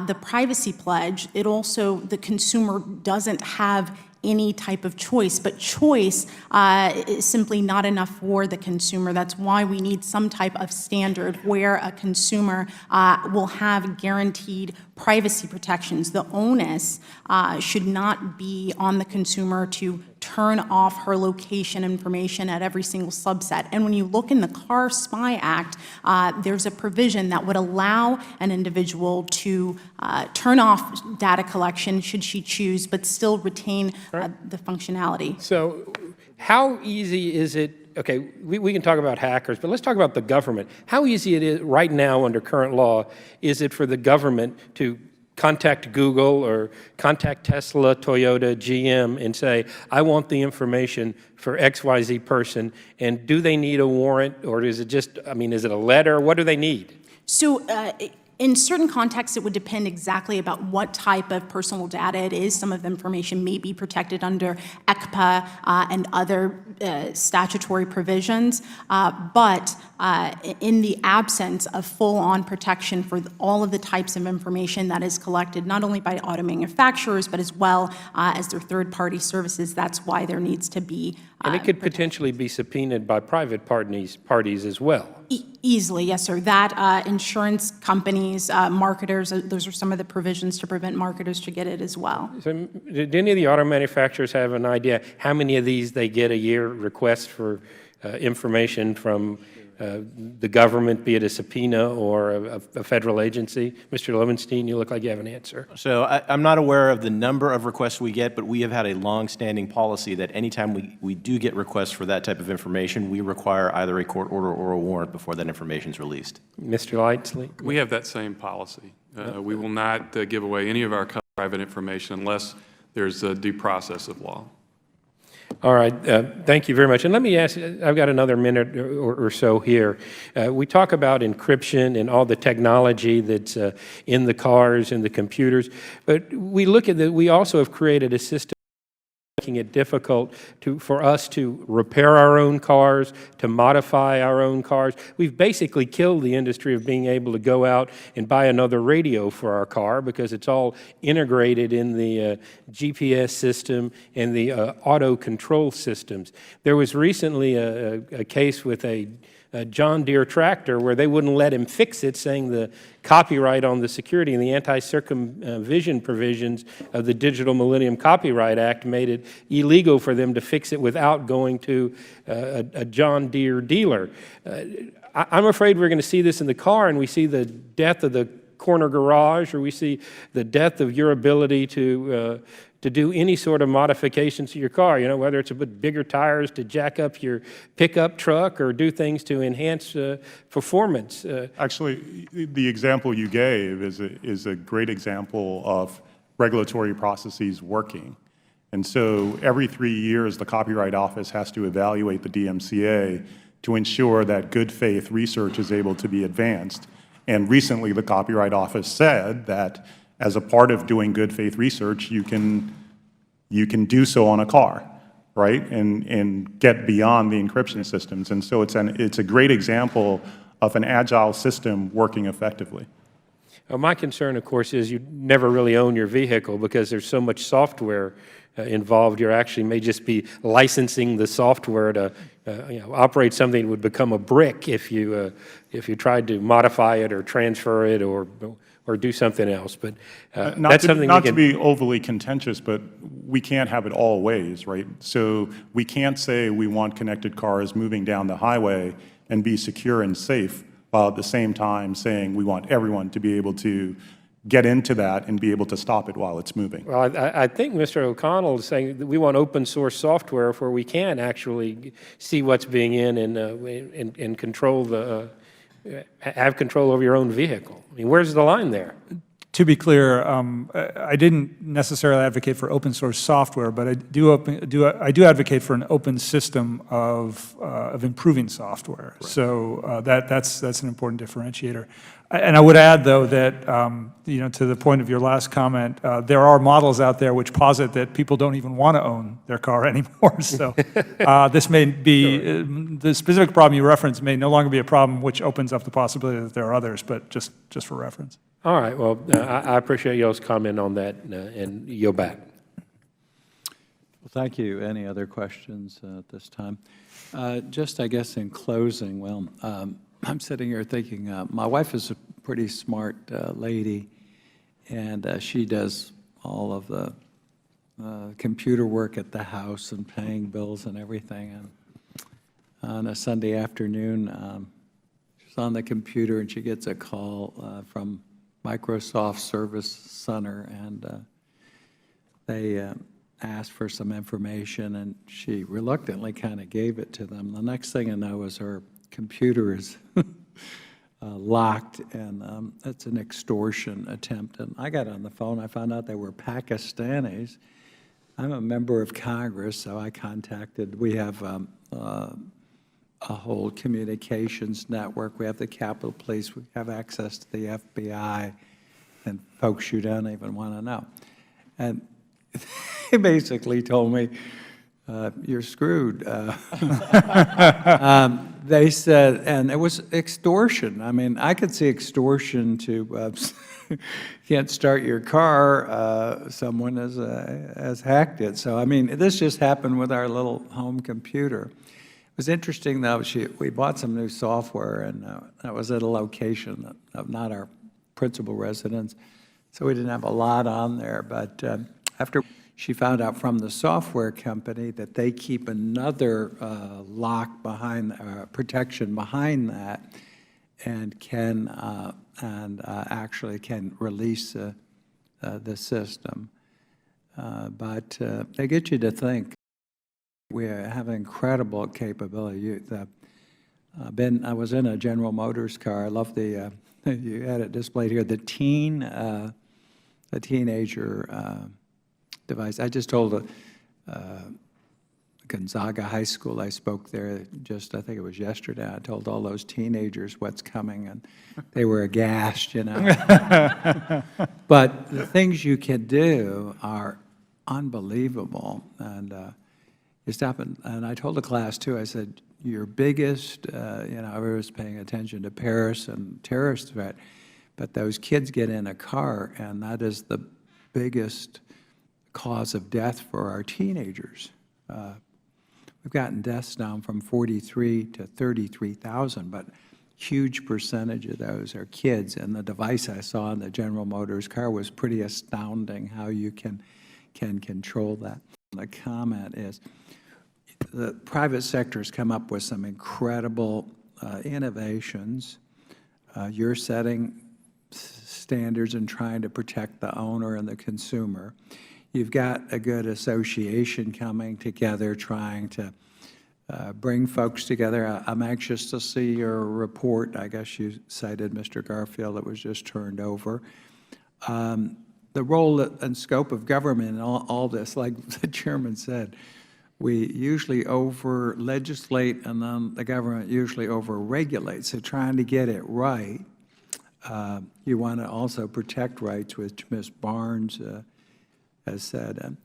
the privacy pledge, the consumer doesn't have any type of choice, but choice is simply not enough for the consumer. That's why we need some type of standard where a consumer will have guaranteed privacy protections. The onus should not be on the consumer to turn off her location information at every single subset. And when you look in the Car Spy Act, there's a provision that would allow an individual to turn off data collection should she choose, but still retain the functionality. So how easy is it? Okay, we can talk about hackers, but let's talk about the government. How easy it is right now under current law is it for the government to contact Google or contact Tesla, Toyota, GM, and say, I want the information for XYZ person, and do they need a warrant, or is it just, I mean, is it a letter? What do they need? So in certain contexts, it would depend exactly about what type of personal data it is. Some of the information may be protected under ECPA and other statutory provisions, but in the absence of full-on protection for all of the types of information that is collected, not only by auto manufacturers, but as well as their third-party services, that's why there needs to be and it could potentially be subpoenaed by private parties as well. Easily, yes, sir. That insurance companies, marketers, those are some of the provisions to prevent marketers to get it as well. So, did any of the auto manufacturers have an idea how many of these they get a year requests for information from the government, be it a subpoena or a federal agency? Mr. Lowenstein, you look like you have an answer. So I'm not aware of the number of requests we get, but we have had a long-standing policy that anytime we do get requests for that type of information, we require either a court order or a warrant before that information is released. Mr. Lightsley? We have that same policy. We will not give away any of our private information unless there's a due process of law. All right, thank you very much. And let me ask, I've got another minute or so here. We talk about encryption and all the technology that's in the cars and the computers, but we look at we also have created a system making it difficult for us to repair our own cars, to modify our own cars. We've basically killed the industry of being able to go out and buy another radio for our car because it's all integrated in the GPS system and the auto control systems. There was recently a case with a John Deere tractor where they wouldn't let him fix it, saying the copyright on the security and the anti-circumvention provisions of the Digital Millennium Copyright Act made it illegal for them to fix it without going to a John Deere dealer. I'm afraid we're going to see this in the car, and we see the death of the corner garage, or we see the death of your ability to do any sort of modifications to your car, you know, whether it's to put bigger tires to jack up your pickup truck or do things to enhance performance. Actually, the example you gave is a great example of regulatory processes working. And so every 3 years, the Copyright Office has to evaluate the DMCA to ensure that good faith research is able to be advanced. And recently, the Copyright Office said that as a part of doing good faith research, you can do so on a car, right, and get beyond the encryption systems. And so it's a great example of an agile system working effectively. Well, my concern, of course, is you never really own your vehicle because there's so much software involved. You actually may just be licensing the software to operate something that would become a brick if you tried to modify it or transfer it or do something else. But that's something not to be overly contentious, but we can't have it all ways, right? So we can't say we want connected cars moving down the highway and be secure and safe, while at the same time saying we want everyone to be able to get into that and be able to stop it while it's moving. Well, I think Mr. O'Connell is saying that we want open source software where we can actually see what's being in and control have control over your own vehicle. I mean, where's the line there? To be clear, I didn't necessarily advocate for open source software, but I do advocate for an open system of improving software. Right. So that's an important differentiator. And I would add, though, that to the point of your last comment, there are models out there which posit that people don't even want to own their car anymore. So this may be the specific problem you referenced may no longer be a problem, which opens up the possibility that there are others. But just for reference. All right. Well, I appreciate y'all's comment on that, and yield back. Well, thank you. Any other questions at this time? Just, I guess, in closing, well, I'm sitting here thinking, my wife is a pretty smart lady, and she does all of the computer work at the house and paying bills and everything. And on a Sunday afternoon, she's on the computer, and she gets a call from Microsoft Service Center, and they asked for some information, and she reluctantly kind of gave it to them. The next thing I know is her computer is locked, and it's an extortion attempt. And I got on the phone. I found out they were Pakistanis. I'm a member of Congress, so I contacted. We have a whole communications network. We have the Capitol Police. We have access to the FBI and folks you don't even want to know. And they basically told me, you're screwed. They said, and it was extortion. I mean, I could see extortion to can't start your car, someone has hacked it. So, I mean, this just happened with our little home computer. It was interesting, though, we bought some new software, and that was at a location of not our principal residence, so we didn't have a lot on there. But after she found out from the software company that they keep another lock behind, protection behind that, and can actually can release the system. But they get you to think. We have incredible capability. I was in a General Motors car. I love the, you had it displayed here, the teenager device. I just told Gonzaga High School, I spoke there just, I think it was yesterday. I told all those teenagers what's coming, and they were aghast, you know. But the things you can do are unbelievable. And you stop and I told the class too, I said, your biggest, you know, everyone's paying attention to Paris and terrorist threat, but those kids get in a car, and that is the biggest cause of death for our teenagers. We've gotten deaths down from 43 to 33,000, but huge percentage of those are kids. And the device I saw in the General Motors car was pretty astounding how you can control that. The comment is, the private sector has come up with some incredible innovations. You're setting standards and trying to protect the owner and the consumer. You've got a good association coming together, trying to bring folks together. I'm anxious to see your report. I guess you cited Mr. Garfield that was just turned over. The role and scope of government in all this, like the chairman said, we usually over-legislate, and then the government usually over-regulates. So trying to get it right, you want to also protect rights, which Ms. Barnes has said. And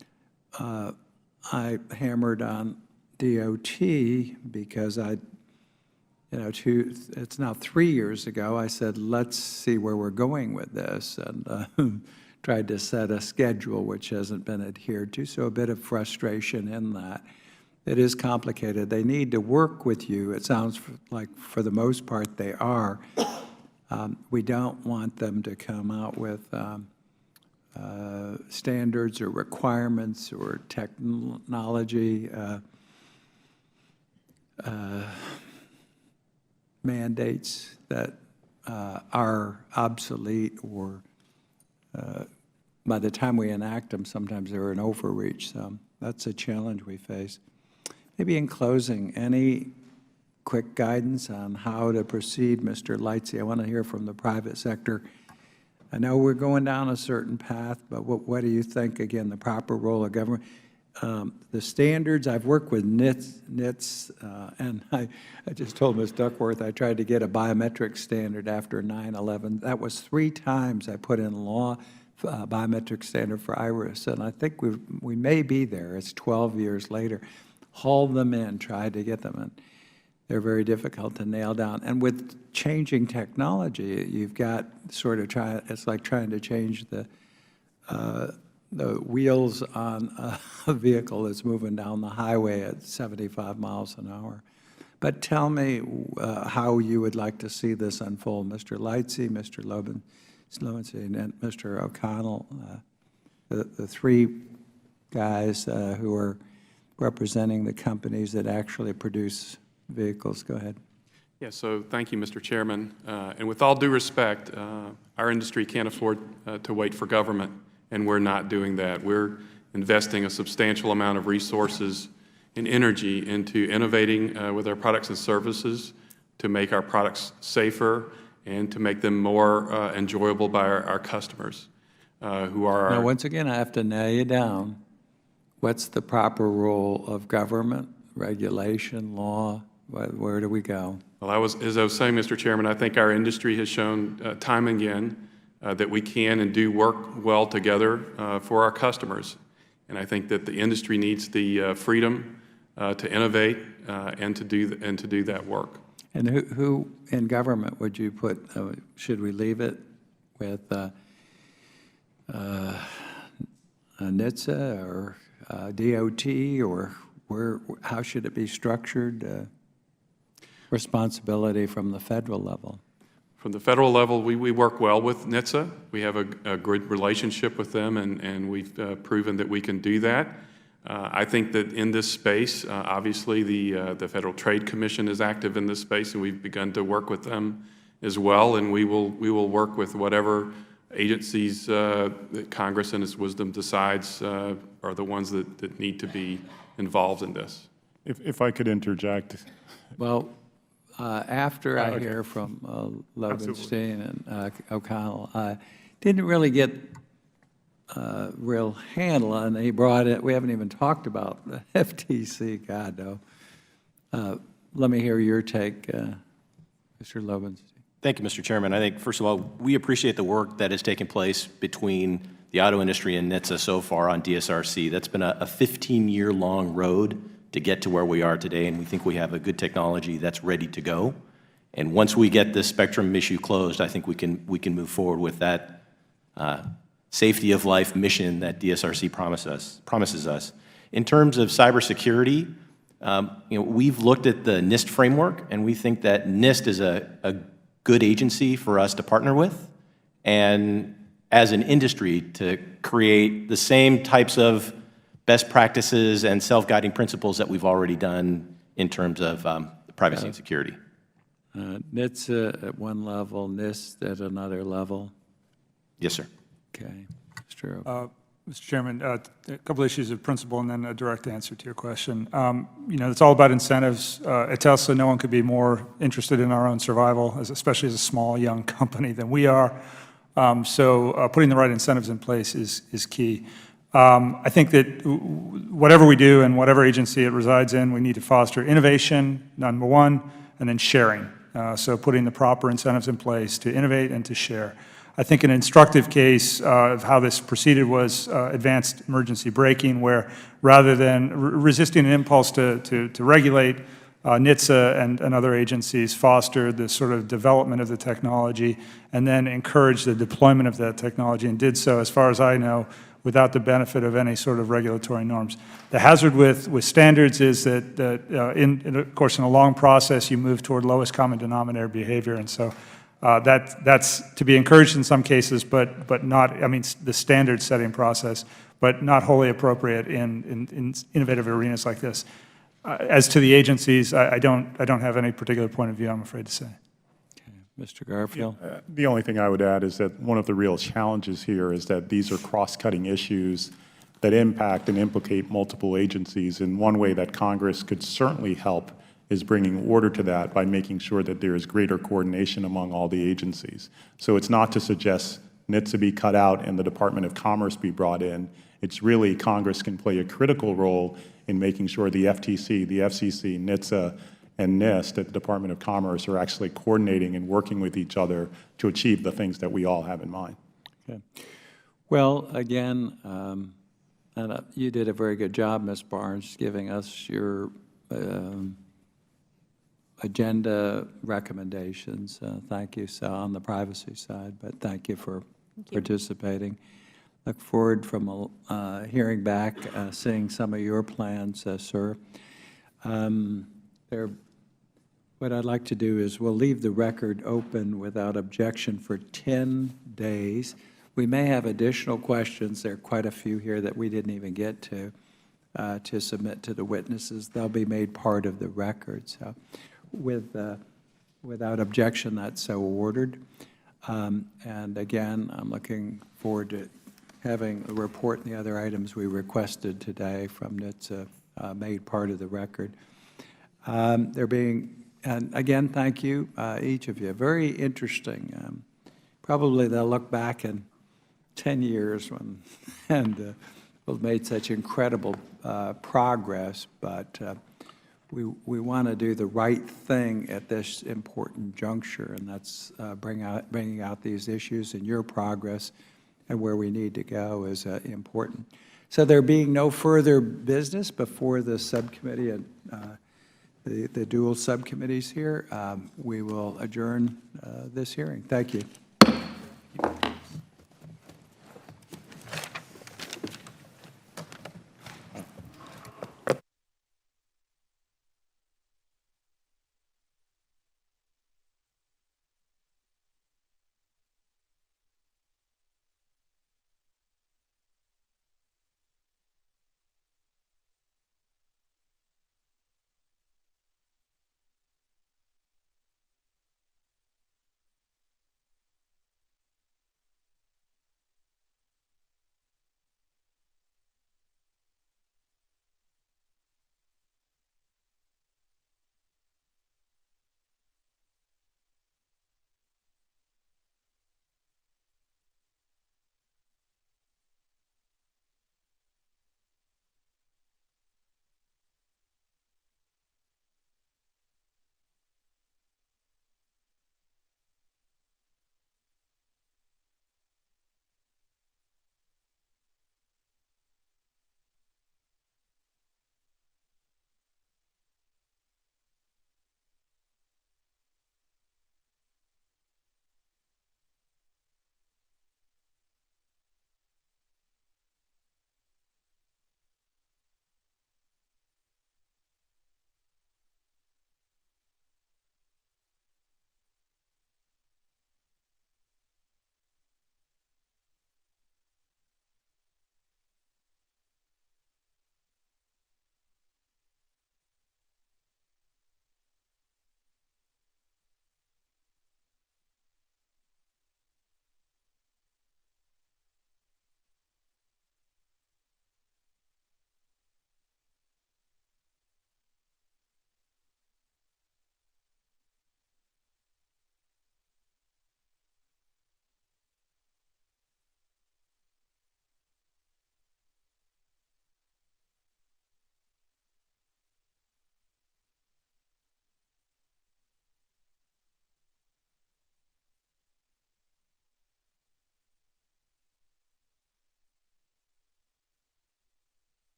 I hammered on DOT because it's now 3 years ago, I said, let's see where we're going with this, and tried to set a schedule which hasn't been adhered to, so a bit of frustration in that. It is complicated. They need to work with you. It sounds like for the most part they are. We don't want them to come out with standards or requirements or technology mandates that are obsolete, or by the time we enact them, sometimes they're an overreach. So that's a challenge we face. Maybe in closing, any quick guidance on how to proceed, Mr. Lightsey? I want to hear from the private sector. I know we're going down a certain path, but what do you think, again, the proper role of government? The standards, I've worked with NHTSA, and I just told Ms. Duckworth I tried to get a biometric standard after 9/11. That was 3 times I put in law, biometric standard for iris, and I think we may be there. It's 12 years later. Haul them in, try to get them in. They're very difficult to nail down. And with changing technology, you've got sort of it's like trying to change the wheels on a vehicle that's moving down the highway at 75 miles an hour. But tell me how you would like to see this unfold. Mr. Lightsey, Mr. Lowenstein, and Mr. O'Connell, the 3 guys who are representing the companies that actually produce vehicles. Go ahead. Yeah, so thank you, Mr. Chairman. And with all due respect, our industry can't afford to wait for government, and we're not doing that. We're investing a substantial amount of resources and energy into innovating with our products and services to make our products safer and to make them more enjoyable by our customers who are Now, once again, I have to nail you down. What's the proper role of government, regulation, law? Where do we go? Well, as I was saying, Mr. Chairman, I think our industry has shown time and again that we can and do work well together for our customers. And I think that the industry needs the freedom to innovate and to do that work. And who in government would you put? Should we leave it with NHTSA or DOT, or how should it be structured? Responsibility from the federal level. From the federal level, we work well with NHTSA. We have a good relationship with them, and we've proven that we can do that. I think that in this space, obviously the Federal Trade Commission is active in this space, and we've begun to work with them as well, and we will work with whatever agencies that Congress in its wisdom decides are the ones that need to be involved in this. If I could interject. Well, after I hear from Lobenstein and O'Connell, I didn't really get a real handle on, he brought it, we haven't even talked about the FTC, God, no. Let me hear your take, Mr. Lobenstein. Thank you, Mr. Chairman. I think, first of all, we appreciate the work that has taken place between the auto industry and NHTSA so far on DSRC. That's been a 15-year-long road to get to where we are today, and we think we have a good technology that's ready to go. And once we get this spectrum issue closed, I think we can move forward with that safety of life mission that DSRC promises us. In terms of cybersecurity, we've looked at the NIST framework, and we think that NIST is a good agency for us to partner with, and as an industry to create the same types of best practices and self-guiding principles that we've already done in terms of privacy and security. NHTSA at one level, NIST at another level? Yes, sir. Okay. Mr. Mr. Chairman, a couple issues of principle and then a direct answer to your question. It's all about incentives. At Tesla, no one could be more interested in our own survival, especially as a small, young company than we are. So putting the right incentives in place is key. I think that whatever we do and whatever agency it resides in, we need to foster innovation, number one, and then sharing. So putting the proper incentives in place to innovate and to share. I think an instructive case of how this proceeded was advanced emergency braking, where rather than resisting an impulse to regulate, NHTSA and other agencies fostered the sort of development of the technology and then encouraged the deployment of that technology and did so, as far as I know, without the benefit of any sort of regulatory norms. The hazard with standards is that, of course, in a long process, you move toward lowest common denominator behavior, and so that's to be encouraged in some cases, but not, the standard setting process, but not wholly appropriate in innovative arenas like this. As to the agencies, I don't have any particular point of view, I'm afraid to say. Mr. Garfield? The only thing I would add is that one of the real challenges here is that these are cross-cutting issues that impact and implicate multiple agencies, and one way that Congress could certainly help is bringing order to that by making sure that there is greater coordination among all the agencies. So it's not to suggest NHTSA be cut out and the Department of Commerce be brought in. It's really Congress can play a critical role in making sure the FTC, the FCC, NHTSA, and NIST at the Department of Commerce are actually coordinating and working with each other to achieve the things that we all have in mind. Okay. Well, again, and you did a very good job, Ms. Barnes, giving us your agenda recommendations. Thank you, so on the privacy side, but thank you for participating. Look forward from hearing back, seeing some of your plans, sir. What I'd like to do is we'll leave the record open without objection for 10 days. We may have additional questions. There are quite a few here that we didn't even get to submit to the witnesses. They'll be made part of the record. So without objection, that's so ordered. And again, I'm looking forward to having a report and the other items we requested today from NHTSA made part of the record. And again, thank you, each of you. Very interesting. Probably they'll look back in 10 years and we've made such incredible progress, but we want to do the right thing at this important juncture, and that's bringing out these issues, and your progress and where we need to go is important. So there being no further business before the subcommittee and the dual subcommittees here, we will adjourn this hearing. Thank you.